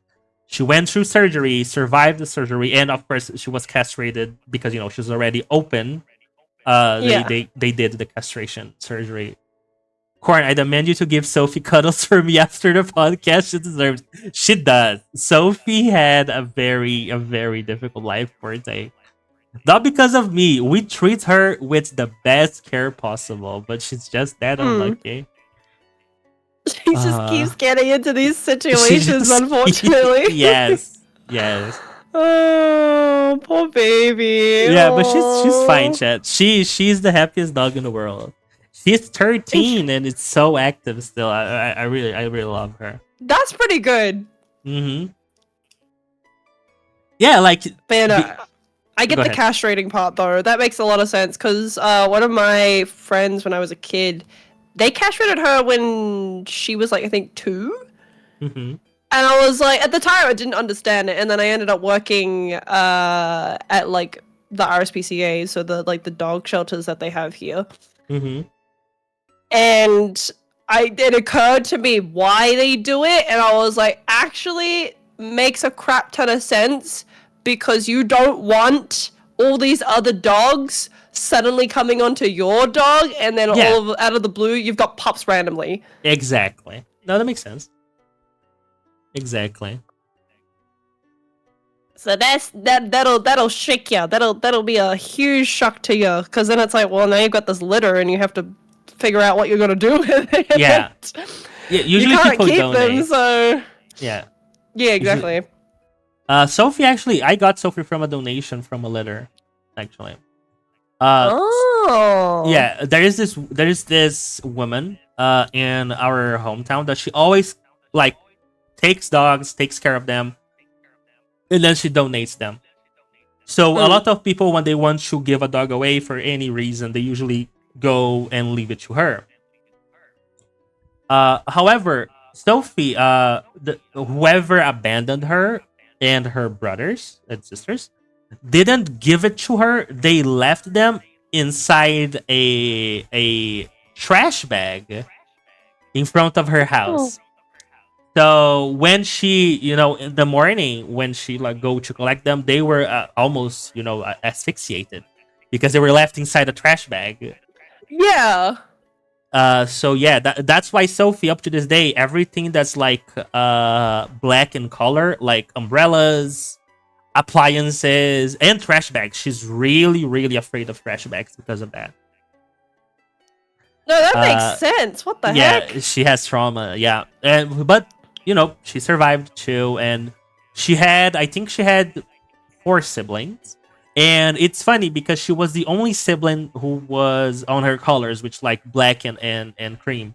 She went through surgery, survived the surgery, and of course she was castrated because she was already open. They did the castration surgery. Corn, I demand you to give Sophie cuddles for me after the podcast. She deserves. She does. Sophie had a very difficult life, poor day. Not because of me. We treat her with the best care possible, but she's just that unlucky. She just keeps getting into these situations, unfortunately. Yes. Oh, poor baby. Yeah, but she's fine, chat. She's the happiest dog in the world. She's 13 and it's so active still. I really love her. That's pretty good. Mm-hmm. Yeah, like Man, I get Go the ahead. castrating part though. That makes a lot of sense because one of my friends when I was a kid, they castrated her when she was like I think 2. Mm-hmm. And I was like, at the time, I didn't understand it, and then I ended up working at like the RSPCA, so the like the dog shelters that they have here. Mm-hmm. And it occurred to me why they do it, and I was like, actually, makes a crap ton of sense because you don't want all these other dogs suddenly coming onto your dog, and then Yeah. out of the blue, you've got pups randomly. Exactly. No, that makes sense. Exactly. So that'll shake you. That'll be a huge shock to you, because then it's like, well, now you've got this litter, and you have to figure out what you're gonna do with it. Yeah. Yeah. Usually you can't people keep donate. them, so Yeah. yeah, exactly. Sophie, actually, I got Sophie from a donation from a litter, actually. Oh. Yeah, there is this woman in our hometown that she always like takes dogs, takes care of them, and then she donates them. So a lot of people, when they want to give a dog away for any reason, they usually go and leave it to her. However, Sophie, whoever abandoned her and her brothers and sisters didn't give it to her. They left them inside a trash bag in front of her house. So when she, in the morning, when she like go to collect them, they were almost, asphyxiated because they were left inside a trash bag. Yeah. So yeah, that's why Sophie, up to this day, everything that's like black in color, like umbrellas, appliances, and trash bags, she's really, really afraid of trash bags because of that. No, that makes sense. What the heck? Yeah, she has trauma. Yeah, but she survived too, and I think she had 4 siblings. And it's funny because she was the only sibling who was on her colors, which like black and cream.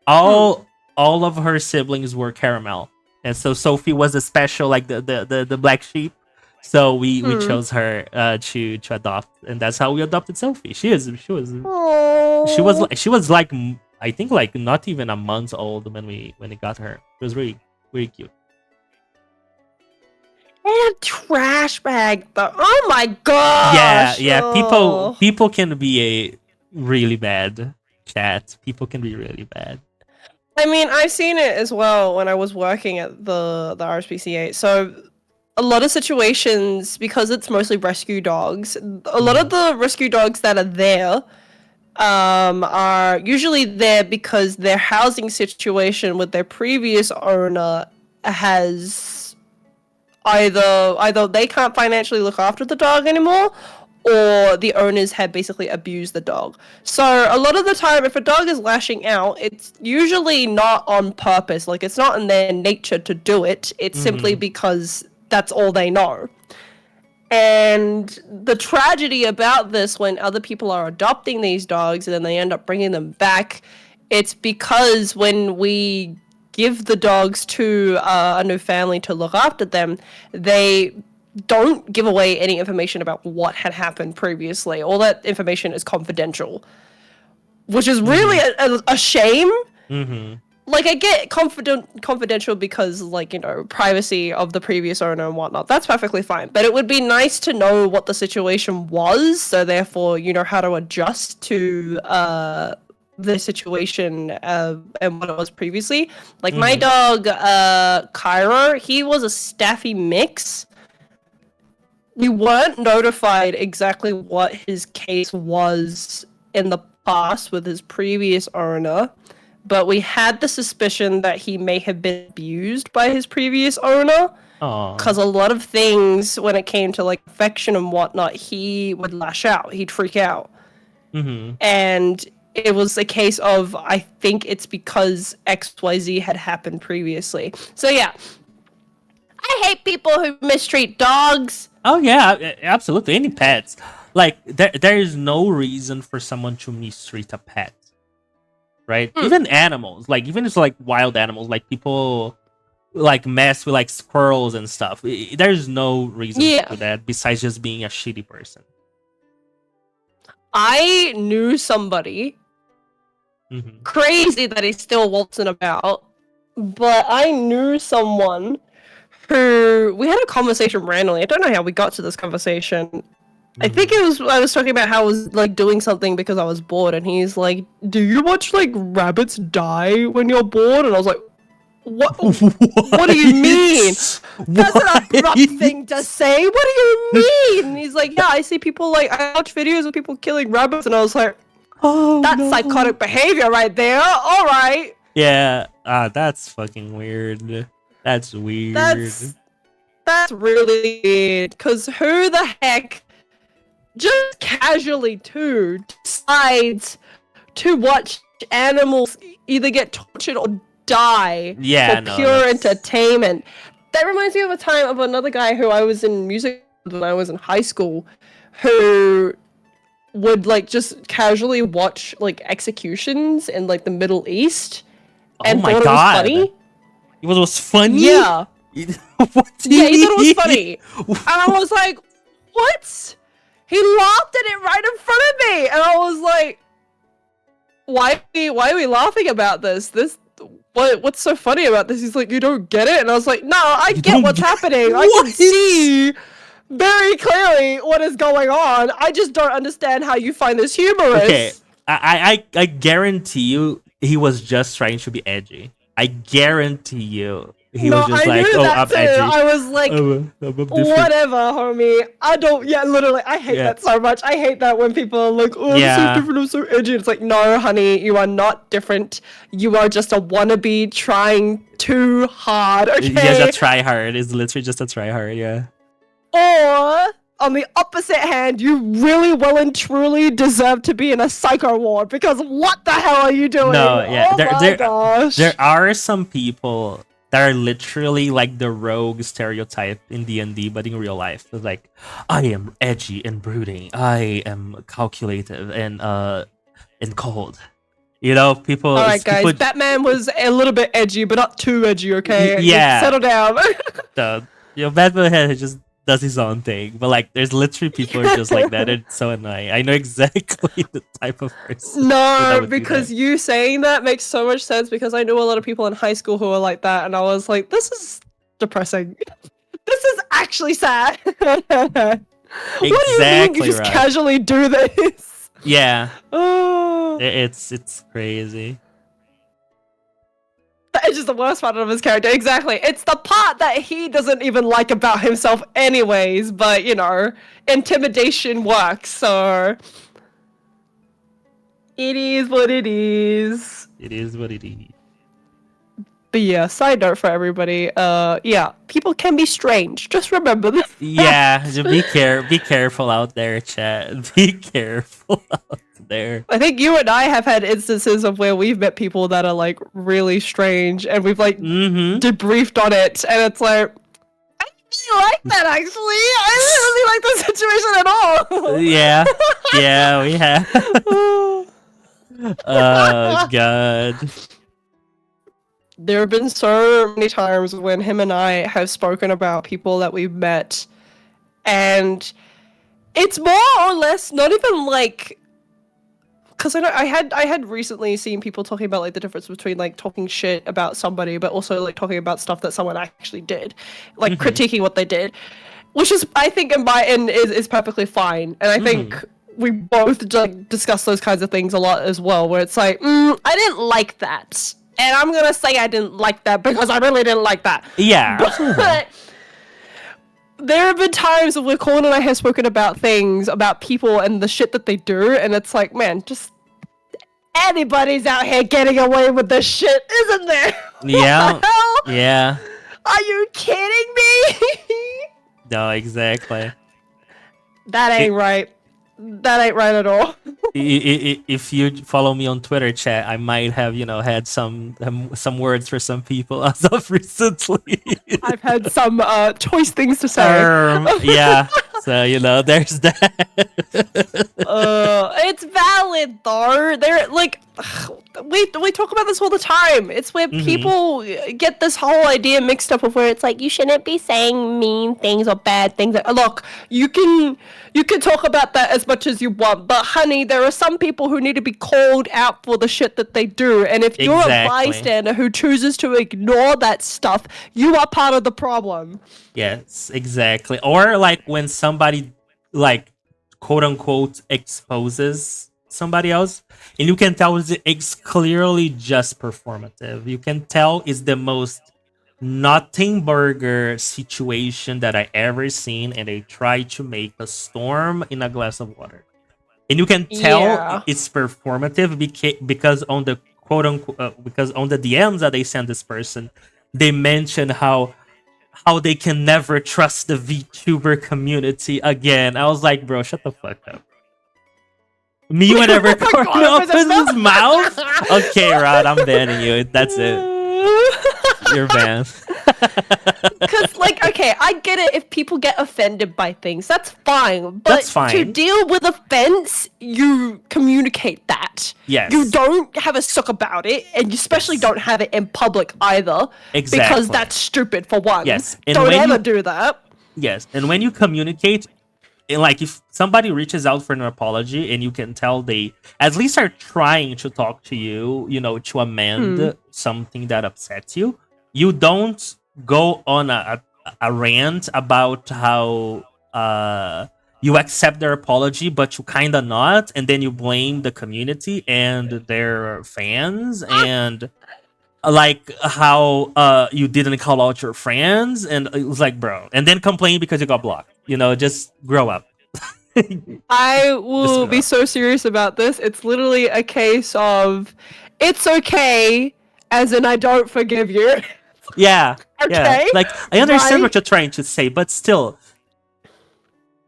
All of her siblings were caramel, and so Sophie was a special, like the black sheep. So we chose her to adopt, and that's how we adopted Sophie. She was like I think like not even a month old when we got her. It was really, really cute. And a trash bag, though. Oh my gosh! Yeah. People can be a really bad chat. People can be really bad. I mean, I've seen it as well when I was working at the RSPCA. So a lot of situations, because it's mostly rescue dogs, a lot of the rescue dogs that are there are usually there because their housing situation with their previous owner has either they can't financially look after the dog anymore, or the owners have basically abused the dog. So a lot of the time, if a dog is lashing out, it's usually not on purpose. Like, it's not in their nature to do it. It's simply because that's all they know. And the tragedy about this, when other people are adopting these dogs and then they end up bringing them back, it's because when we give the dogs to a new family to look after them, they don't give away any information about what had happened previously. All that information is confidential, which is really a shame. Like, I get confidential because, like, privacy of the previous owner and whatnot. That's perfectly fine. But it would be nice to know what the situation was, so therefore you know how to adjust to the situation and what it was previously. Like, my dog, Cairo, he was a Staffy mix. We weren't notified exactly what his case was in the past with his previous owner, but we had the suspicion that he may have been abused by his previous owner. Because a lot of things, when it came to like affection and whatnot, he would lash out. He'd freak out. And it was a case of, I think it's because XYZ had happened previously. So yeah, I hate people who mistreat dogs. Oh yeah, absolutely. Any pets, like there is no reason for someone to mistreat a pet, right? Even animals, like even if it's like wild animals, like people like mess with like squirrels and stuff. There's no reason Yeah. for that besides just being a shitty person. I knew somebody Mhm. crazy that he's still waltzing about, but I knew someone who we had a conversation randomly. I don't know how we got to this conversation. I think it was I was talking about how I was like doing something because I was bored, and he's like, "Do you watch like rabbits die when you're bored?" And I was like, "What? What do you mean? That's an abrupt thing to say. What do you mean?" And he's like, "Yeah, I see people like I watch videos of people killing rabbits," and I was like, Oh, "That's no. psychotic behavior right there. All right, Yeah, that's fucking weird. That's weird. that's really weird. Cause who the heck just casually too decides to watch animals either get tortured or die Yeah, for no, pure that's- entertainment?" That reminds me of a time of another guy who I was in music with when I was in high school, who would like just casually watch like executions in like the Middle East and Oh my thought God. it was funny. It was funny. Yeah. What do Yeah, you he thought it was mean? funny. And I was like, what? He laughed at it right in front of me. And I was like, why are we laughing about this? What's so funny about this? He's like, you don't get it? And I was like, no, I You get don't what's get- happening. I What? can see very clearly what is going on. I just don't understand how you find this humorous. Okay, I guarantee you, he was just trying to be edgy. I guarantee you, he was just I like, knew "Oh, that I'm too. edgy. I was like, I'm different." whatever, homie. I don't. Yeah, literally, I hate Yeah. that so much. I hate that when people are like, "Oh, I'm Yeah. so different. I'm so edgy." It's like, no, honey, you are not different. You are just a wannabe trying too hard. Okay. Just a try hard. It's literally just a try hard. Yeah. Or on the opposite hand, you really well and truly deserve to be in a psycho ward because what the hell are you doing? No, yeah, Oh my gosh. There are some people that are literally like the rogue stereotype in D&D, but in real life. It's like, I am edgy and brooding. I am calculative and cold. You know, people. All right, guys. people- Batman was a little bit edgy, but not too edgy. Okay. Yeah. Settle down. Batman just does his own thing, but like, there's literally people who are just like that. It's so annoying. I know exactly the type of person. that No, would do because that. you saying that makes so much sense because I knew a lot of people in high school who were like that, and I was like, this is depressing. This is actually sad. What do you mean you Exactly just right. casually do this? Yeah, Oh, it's crazy. that is just the worst part of his character. Exactly. It's the part that he doesn't even like about himself anyways, but you know, intimidation works, so it is what it is. It is what it is. But yeah, side note for everybody, yeah, people can be strange. Just remember that. Yeah, just be careful out there, chat. Be careful out there. I think you and I have had instances of where we've met people that are like really strange and we've like Mm-hmm. debriefed on it and it's like, I don't really like that actually. I didn't really like the situation at all. Yeah, yeah, we have. Oh god. There have been so many times when him and I have spoken about people that we've met, and it's more or less not even like, because I had recently seen people talking about like the difference between like talking shit about somebody, but also like talking about stuff that someone actually did, like Mhm. critiquing what they did, which is I think in my end is perfectly fine, and I think we both like discuss those kinds of things a lot as well, where it's like, I didn't like that. And I'm gonna say I didn't like that because I really didn't like that. Yeah. But there have been times where Colin and I have spoken about things, about people and the shit that they do, and it's like, man, just anybody's out here getting away with this shit, isn't there? Yeah. What the hell? Yeah. Are you kidding me? No, exactly. That ain't right. That ain't right at all. If you follow me on Twitter, chat, I might have had some words for some people as of recently. I've had some choice things to say. Yeah. So there's that. It's valid though. They're like, when we talk about this all the time. It's where people get this whole idea mixed up of where it's like you shouldn't be saying mean things or bad things. Look, you can talk about that as much as you want, but honey, there are some people who need to be called out for the shit that they do. And if you're a bystander who chooses to ignore that stuff, you are part of the problem. Yes, exactly. Or like when somebody like quote unquote exposes somebody else, and you can tell it's clearly just performative. You can tell it's the most nothing burger situation that I ever seen, and they try to make a storm in a glass of water. And you can tell it's performative because on the quote unquote because on the DMs that they send this person, they mention how they can never trust the VTuber community again. I was like, bro, shut the fuck up. Me whenever corn opens his mouth. Okay, Rod, I'm banning you. That's it. You're banned. Because, like, okay, I get it if people get offended by things. That's fine. But That's fine. To deal with offense, you communicate that. Yes. You don't have a suck about it, and you especially don't have it in public either. Exactly. Because that's stupid, for one. Yes. And Don't when ever you- do that. Yes, and when you communicate, and like if somebody reaches out for an apology and you can tell they at least are trying to talk to you, you know, to amend something that upsets you, you don't go on a rant about how you accept their apology, but you kind of not, and then you blame the community and their fans and like how you didn't call out your friends, and it was like, bro, and then complain because you got blocked. You know, just grow up. I will be so serious about this. It's literally a case of, it's okay, as in I don't forgive you. Yeah. Yeah. Okay, Like I understand right? what you're trying to say, but still,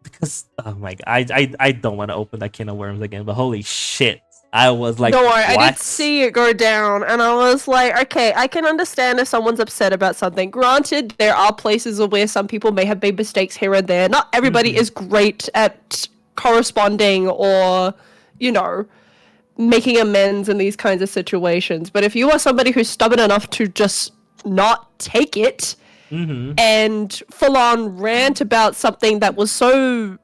because oh my god, I don't want to open that can of worms again. But holy shit, I was like, Don't worry, I what? did see it go down, and I was like, okay, I can understand if someone's upset about something. Granted, there are places where some people may have made mistakes here and there. Not everybody is great at corresponding or, you know, making amends in these kinds of situations. But if you are somebody who's stubborn enough to just not take it and full on rant about something that was so,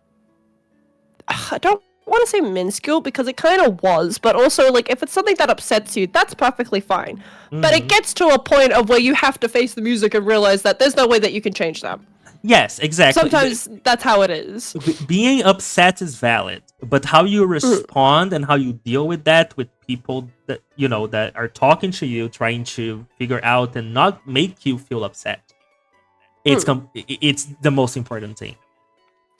I don't want to say minuscule because it kind of was, but also like if it's something that upsets you, that's perfectly fine. But it gets to a point of where you have to face the music and realize that there's no way that you can change that. Yes, exactly. Sometimes that's how it is. Being upset is valid, but how you respond and how you deal with that with people that you know that are talking to you, trying to figure out and not make you feel upset. It's it's the most important thing,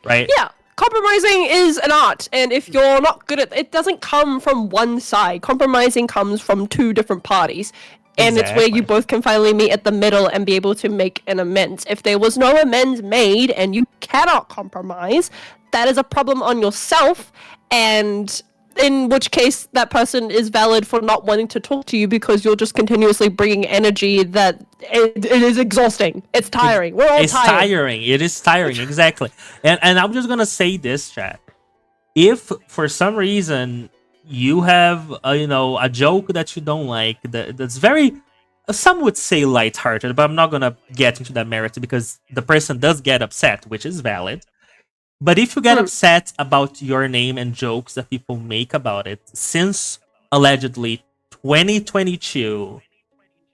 right? Yeah, compromising is an art, and if you're not good at it, doesn't come from one side. Compromising comes from two different parties. And it's where you Exactly. both can finally meet at the middle and be able to make an amends. If there was no amends made and you cannot compromise, that is a problem on yourself, and in which case that person is valid for not wanting to talk to you because you're just continuously bringing energy that it is exhausting. It's tiring. We're all It's tired. tiring. It is tiring, exactly. And I'm just gonna say this, chat. If for some reason you have a joke that you don't like that's very, some would say, lighthearted, but I'm not gonna get into that merit because the person does get upset, which is valid. But if you get upset about your name and jokes that people make about it since allegedly 2022,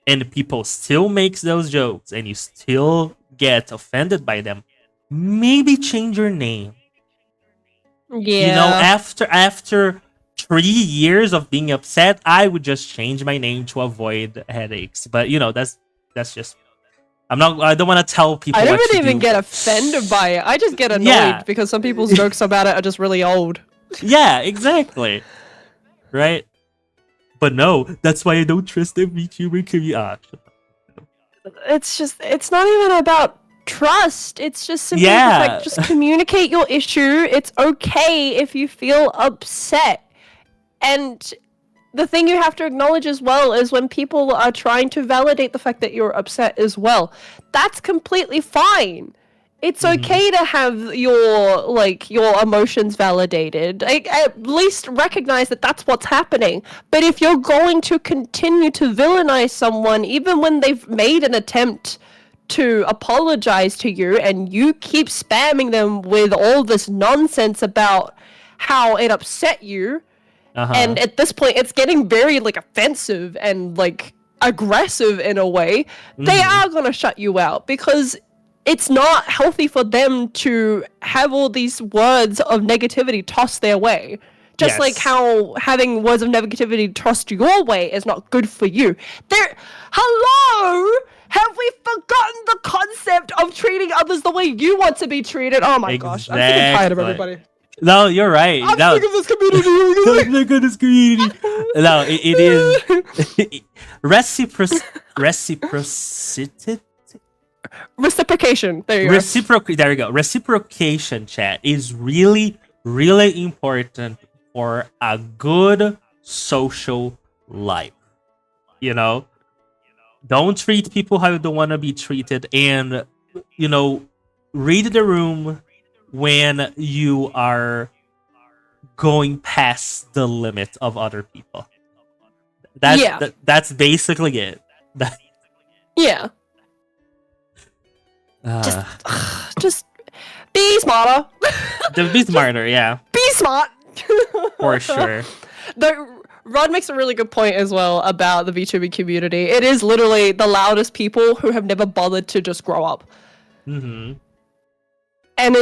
and people still makes those jokes and you still get offended by them, maybe change your name. Yeah. You know, after 3 years of being upset, I would just change my name to avoid headaches. But that's just, I don't want to tell people I what don't to even do. get offended by it. I just get annoyed Yeah. because some people's jokes about it are just really old. Yeah, exactly. Right? But no, that's why I don't trust the VTuber community. It's not even about trust. It's just simply Yeah. just communicate your issue. It's okay if you feel upset. And the thing you have to acknowledge as well is when people are trying to validate the fact that you're upset as well. That's completely fine. It's Mhm. okay to have your emotions validated. At least recognize that that's what's happening. But if you're going to continue to villainize someone, even when they've made an attempt to apologize to you, and you keep spamming them with all this nonsense about how it upset you, Uh-huh. and at this point it's getting very like offensive and like aggressive in a way, they Mhm. are going to shut you out, because it's not healthy for them to have all these words of negativity tossed their way. Just like Yes. how having words of negativity tossed your way is not good for you. Hello? Have we forgotten the concept of treating others the way you want to be treated? Oh my gosh, I'm sick and tired of Exactly. everybody. No, you're right. I'm No, sick of this community. look at this community. No, it is reciprocity. Reciprocation. There you go. There you go. Reciprocation, chat, is really, really important for a good social life. You know, don't treat people how you don't want to be treated, and read the room when you are going past the limit of other people. That's basically it. Yeah. Uh, Just be smarter. be smarter, yeah, Be smart. for sure. Rod makes a really good point as well about the VTuber community. It is literally the loudest people who have never bothered to just grow up. Mm-hmm. And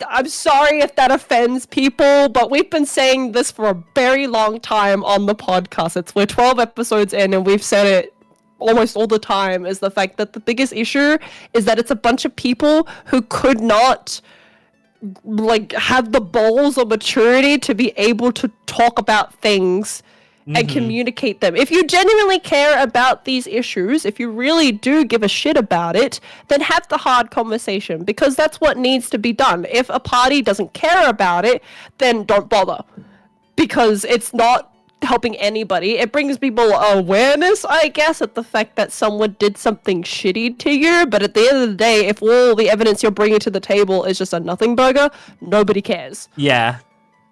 I'm sorry if that offends people, but we've been saying this for a very long time on the podcast. We're 12 episodes in, and we've said it almost all the time, is the fact that the biggest issue is that it's a bunch of people who could not have the balls or maturity to be able to talk about things and communicate them. If you genuinely care about these issues, if you really do give a shit about it, then have the hard conversation, because that's what needs to be done. If a party doesn't care about it, then don't bother, because it's not helping anybody. It brings people awareness, I guess, at the fact that someone did something shitty to you, but at the end of the day, if all the evidence you're bringing to the table is just a nothing burger, nobody cares. Yeah,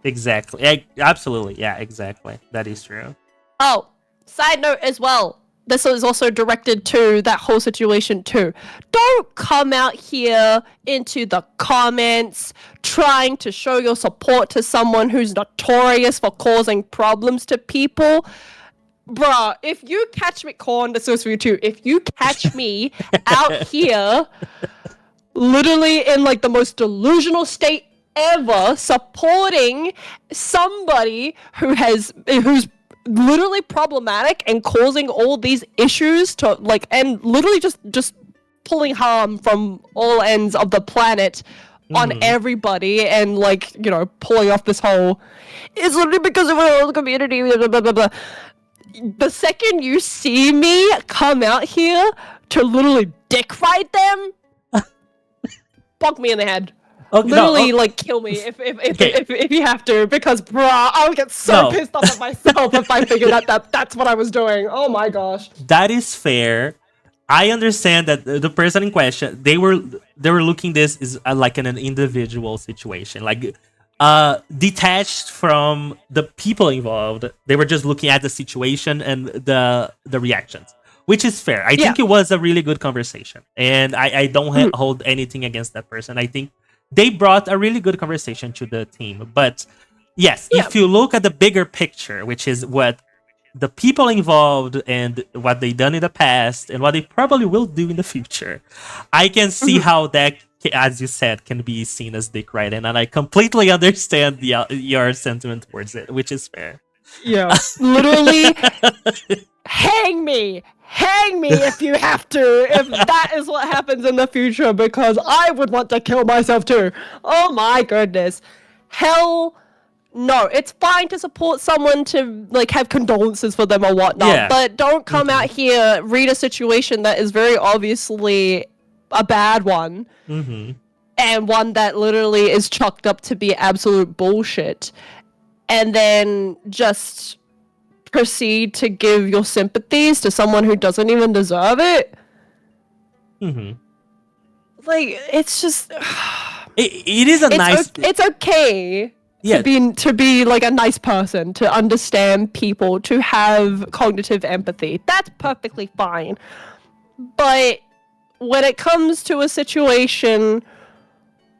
exactly. Absolutely. Yeah, exactly. That is true. Oh, side note as well. This is also directed to that whole situation too. Don't come out here into the comments trying to show your support to someone who's notorious for causing problems to people. Bruh, if you catch me, Corn, this goes for you too. If you catch me out here, literally in like the most delusional state ever, supporting somebody who's literally problematic and causing all these issues to and literally just pulling harm from all ends of the planet on everybody, and pulling off this whole, it's literally because of our community, blah, blah, blah, blah. The second you see me come out here to literally dick fight them, bonk me in the head. Okay, Literally, kill me if you have to, because, bruh, I'll get so pissed off at myself if I figured out that's what I was doing. Oh my gosh. That is fair. I understand that the person in question, they were looking this is like in an individual situation, detached from the people involved. They were just looking at the situation and the reactions, which is fair. I think it was a really good conversation, and I don't hold anything against that person. I think they brought a really good conversation to the team. But yes, if you look at the bigger picture, which is what the people involved and what they done in the past and what they probably will do in the future, I can see how that, as you said, can be seen as dick riding, and I completely understand your sentiment towards it, which is fair. Yeah, literally, hang me if you have to, if that is what happens in the future, because I would want to kill myself too. Oh my goodness. Hell no. It's fine to support someone, to have condolences for them or whatnot, but don't come out here, read a situation that is very obviously a bad one, and one that literally is chalked up to be absolute bullshit, and then just proceed to give your sympathies to someone who doesn't even deserve it. like it's just It is a nice. it's okay Yeah. to be like a nice person, to understand people, to have cognitive empathy. That's perfectly fine. But when it comes to a situation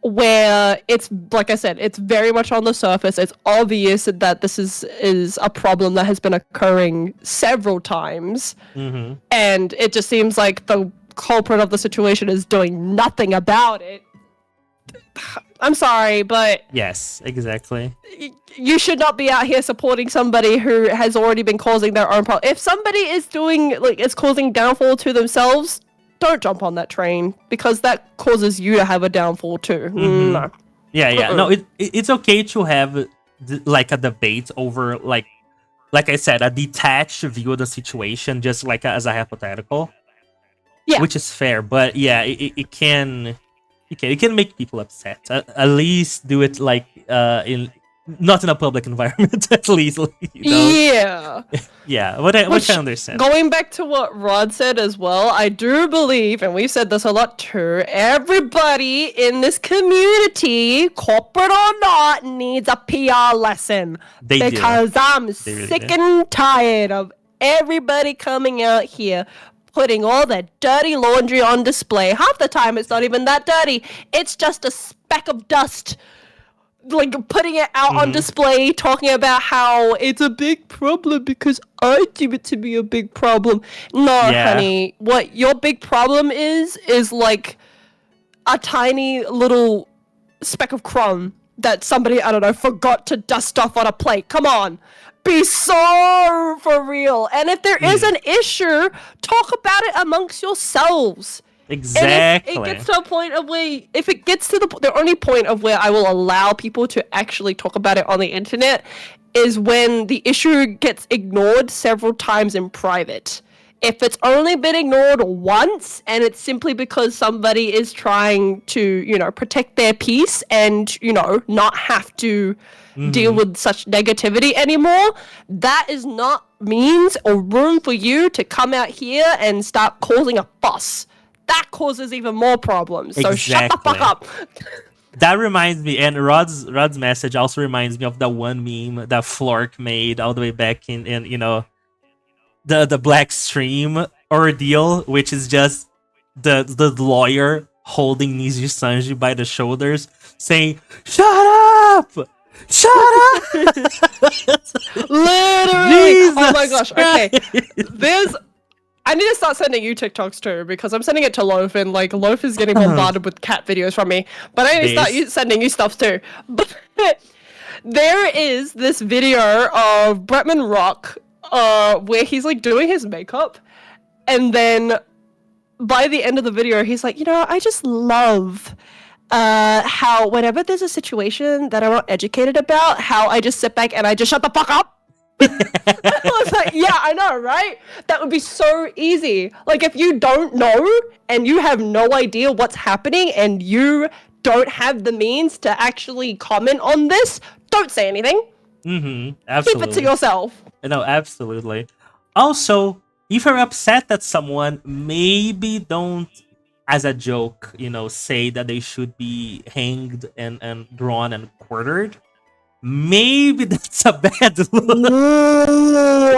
where it's, like I said, it's very much on the surface, it's obvious that this is a problem that has been occurring several times, Mm-hmm. and it just seems like the culprit of the situation is doing nothing about it. I'm sorry, but Yes, exactly. you should not be out here supporting somebody who has already been causing their own problem. If somebody is causing downfall to themselves, don't jump on that train, because that causes you to have a downfall too. Mhm. No. Yeah. No, it's okay to have like a debate over like I said, a detached view of the situation, just like as a hypothetical. Yeah. Which is fair, but yeah, it can make people upset. At least do it like in not in a public environment. At least, you know? Yeah. Yeah. What I Which, can understand. going back to what Rod said as well, I do believe, and we've said this a lot too, everybody in this community, corporate or not, needs a PR lesson. They do. Because I'm really sick do. and tired of everybody coming out here putting all their dirty laundry on display. Half the time it's not even that dirty. It's just a speck of dust. Like putting it out on display, talking about how it's a big problem because I deem it to be a big problem. No, Yeah. honey, what your big problem is like a tiny little speck of crumb that somebody, I don't know, forgot to dust off on a plate. Come on. Be so for real. And if there is an issue, talk about it amongst yourselves. Exactly. And if it gets to a point of where, if it gets to the only point of where I will allow people to actually talk about it on the internet is when the issue gets ignored several times in private. If it's only been ignored once and it's simply because somebody is trying to, you know, protect their peace and, you know, not have to deal with such negativity anymore, that is not means or room for you to come out here and start causing a fuss. That causes even more problems. So shut the fuck Exactly. up. That reminds me, and Rod's message also reminds me of that one meme that Flork made all the way back in you know, the Black Stream ordeal, which is just the lawyer holding Niji Sanji by the shoulders, saying, "Shut up! Shut up!" Literally. Oh my Jesus gosh. Okay. Christ. I need to start sending you TikToks too, because I'm sending it to Loaf, and like Loaf is getting bombarded with cat videos from me. But I need to start sending you stuff too. But there is this video of Bretman Rock, where he's like doing his makeup, and then by the end of the video, he's like, you know, I just love how whenever there's a situation that I'm not educated about, how I just sit back and I just shut the fuck up. I was like, yeah, I know, right? That would be so easy. Like, if you don't know and you have no idea what's happening and you don't have the means to actually comment on this, don't say anything. Absolutely. Keep it to yourself. No, absolutely. Also, if you're upset at someone, maybe don't, as a joke, you know, say that they should be hanged and drawn and quartered. Maybe that's a bad look.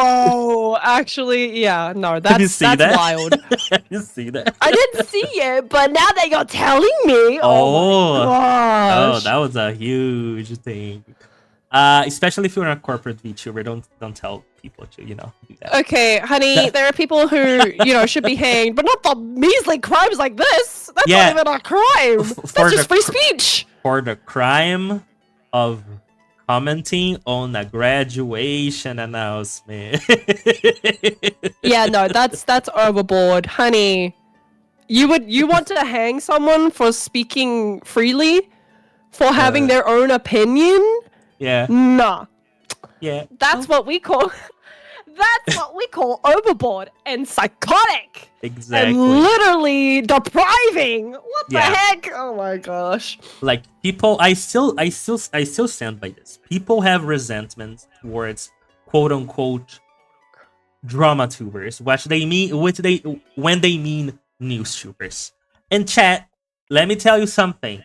Whoa, actually, yeah, no, Have you that's seen that? wild. You see that? I didn't see it, but now that you're telling me, Oh, gosh. that was a huge thing. Especially if you're a corporate VTuber, don't tell people to, you know, do that. Okay, honey, there are people who, you know, should be hanged, but not for measly crimes like this. That's Yeah. not even a crime. For That's just the- free speech. For the crime of commenting on a graduation announcement. Yeah, no, that's overboard, honey. You want to hang someone for speaking freely, for having their own opinion? Yeah. Nah. Yeah. That's what we call overboard and psychotic. Exactly. And literally depriving. What the Yeah. heck? Oh my gosh. Like people, I still stand by this. People have resentment towards quote unquote drama tubers, when they mean news tubers. And chat, let me tell you something.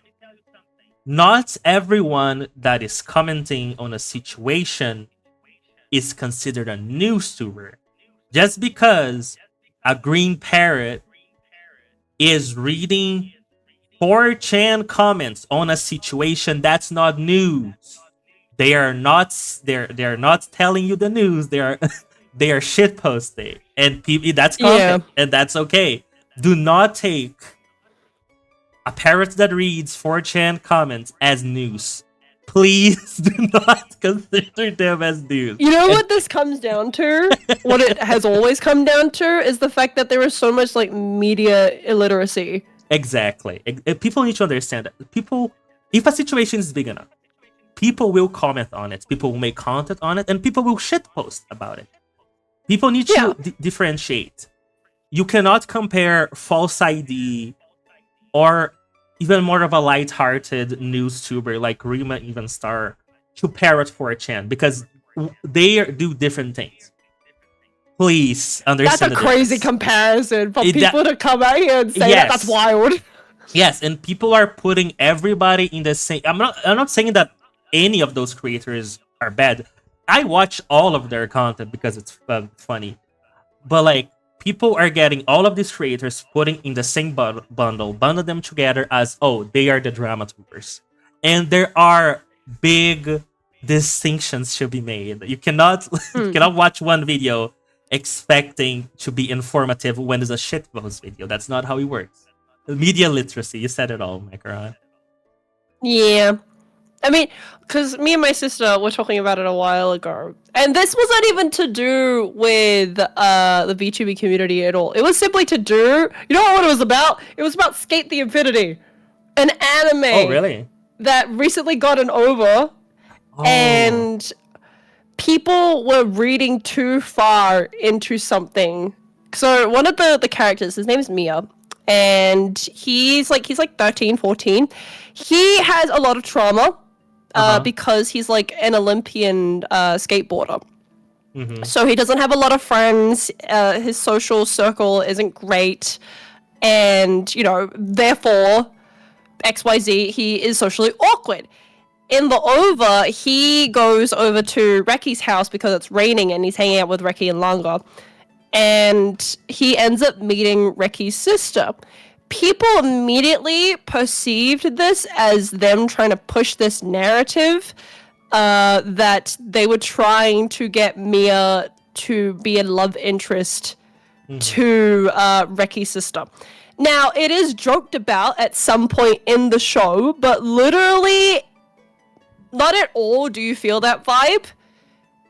Not everyone that is commenting on a situation is considered a newstuber. Just because a green parrot is reading 4chan comments on a situation, that's not news. They are not telling you the news. They are they are shit posting, and people, that's content, and that's okay. Do not take a parrot that reads 4chan comments as news. Please do not consider them as news. You know what this comes down to? What it has always come down to is the fact that there is so much like media illiteracy. Exactly. People need to understand that. People, if a situation is big enough, people will comment on it. People will make content on it, and people will shitpost about it. People need to differentiate. You cannot compare false ID or even more of a light-hearted news tuber like Rima Evenstar to Parrot 4chan, because they do different things. Please understand. That's a crazy comparison for people to come out here and say that's wild. Yes, and people are putting everybody in the same. I'm not saying that any of those creators are bad. I watch all of their content because it's funny, but like, people are getting all of these creators, putting in the same bundle them together as, oh, they are the drama tubers. And there are big distinctions to be made. You cannot you cannot watch one video expecting to be informative when there's a shitpost video. That's not how it works. Media literacy, you said it all, Macaron. Yeah. I mean, because me and my sister were talking about it a while ago, and this wasn't even to do with the VTuber community at all. It was simply to do, you know what it was about? It was about Skate the Infinity, an anime. Oh, really? That recently got an OVA, and people were reading too far into something. So one of the characters, his name is Mia, and he's like 13, 14. He has a lot of trauma. Because he's like an Olympian skateboarder. Mm-hmm. So he doesn't have a lot of friends. His social circle isn't great. And, you know, therefore, XYZ, he is socially awkward. In the OVA, he goes over to Reki's house because it's raining and he's hanging out with Reki and Langa. And he ends up meeting Reki's sister. People immediately perceived this as them trying to push this narrative that they were trying to get Mia to be a love interest to Reki's sister. Now, it is joked about at some point in the show, but literally not at all do you feel that vibe.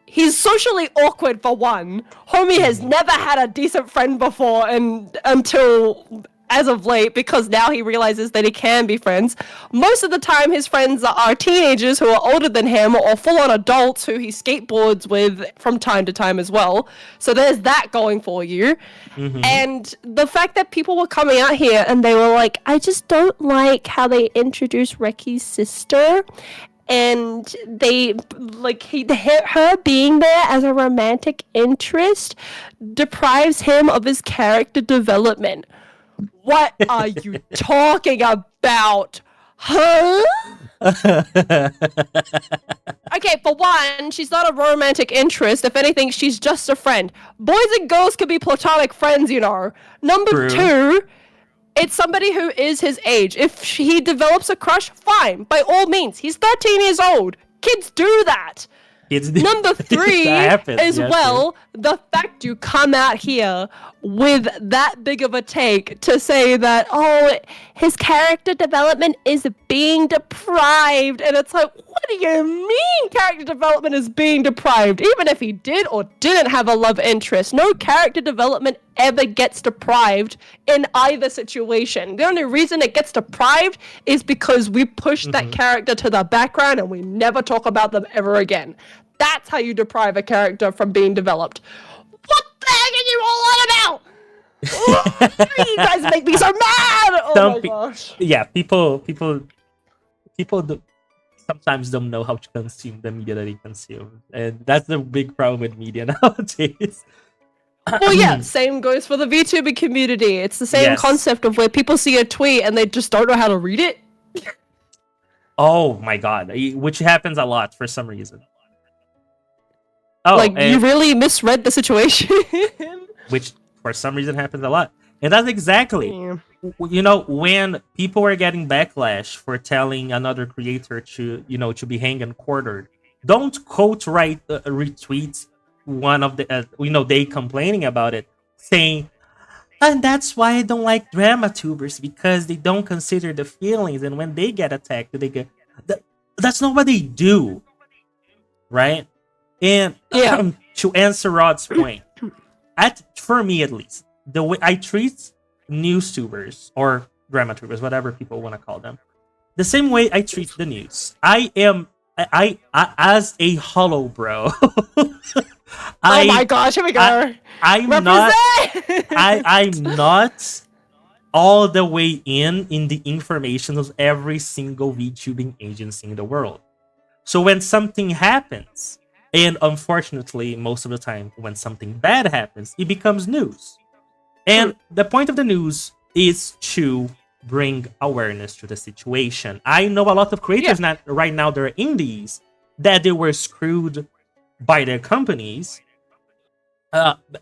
He's socially awkward for one. Homie has never had a decent friend before until as of late, because now he realizes that he can be friends. Most of the time, his friends are teenagers who are older than him or full-on adults who he skateboards with from time to time as well. So there's that going for you. Mm-hmm. And the fact that people were coming out here and they were like, I just don't like how they introduced Reki's sister. And they, like, her being there as a romantic interest deprives him of his character development. What are you talking about? Huh? Okay, for one, she's not a romantic interest. If anything, she's just a friend. Boys and girls can be platonic friends, you know. Number two, it's somebody who is his age. If he develops a crush, fine. By all means. He's 13 years old. Kids do that. Number three, the fact you come out here with that big of a take to say that, oh, his character development is being deprived. And it's like, what do you mean character development is being deprived? Even if he did or didn't have a love interest, no character development ever gets deprived in either situation. The only reason it gets deprived is because we push that character to the background and we never talk about them ever again. That's how you deprive a character from being developed. What the heck are you all on about? You guys make me so mad! Oh my gosh. Yeah, people sometimes don't know how to consume the media that they consume. And that's the big problem with media nowadays. Well, yeah, same goes for the VTuber community. It's the same Yes. concept of where people see a tweet and they just don't know how to read it. Oh my god, which happens a lot for some reason. Oh, Like, you and really misread the situation. which for some reason happens a lot. And that's exactly, Yeah. you know, when people are getting backlash for telling another creator to, you know, to be hanged and quartered, don't quote right retweet one of the, you know, they complaining about it, saying, and that's why I don't like drama tubers, because they don't consider the feelings, and when they get attacked, they get that's not what they do, right? And Yeah. to answer Rod's point, for me at least, the way I treat news tubers or drama tubers, whatever people want to call them, the same way I treat the news. I as a hollow bro. Oh my gosh, here we go. I'm not. Represent! I'm not all the way in the information of every single VTubing agency in the world. So when something happens, and unfortunately, most of the time, when something bad happens, it becomes news. And the point of the news is to bring awareness to the situation. I know a lot of creators right now, they're indies, that they were screwed by their companies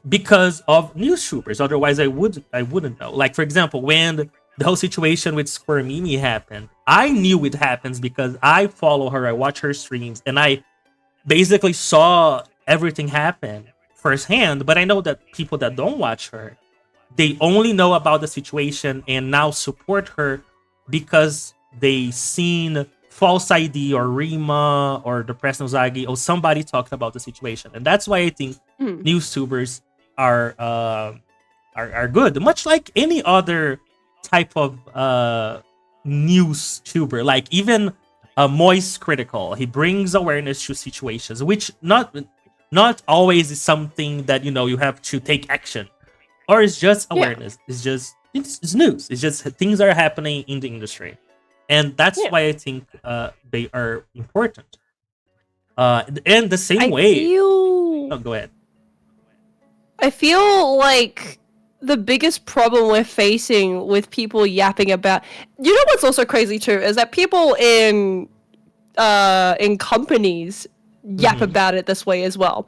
because of news troopers. Otherwise, I wouldn't know. Like, for example, when the whole situation with Square Mimi happened, I knew it happens because I follow her, I watch her streams, and I basically saw everything happen firsthand. But I know that people that don't watch her, they only know about the situation and now support her because they seen False ID or Rima or the President Zagi or somebody talking about the situation. And that's why I think news tubers are good, much like any other type of news tuber. Like even Moist Critical, he brings awareness to situations, which not always is something that, you know, you have to take action, or it's just awareness. It's news. It's just things are happening in the industry, and that's why I think they are important. And the same way. Oh, go ahead. I feel like the biggest problem we're facing with people yapping about, you know, what's also crazy too is that people in companies yap about it this way as well,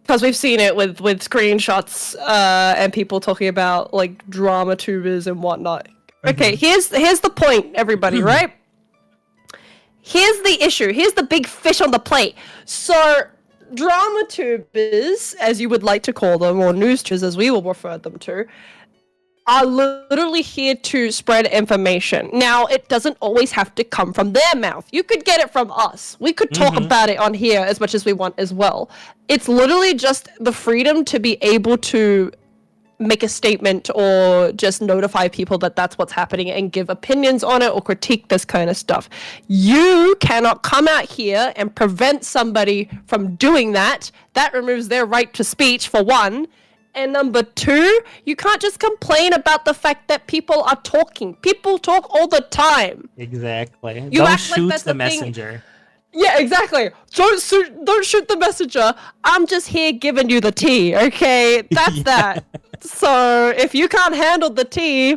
because we've seen it with screenshots and people talking about like drama tubers and whatnot. Okay, here's the point, everybody, right? Here's the issue. Here's the big fish on the plate. So drama tubers, as you would like to call them, or news tubers as we will refer them to, are literally here to spread information. Now, it doesn't always have to come from their mouth. You could get it from us. We could talk about it on here as much as we want as well. It's literally just the freedom to be able to make a statement or just notify people that that's what's happening and give opinions on it or critique this kind of stuff. You cannot come out here and prevent somebody from doing that. That removes their right to speech, for one. And number two, you can't just complain about the fact that people are talking. People talk all the time. Exactly. You Don't act like shoot that's the a thing. messenger. Yeah, exactly. Don't shoot the messenger. I'm just here giving you the tea, okay? That's that. So if you can't handle the tea,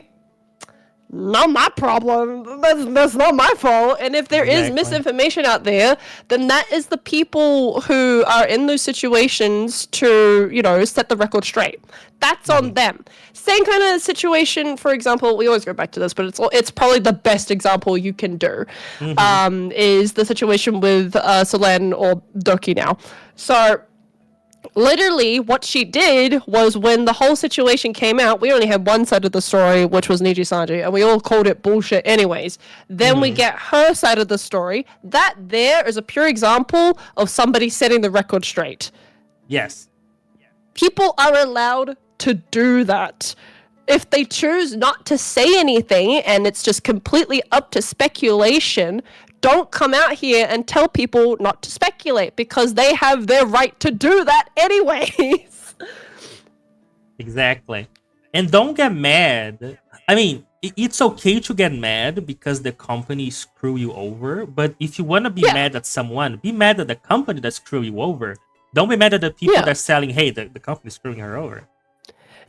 not my problem. That's not my fault. And if there is misinformation out there, then that is the people who are in those situations to, you know, set the record straight. That's on them. Same kind of situation, for example, we always go back to this, but it's probably the best example you can do, is the situation with Solen or Doki now. So literally what she did was, when the whole situation came out, we only had one side of the story, which was Niji Sanji, and we all called it bullshit anyways. Then we get her side of the story. That there is a pure example of somebody setting the record straight. Yes. People are allowed to do that. If they choose not to say anything and it's just completely up to speculation, don't come out here and tell people not to speculate, because they have their right to do that anyways. Exactly. And don't get mad. I mean, it's okay to get mad because the company screw you over, but if you want to be mad at someone, be mad at the company that screw you over. Don't be mad at the people Yeah. that are selling. Hey, the company's screwing her over.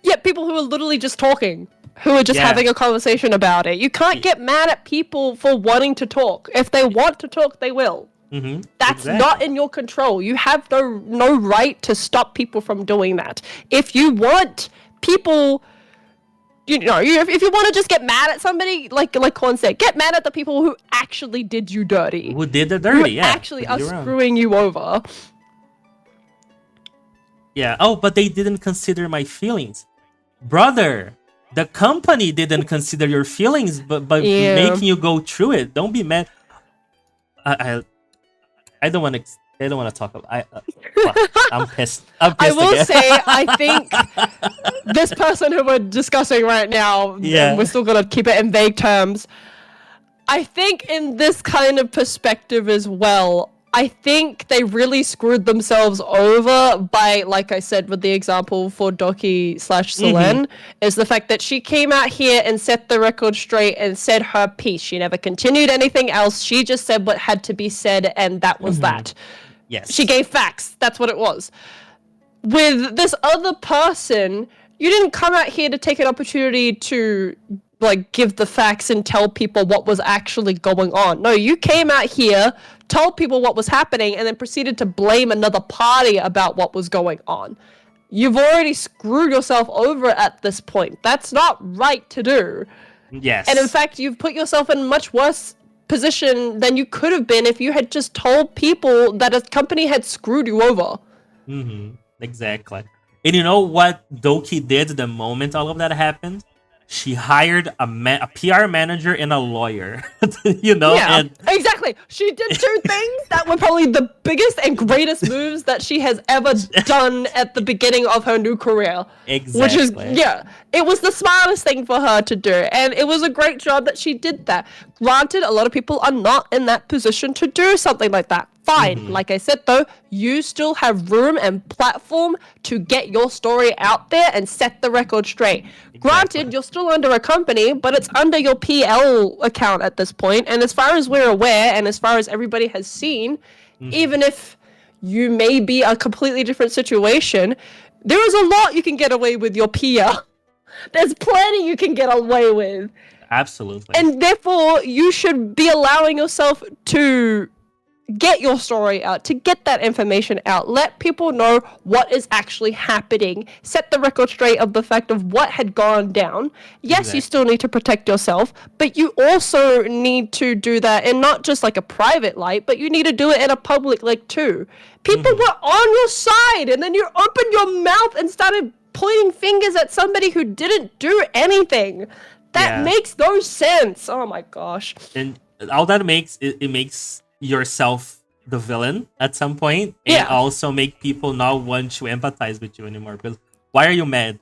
Yeah, people who are literally just talking, who are just Yeah. having a conversation about it. You can't get mad at people for wanting to talk. If they want to talk, they will. Mm-hmm. That's not in your control. You have no right to stop people from doing that. If you want people, if you want to just get mad at somebody, like Quan said, get mad at the people who actually did you dirty. Who did the Who dirty? Yeah, actually are you're wrong. screwing you over. Yeah. Oh, but they didn't consider my feelings, brother. The company didn't consider your feelings, but by Yeah. making you go through it. Don't be mad. I don't want to. I don't want to talk about. Fuck, I'm pissed. I'm I pissed will again. say, I think this person who we're discussing right now, Yeah. and we're still gonna keep it in vague terms. I think in this kind of perspective as well, I think they really screwed themselves over by, like I said with the example for Doki/Selene, is the fact that she came out here and set the record straight and said her piece. She never continued anything else. She just said what had to be said, and that was that. Yes. She gave facts. That's what it was. With this other person, you didn't come out here to take an opportunity to give the facts and tell people what was actually going on. No, you came out here, told people what was happening, and then proceeded to blame another party about what was going on. You've already screwed yourself over at this point. That's not right to do. Yes. And in fact, you've put yourself in a much worse position than you could have been if you had just told people that a company had screwed you over. Exactly. And you know what Doki did the moment all of that happened? She hired a PR manager and a lawyer. Yeah, and exactly. She did two things that were probably the biggest and greatest moves that she has ever done at the beginning of her new career. exactly. Which is, it was the smartest thing for her to do. And it was a great job that she did that. Granted, a lot of people are not in that position to do something like that. Fine. Like I said, though, you still have room and platform to get your story out there and set the record straight. Granted, you're still under a company, but it's under your PL account at this point. And as far as we're aware, and as far as everybody has seen, even if you may be a completely different situation, there is a lot you can get away with your PR. There's plenty you can get away with. Absolutely. And therefore, you should be allowing yourself to get your story out, to get that information out. Let people know what is actually happening. Set the record straight of the fact of what had gone down. Yes, you still need to protect yourself, but you also need to do that in not just like a private light, but you need to do it in a public light too. People were on your side, and then you opened your mouth and started pointing fingers at somebody who didn't do anything. That Yeah. makes no sense. Oh my gosh. And all that makes it makes yourself the villain at some point, and Yeah. also make people not want to empathize with you anymore. Because why are you mad?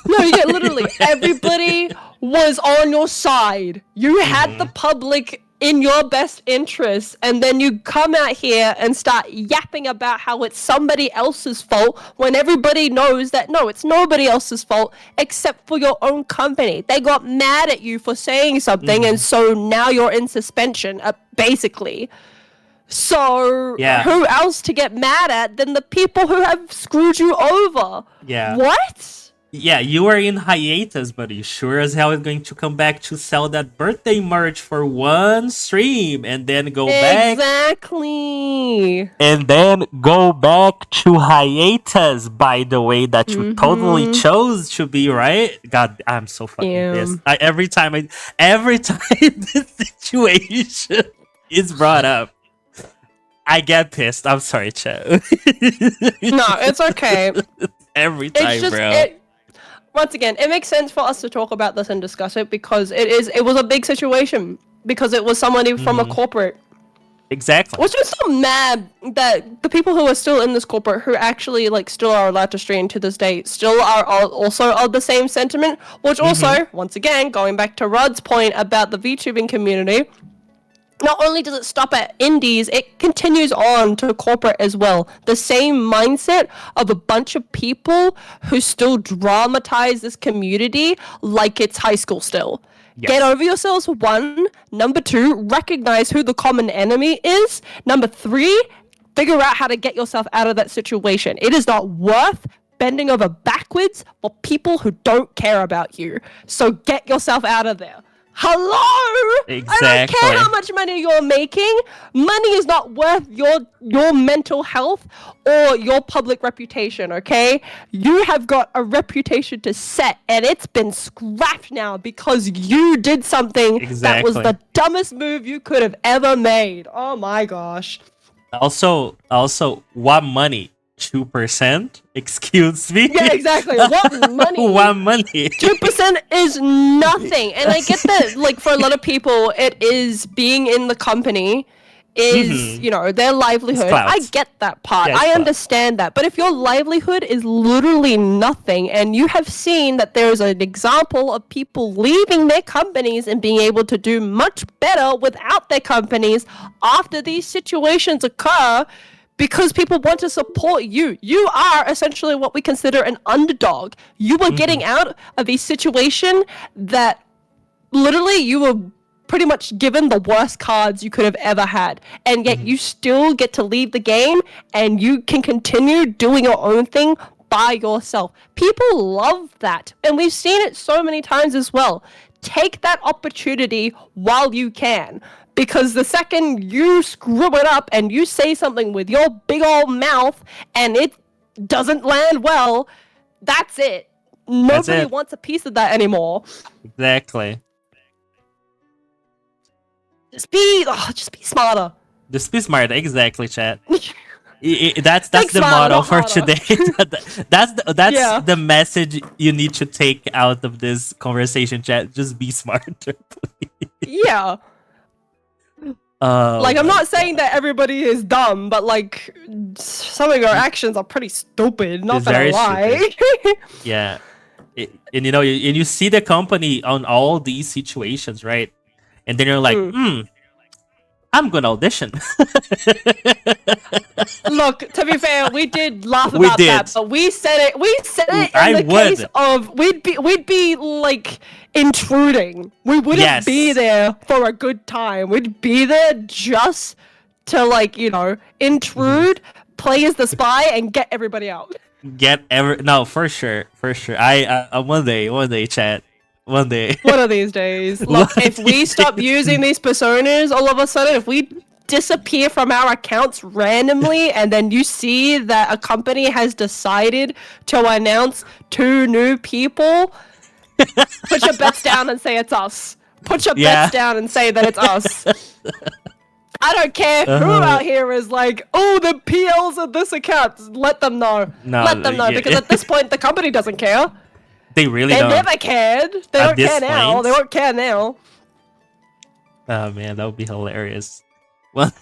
No, you get literally everybody was on your side. You had the public in your best interest, and then you come out here and start yapping about how it's somebody else's fault when everybody knows that no, it's nobody else's fault except for your own company. They got mad at you for saying something, and so now you're in suspension, basically. So Yeah. who else to get mad at than the people who have screwed you over? Yeah. What? Yeah, you are in hiatus, but you sure as hell is going to come back to sell that birthday merch for one stream and then go back Exactly. and then go back to hiatus, by the way, that you totally chose to be, right? God, I'm so fucking Yeah. pissed. Every time this situation is brought up, I get pissed. I'm sorry, Cho. No, it's okay. Every time, It's just bro. once again, it makes sense for us to talk about this and discuss it because it was a big situation because it was somebody from a corporate. Exactly. Which I'm still mad that the people who are still in this corporate who actually still are allowed to stream to this day still are also of the same sentiment. Which also, once again, going back to Rod's point about the VTubing community, not only does it stop at indies, it continues on to corporate as well. The same mindset of a bunch of people who still dramatize this community like it's high school still. Yes. Get over yourselves, 1. Number 2, recognize who the common enemy is. Number 3, figure out how to get yourself out of that situation. It is not worth bending over backwards for people who don't care about you. So get yourself out of there. Hello? I don't Exactly. care how much money you're making. Money is not worth your mental health or your public reputation, okay? You have got a reputation to set, and it's been scrapped now because you did something that was Exactly. the dumbest move you could have ever made. Oh my gosh. Also, what money? 2%? Excuse me. Yeah, exactly. What money? What money? 2% is nothing. And I get that, like, for a lot of people, it is being in the company is, Mhm. you know, their livelihood. clout. I get that part. Yeah, it's I clout. understand that. But if your livelihood is literally nothing, and you have seen that there's an example of people leaving their companies and being able to do much better without their companies after these situations occur, because people want to support you. You are essentially what we consider an underdog. You were getting out of a situation that literally you were pretty much given the worst cards you could have ever had. And yet you still get to leave the game and you can continue doing your own thing by yourself. People love that. And we've seen it so many times as well. Take that opportunity while you can. Because the second you screw it up and you say something with your big old mouth and it doesn't land well, that's it. Nobody it. wants a piece of that anymore. Exactly. Just be smarter. Just be smart. Exactly, chat. That's Think the smarter, motto not for harder. today. that's Yeah. the message you need to take out of this conversation, chat. Just be smarter. Yeah. Like, I'm my not saying that everybody is dumb, but like some of your actions are pretty stupid. Not It's gonna very lie. Yeah. And you know, and you see the company on all these situations, right? And then you're like, I'm gonna audition. Look, to be fair, we did laugh We about that, did. but we said it. We said it in I the would. case of we'd be like intruding. We wouldn't Yes. be there for a good time. We'd be there just to, like, you know, intrude, play as the spy, and get everybody out. No, for sure. I one day, chat. One day. One of these days. Look, One if of we these stop days. using these personas all of a sudden, if we disappear from our accounts randomly, and then you see that a company has decided to announce 2 new people, put your bets down and say it's us. Put your Yeah. bets down and say that it's us. I don't care who out here is like, oh, the PLs of this account. Let them know. No, Let them know, yeah. because at this point, the company doesn't care. They really They don't. never cared. They At don't this care now. point? They won't care now. Oh man, that would be hilarious. One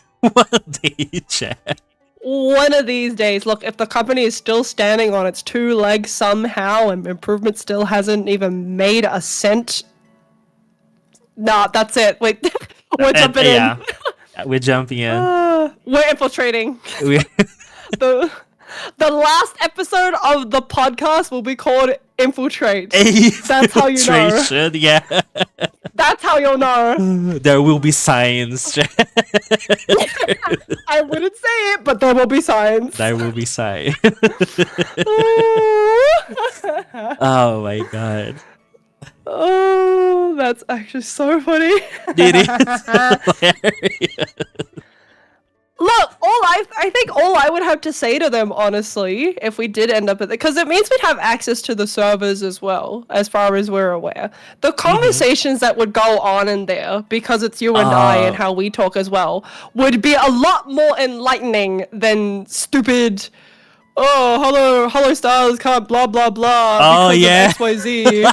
day, chat. One of these days, look, if the company is still standing on its 2 legs somehow and improvement still hasn't even made a cent. Nah, that's it. Wait, we're jumping Yeah. in. We're jumping in. We're infiltrating. We- The last episode of the podcast will be called Infiltrate. That's how you know. Infiltration, yeah. That's how you'll know. There will be signs. I wouldn't say it, but there will be signs. There will be signs. Oh my god. Oh, that's actually so funny. It is hilarious. Look, I think all I would have to say to them, honestly, if we did end up at because it means we'd have access to the servers as well, as far as we're aware. The conversations that would go on in there, because it's you and I and how we talk as well, would be a lot more enlightening than stupid. Oh, hello, stars, can't blah blah blah. Oh, because yeah. of XYZ.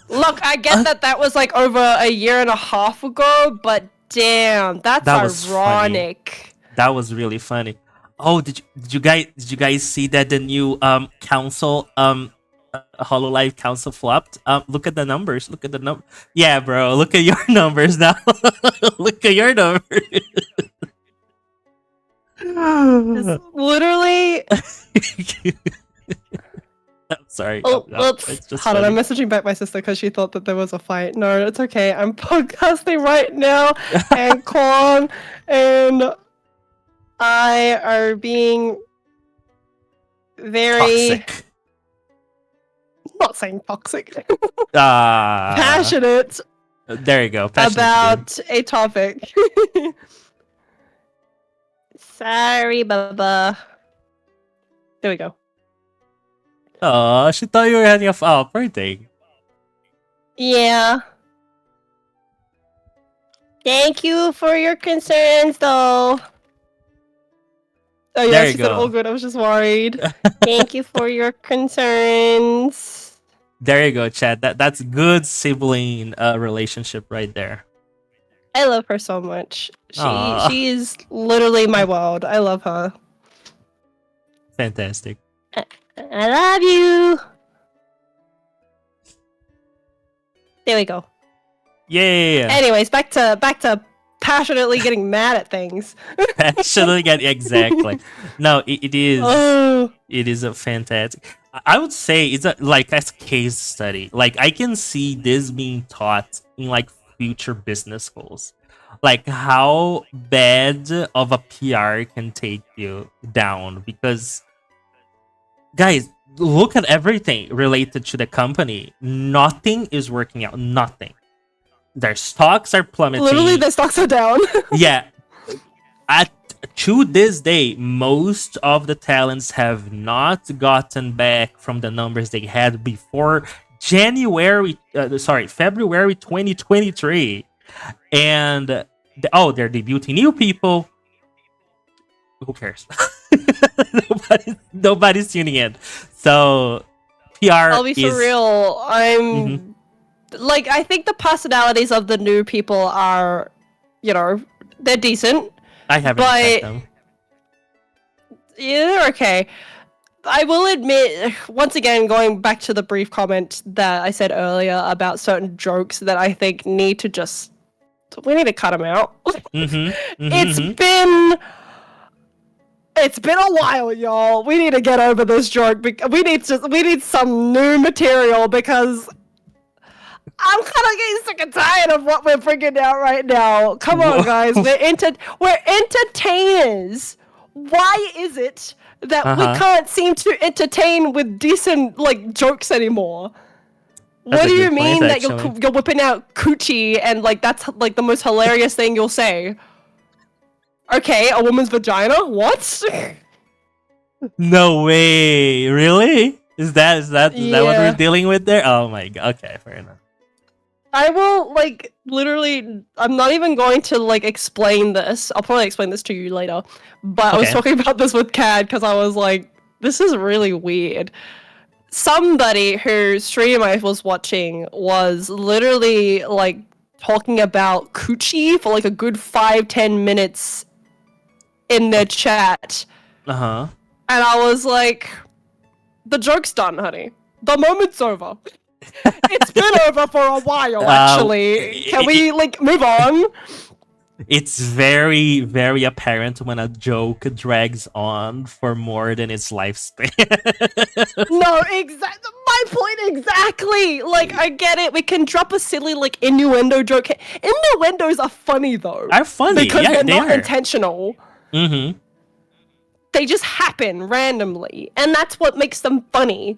Look, I get that was like over a year and a half ago, but damn, that's That was funny. ironic. That was really funny. Oh, did you guys see that the new council Hololive council flopped? Look at the numbers. Look at the number. Yeah, bro. Look at your numbers now. Look at your numbers. It's literally. I'm sorry. Oh, No, oops. it's just Hold on, I'm funny. messaging back my sister because she thought that there was a fight. No, it's okay. I'm podcasting right now, and Quan, and I are being very Toxic. not saying toxic, Ah, passionate there you go. Passionate again. about a topic. Sorry, Bubba. There we go. Oh, she thought you were having a birthday. Yeah. Thank you for your concerns, though. Oh yeah, There you she said go. all good. I was just worried. Thank you for your concerns. There you go, Chad. That's good sibling relationship right there. I love her so much. Aw. She is literally my world. I love her. Fantastic. I love you. There we go. Yeah. Anyways, back to passionately getting mad at things. Actually, exactly. No, it is. Oh, It is a fantastic. I would say it's like a case study. Like I can see this being taught in like future business schools. Like how bad of a PR can take you down because guys, look at everything related to the company. Nothing is working out. Nothing. Their stocks are plummeting. literally, the stocks are down. Yeah. To this day, most of the talents have not gotten back from the numbers they had before February 2023. And they're debuting new people. Who cares? Nobody's tuning in. So PR I'll be is for real. I'm Mhm. like, I think the personalities of the new people are, they're decent. I haven't but- met them. Yeah, they're okay. I will admit, once again, going back to the brief comment that I said earlier about certain jokes that I think we need to cut them out. It's been a while, y'all. We need to get over this joke. We need some new material because I'm kind of getting sick and tired of what we're bringing out right now. Come on, guys. We're entertainers. Why is it that we can't seem to entertain with decent jokes anymore? That's What a do you good mean point, that actually. you're whipping out coochie and that's the most hilarious thing you'll say? Okay, a woman's vagina? What? No way! Really? Is that what Yeah. we're dealing with there? Oh my god. Okay, fair enough. I will literally. I'm not even going to explain this. I'll probably explain this to you later. But I was Okay. talking about this with Cad because I was like, this is really weird. Somebody whose stream I was watching was literally talking about coochie for a good 5-10 minutes in their chat. Uh-huh. And I was like, the joke's done, honey. The moment's over. It's been over for a while, actually. Can we, move on? It's very, very apparent when a joke drags on for more than its lifespan. No, exactly. My point exactly. I get it. We can drop a silly, innuendo joke. Innuendos are funny, though. Are funny. Because Yeah, they're they not are. intentional. Mm-hmm. They just happen randomly. And that's what makes them funny.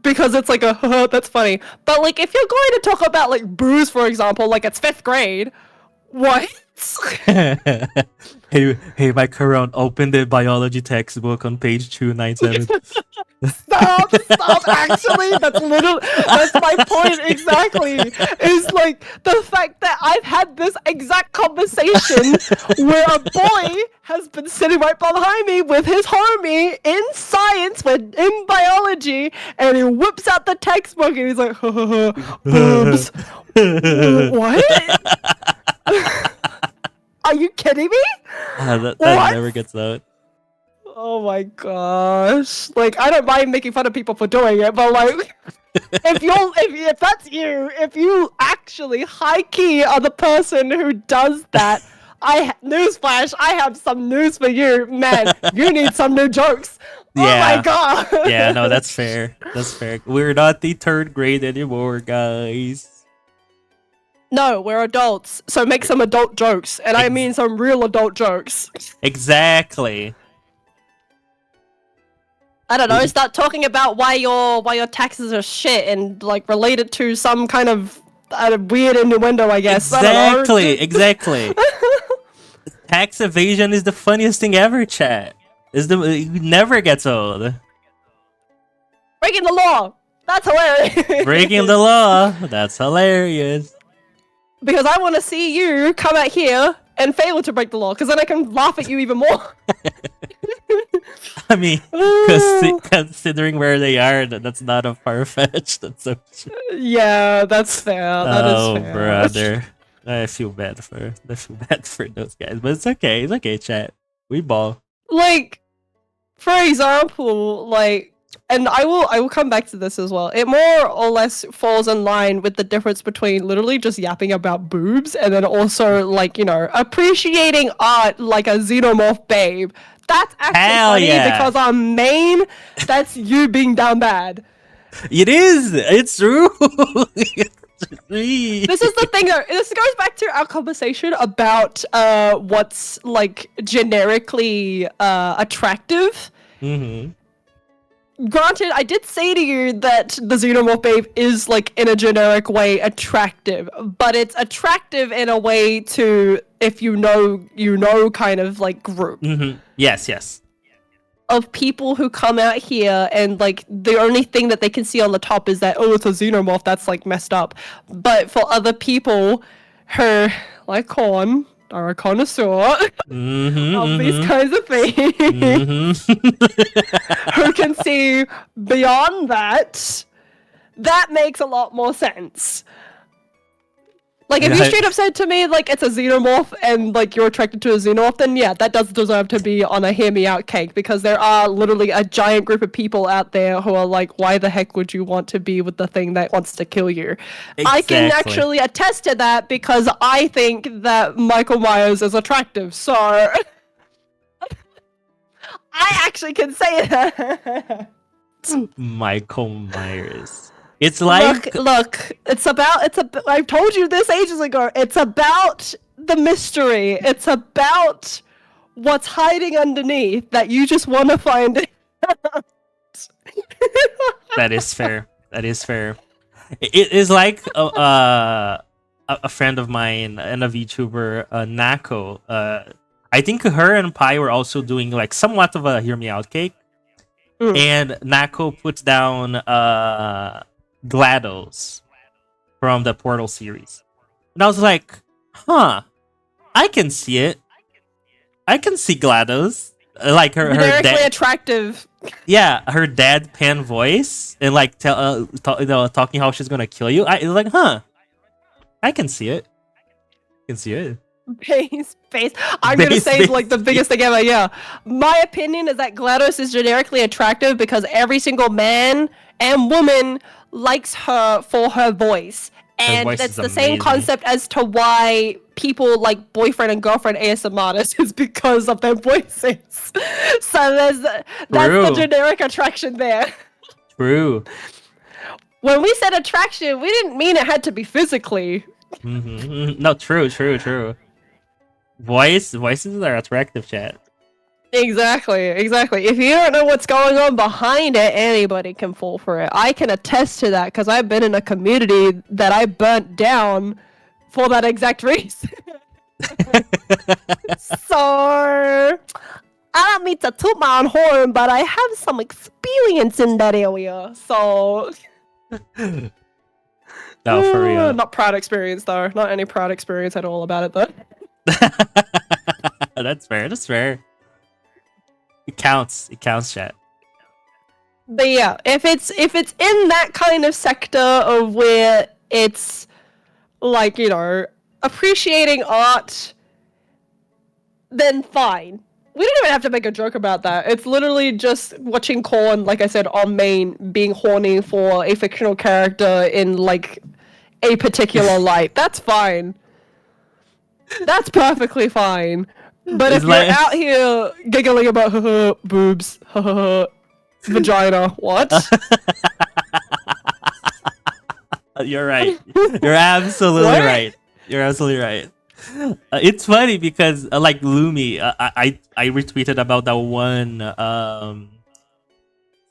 Because it's haha, that's funny. But, if you're going to talk about, booze, for example, it's 5th grade, what? hey, my current open the biology textbook on page 297. Stop, actually, that's my point exactly, is the fact that I've had this exact conversation where a boy has been sitting right behind me with his homie in science, in biology, and he whips out the textbook and he's like, ha, ha, ha, boobs. What? Are you kidding me? That What? never gets out. Oh my gosh. I don't mind making fun of people for doing it, but if that's you, if you actually high key are the person who does that, newsflash, I have some news for you, man. You need some new jokes. Oh Yeah. my god. Yeah, no, that's fair. That's fair. We're not the 3rd grade anymore, guys. No, we're adults, so make some adult jokes, and I mean some real adult jokes. Exactly. I don't know. Start talking about why your taxes are shit and like relate it to some kind of weird innuendo, I guess. Exactly. Exactly. Tax evasion is the funniest thing ever, chat. It never gets old. Breaking the law. That's hilarious. Breaking the law. That's hilarious. Because I want to see you come out here and fail to break the law, because then I can laugh at you even more. I mean, considering where they are, that's not a far-fetched. That's so. Yeah, that's fair. That is fair. Brother, I feel bad for those guys, but it's okay. It's okay, chat. We ball. Like, for example, like, and I will come back to this as well. It more or less falls in line with the difference between literally just yapping about boobs and then also, like, you know, appreciating art like a xenomorph babe. That's actually funny because on main, that's you being down bad. It is. It's true. This is the thing though. This goes back to our conversation about what's like generically attractive. Mm-hmm. Granted, I did say to you that the xenomorph babe is like in a generic way attractive, but it's attractive in a way to if you know kind of like group. Mm-hmm. Yes. Of people who come out here and like the only thing that they can see on the top is that, oh, it's a xenomorph, that's like messed up. But for other people who like Corn are a connoisseur of these kinds of things, who can see beyond that, that makes a lot more sense. Like, if you straight up said to me, like, it's a xenomorph and, like, you're attracted to a xenomorph, then yeah, that does deserve to be on a hear me out cake, because there are literally a giant group of people out there who are like, why the heck would you want to be with the thing that wants to kill you? Exactly. I can actually attest to that because I think that Michael Myers is attractive, so... I actually can say that. Michael Myers. It's like look. I told you this ages ago. It's about the mystery. It's about what's hiding underneath that you just want to find out. That is fair. It is like a friend of mine and a VTuber, Nako. I think her and Pi were also doing like somewhat of a hear me out cake, and Nako puts down GLaDOS from the Portal series. And I was like, huh, I can see it. I can see GLaDOS. Like her attractive. Yeah, her deadpan voice and like talking how she's gonna kill you. I like, huh, I can see it. Base. I'm gonna say like the biggest thing ever. Yeah, my opinion is that GLaDOS is generically attractive because every single man and woman likes her for her voice, and it's the same concept as to why people like boyfriend and girlfriend ASMR artists is because of their voices. So that's the generic attraction there. True. When we said attraction, we didn't mean it had to be physically. No, true. Voices are attractive, chat. Exactly. If you don't know what's going on behind it, anybody can fall for it. I can attest to that because I've been in a community that I burnt down for that exact reason. So, I don't mean to toot my own horn, but I have some experience in that area, so... No, for real. Not proud experience, though. Not any proud experience at all about it, though. That's fair. It counts, chat. But yeah, if it's in that kind of sector of where it's like, you know, appreciating art, then fine. We don't even have to make a joke about that. It's literally just watching Corn, like I said, on main, being horny for a fictional character in like a particular light. That's fine. That's perfectly fine. But if you're out here giggling about boobs, vagina, what? You're right. You're absolutely right. You're absolutely right. It's funny because like Lumi, I retweeted about that one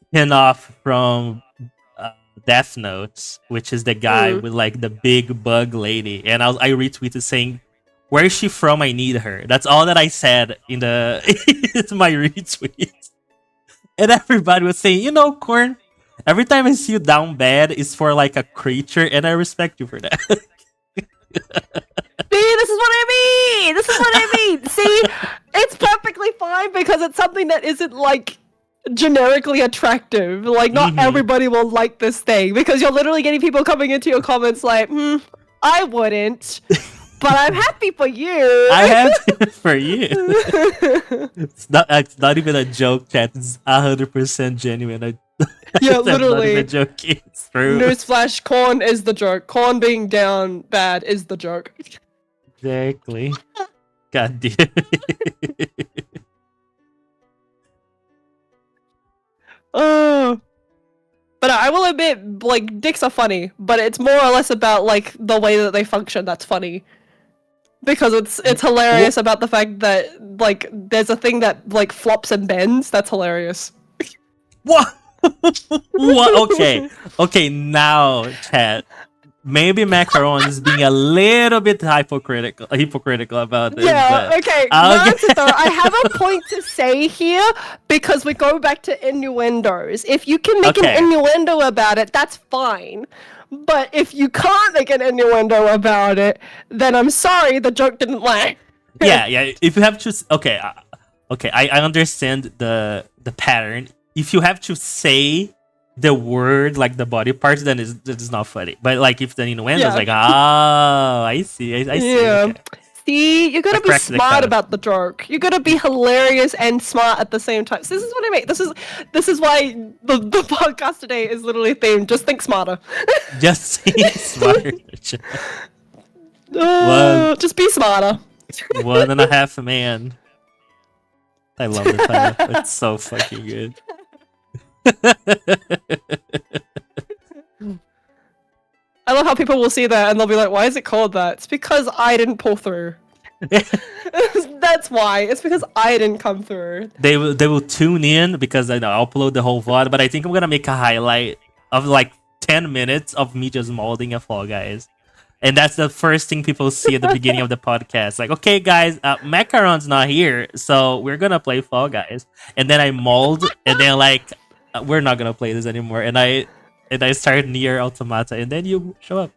spin-off from Death Note, which is the guy with like the big bug lady, and I retweeted saying, "Where is she from? I need her." That's all that I said in the it's my retweet, and everybody was saying, "You know, Corn, every time I see you down bad, it's for like a creature, and I respect you for that." See, this is what I mean. This is what I mean. See, it's perfectly fine because it's something that isn't like generically attractive. Like, not everybody will like this thing because you're literally getting people coming into your comments like, I wouldn't, but I'm happy for you. I'm happy for you. It's not even a joke, chat. It's 100% genuine. Yeah, I'm not literally. even joking. It's true. Newsflash: Corn is the joke. Corn being down bad is the joke. Exactly. God damn it. Oh. But I will admit, like, dicks are funny, but it's more or less about like the way that they function that's funny. Because it's hilarious about the fact that like there's a thing that like flops and bends. That's hilarious. What? What? Okay. Now, chat. Maybe Macaron is being a little bit hypocritical about this. Yeah, but okay. I'll Granted, though, I have a point to say here because we go back to innuendos. If you can make Okay. an innuendo about it, that's fine. But if you can't make an innuendo about it, then I'm sorry, the joke didn't land. yeah. If you have to, I understand the pattern. If you have to say the word like the body parts, then it's not funny. But like if the innuendo is Yeah. like, I see. I see. Yeah. Okay. See, you gotta I be cracked the smart code. about the joke. You gotta be hilarious and smart at the same time. So this is what I mean. This is why the podcast today is literally themed. Just think smarter. Just say smarter. Just be smarter. 1.5 man. I love the title. It's so fucking good. I love how people will see that and they'll be like, "Why is it called that?" It's because I didn't pull through. That's why. It's because I didn't come through. They will tune in because I know I'll upload the whole VOD, but I think I'm gonna make a highlight of like 10 minutes of me just molding a Fall Guys. And that's the first thing people see at the beginning of the podcast. Like, okay, guys, Macaron's not here, so we're gonna play Fall Guys. And then I mold, and then like, we're not gonna play this anymore. And I start Nier Automata, and then you show up.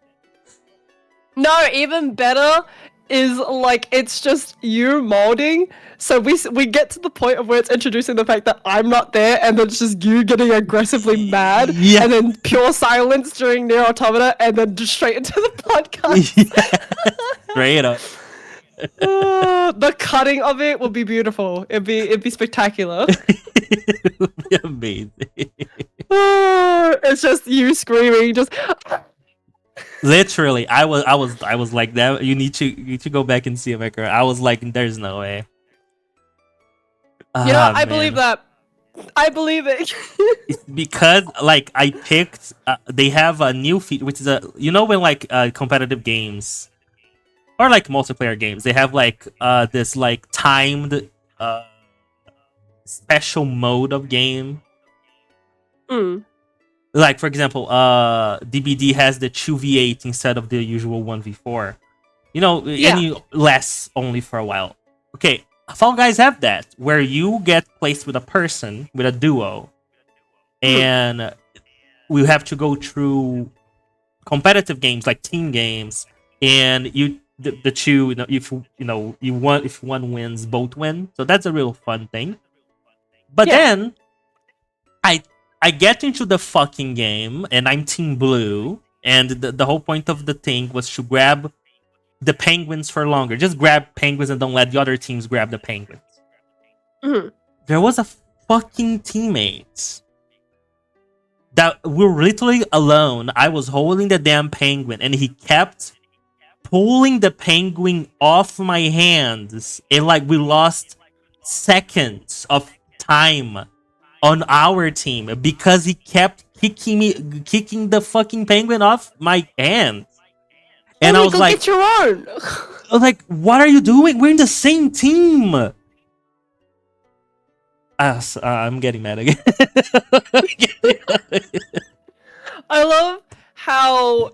No, even better is like it's just you molding. So we get to the point of where it's introducing the fact that I'm not there, and then it's just you getting aggressively mad, Yeah. and then pure silence during Nier Automata, and then just straight into the podcast. Straight up. The cutting of it will be beautiful. It'd be spectacular. It would be amazing. It's just you screaming, just Literally, I was like that. You need to go back and see a Macaron. I was like, there's no way. you know. Ah, I man. believe that. I believe it. It's because like I picked. They have a new feature, which is when like competitive games or like multiplayer games, they have like this like timed special mode of game. Mm. Like for example, DBD has the 2v8 instead of the usual 1v4. Yeah. And you last only for a while. Okay, Fall Guys have that where you get placed with a person with a duo, and we have to go through competitive games like team games, and the two if one wins, both win. So that's a real fun thing. But Yeah. then I get into the fucking game and I'm Team Blue, and the whole point of the thing was to grab the penguins for longer. Just grab penguins and don't let the other teams grab the penguins. Mhm. There was a fucking teammate that we were literally alone. I was holding the damn penguin and he kept pulling the penguin off my hands, and like we lost seconds of time on our team because he kept kicking the fucking penguin off my hands. And I was go like, get your own. what are you doing? We're in the same team. I'm getting mad again. I love how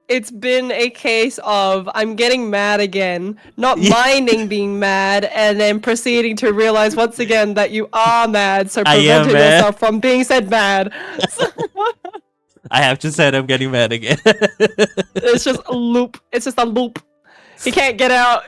it's been a case of I'm getting mad again, not Yeah. minding being mad, and then proceeding to realize once again that you are mad, so I am preventing mad. yourself from being said mad. I have to say I'm getting mad again. It's just a loop. It's just a loop. He can't get out.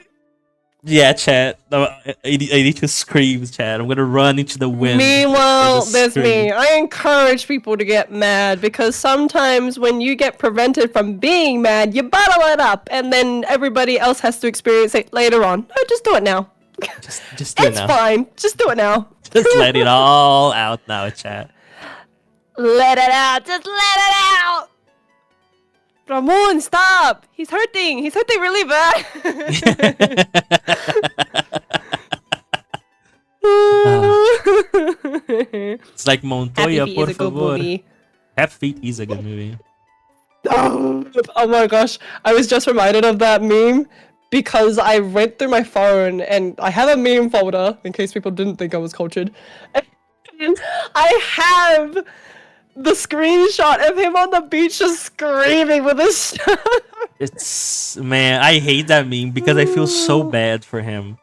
Yeah, chat. No, I need to scream, chat. I'm gonna run into the wind. Meanwhile, just there's scream. me. I encourage people to get mad because sometimes when you get prevented from being mad, you bottle it up, and then everybody else has to experience it later on. No, just do it now. Just do it It's now. fine. Just do it now. Just let it all out now, chat. Let it out. Just let it out. Ramon, stop. He's hurting. He's hurting really bad. It's like Happy Montoya, Feet por is a good favor. movie. Happy Feet is a good movie. Oh my gosh, I was just reminded of that meme because I went through my phone and I have a meme folder in case people didn't think I was cultured. And I have the screenshot of him on the beach just screaming with his stuff. It's man, I hate that meme because I feel so bad for him.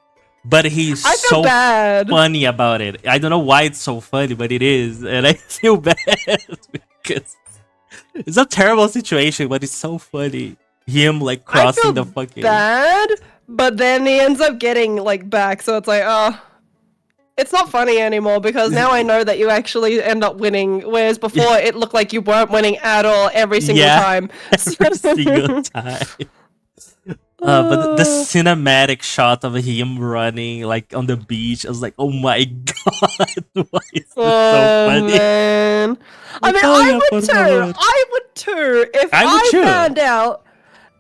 But he's I feel so bad. funny about it. I don't know why it's so funny, but it is, and I feel bad because it's a terrible situation, but it's so funny. Him like I feel crossing the fucking. bad, but then he ends up getting like back, so it's like, it's not funny anymore because now I know that you actually end up winning, whereas before it looked like you weren't winning at all every single Yeah. time. Every single time. But the cinematic shot of him running like on the beach, I was like, oh my god, why is this so funny? Man. I mean, Natalia, I por would too. favor. I would too if I would I too. found out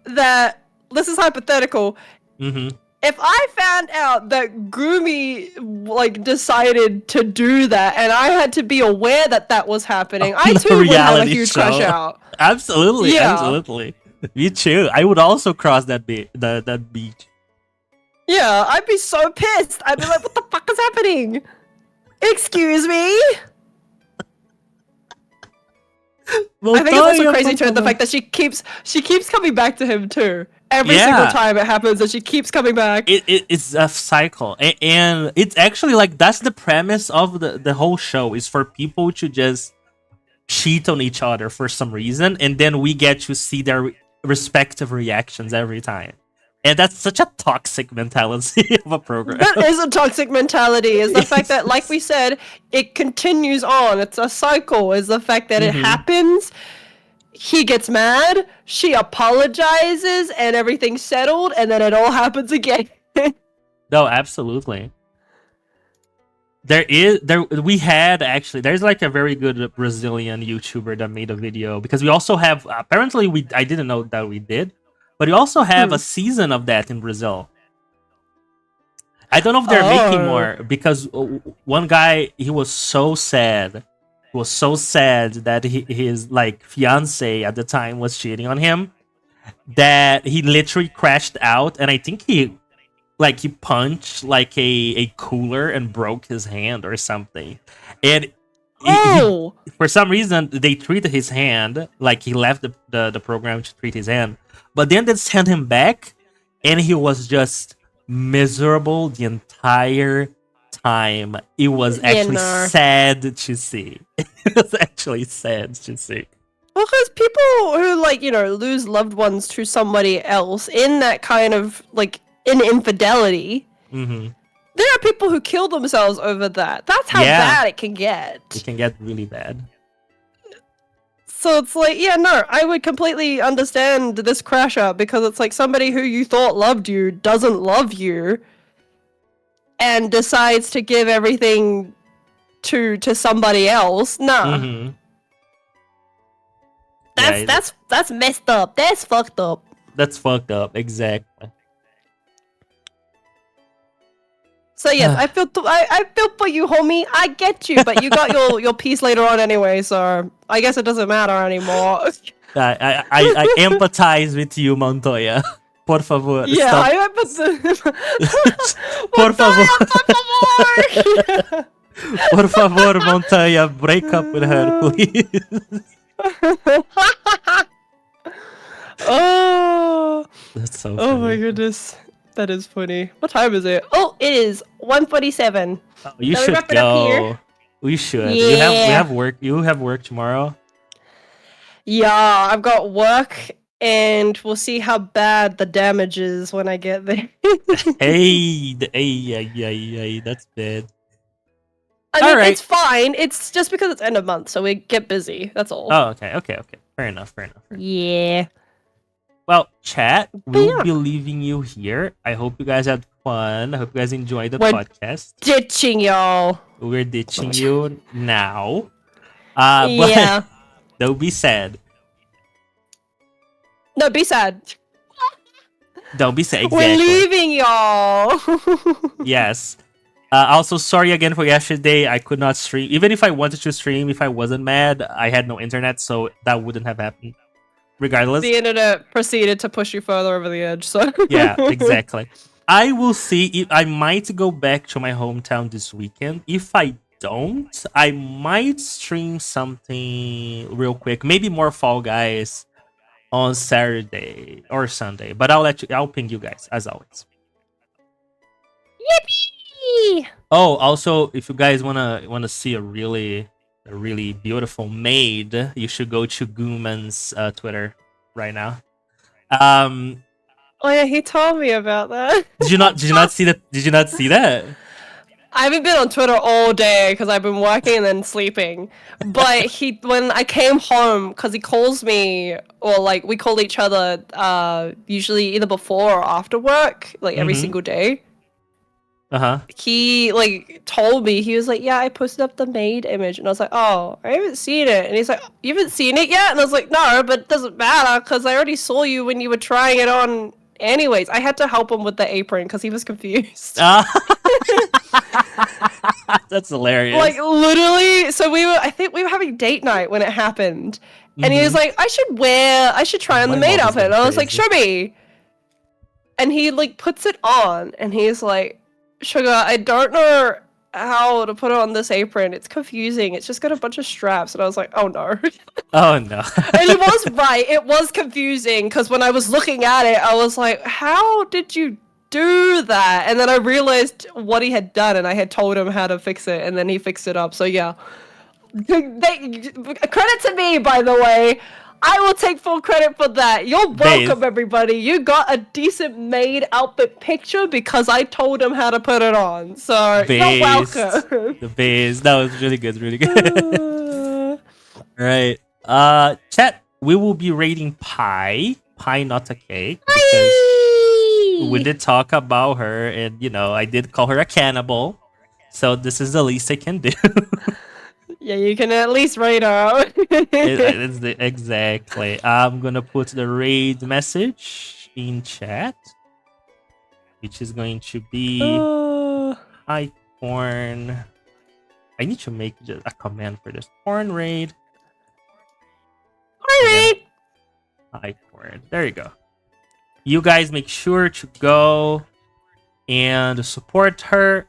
that this is hypothetical. Hmm. If I found out that Gumi like decided to do that, and I had to be aware that that was happening, I The too would have a reality huge show. crash out. Absolutely, Yeah. absolutely. Me too. I would also cross that that beach. Yeah, I'd be so pissed. I'd be like, "What the fuck is happening? Excuse me." I think it's also crazy too the fact that she keeps coming back to him too. Every single Yeah. time it happens, and she keeps coming back. It's a cycle, and it's actually like that's the premise of the whole show is for people to just cheat on each other for some reason, and then we get to see their respective reactions every time. And that's such a toxic mentality of a program. That is a toxic mentality. Is the fact that, like we said, it continues on. It's a cycle. Is the fact that it Mhm. happens. He gets mad. She apologizes, and everything's settled, and then it all happens again. No, absolutely. We had actually there's like a very good Brazilian YouTuber that made a video because we also have apparently I didn't know that we did, but we also have a season of that in Brazil. I don't know if they're making Oh. more because one guy he was so sad. He was so sad that his like fiance at the time was cheating on him that he literally crashed out, and I think he punched like a cooler and broke his hand or something. And Oh, for some reason they treated his hand like he left the program to treat his hand, but then they sent him back and he was just miserable the entire time. It was actually no. sad to see. It was actually sad to see. well, because people who lose loved ones to somebody else in that kind of in infidelity. Hmm. There are people who kill themselves over that. That's how Yeah. bad it can get. It can get really bad. So it's like, yeah, no, I would completely understand this crash out because it's like somebody who you thought loved you doesn't love you and decides to give everything to somebody else. Nah. Hmm. Yeah, That's messed up. That's fucked up. that's fucked up. Exactly. So yes, I feel for you, homie. I get you, but you got your piece later on anyway, so I guess it doesn't matter anymore. I empathize with you, Montoya. Por favor, Yeah, stop. I put the. Por favor. favor. Por favor, Montoya, break up with her, please. Oh, That's so oh my funny. goodness, that is funny. What time is it? Oh, it is 1:47. Oh, you Shall we should wrap it up go. here? We should. We Yeah. have work. You have work tomorrow. Yeah, I've got work, and we'll see how bad the damage is when I get there. Hey, that's bad. I mean, Alright. it's fine. It's just because it's end of month, so we get busy. That's all. Oh, okay. Fair enough. Yeah. Well, chat, But we'll yeah. be leaving you here. I hope you guys had fun. I hope you guys enjoyed the We're- podcast. Ditching y'all. We're ditching you now. But Yeah. don't be sad. No, be sad. Don't be sad. We're Exactly. leaving y'all. Yes. Also, sorry again for yesterday. I could not stream. Even if I wanted to stream, if I wasn't mad, I had no internet, so that wouldn't have happened. Regardless. The internet proceeded to push you further over the edge, so. Yeah, exactly. I will see if I might go back to my hometown this weekend. If I don't, I might stream something real quick. Maybe more Fall Guys on Saturday or Sunday. But I'll ping you guys as always. Yippee! Oh, also, if you guys wanna see a really beautiful maid, you should go to Gooman's Twitter right now. Oh yeah, he told me about that. Did you not see that? Did you not see that? I haven't been on Twitter all day because I've been working and then sleeping. But when I came home, because he calls me, or like we call each other, usually either before or after work, like every Mhm. single day. Uh-huh. He like told me, he was like, yeah, I posted up the maid image, and I was like, oh, I haven't seen it. And he's like, you haven't seen it yet? And I was like, no, but it doesn't matter because I already saw you when you were trying it on. Anyways, I had to help him with the apron because he was confused. That's hilarious. Like literally, so I think we were having date night when it happened, and he was Mhm. like, I should try on My the maid mom is outfit. And I was like, crazy. show me. And he like puts it on, and he's like, Sugar, I don't know how to put it on this apron. It's confusing. It's just got a bunch of straps. And I was like, oh no. Oh no. And he was right. It was confusing because when I was looking at it, I was like, how did you do that? And then I realized what he had done, and I had told him how to fix it, and then he fixed it up. So yeah. Credit to me, by the way. I will take full credit for that. You're welcome, everybody. You got a decent maid outfit picture because I told him how to put it on. So you're Based. welcome. The base. That was really good, really good. Right. Chat, we will be rating Pie, not a cake, because we did talk about her, and I did call her a cannibal. So this is the least I can do. Yeah, you can at least rate her. Exactly. I'm gonna put the raid message in chat, which is going to be hi corn. I need to make just a command for this corn raid. Alright. Hi corn. There you go. You guys make sure to go and support her.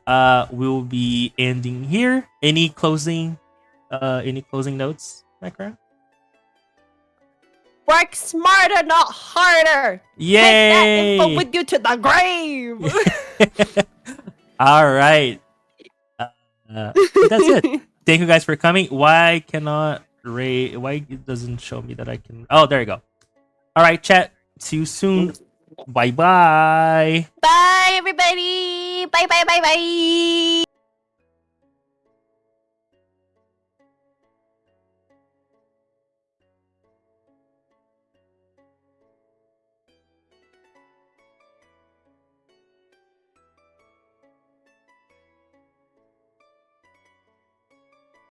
We'll be ending here. Any closing notes, Macra? Work smarter, not harder. Yay! Take that info with you to the grave. All right. That's it. Thank you guys for coming. Why it doesn't show me that I can? Oh, there you go. All right, chat. See you soon. Bye bye. Bye, everybody. Bye, bye, bye, bye.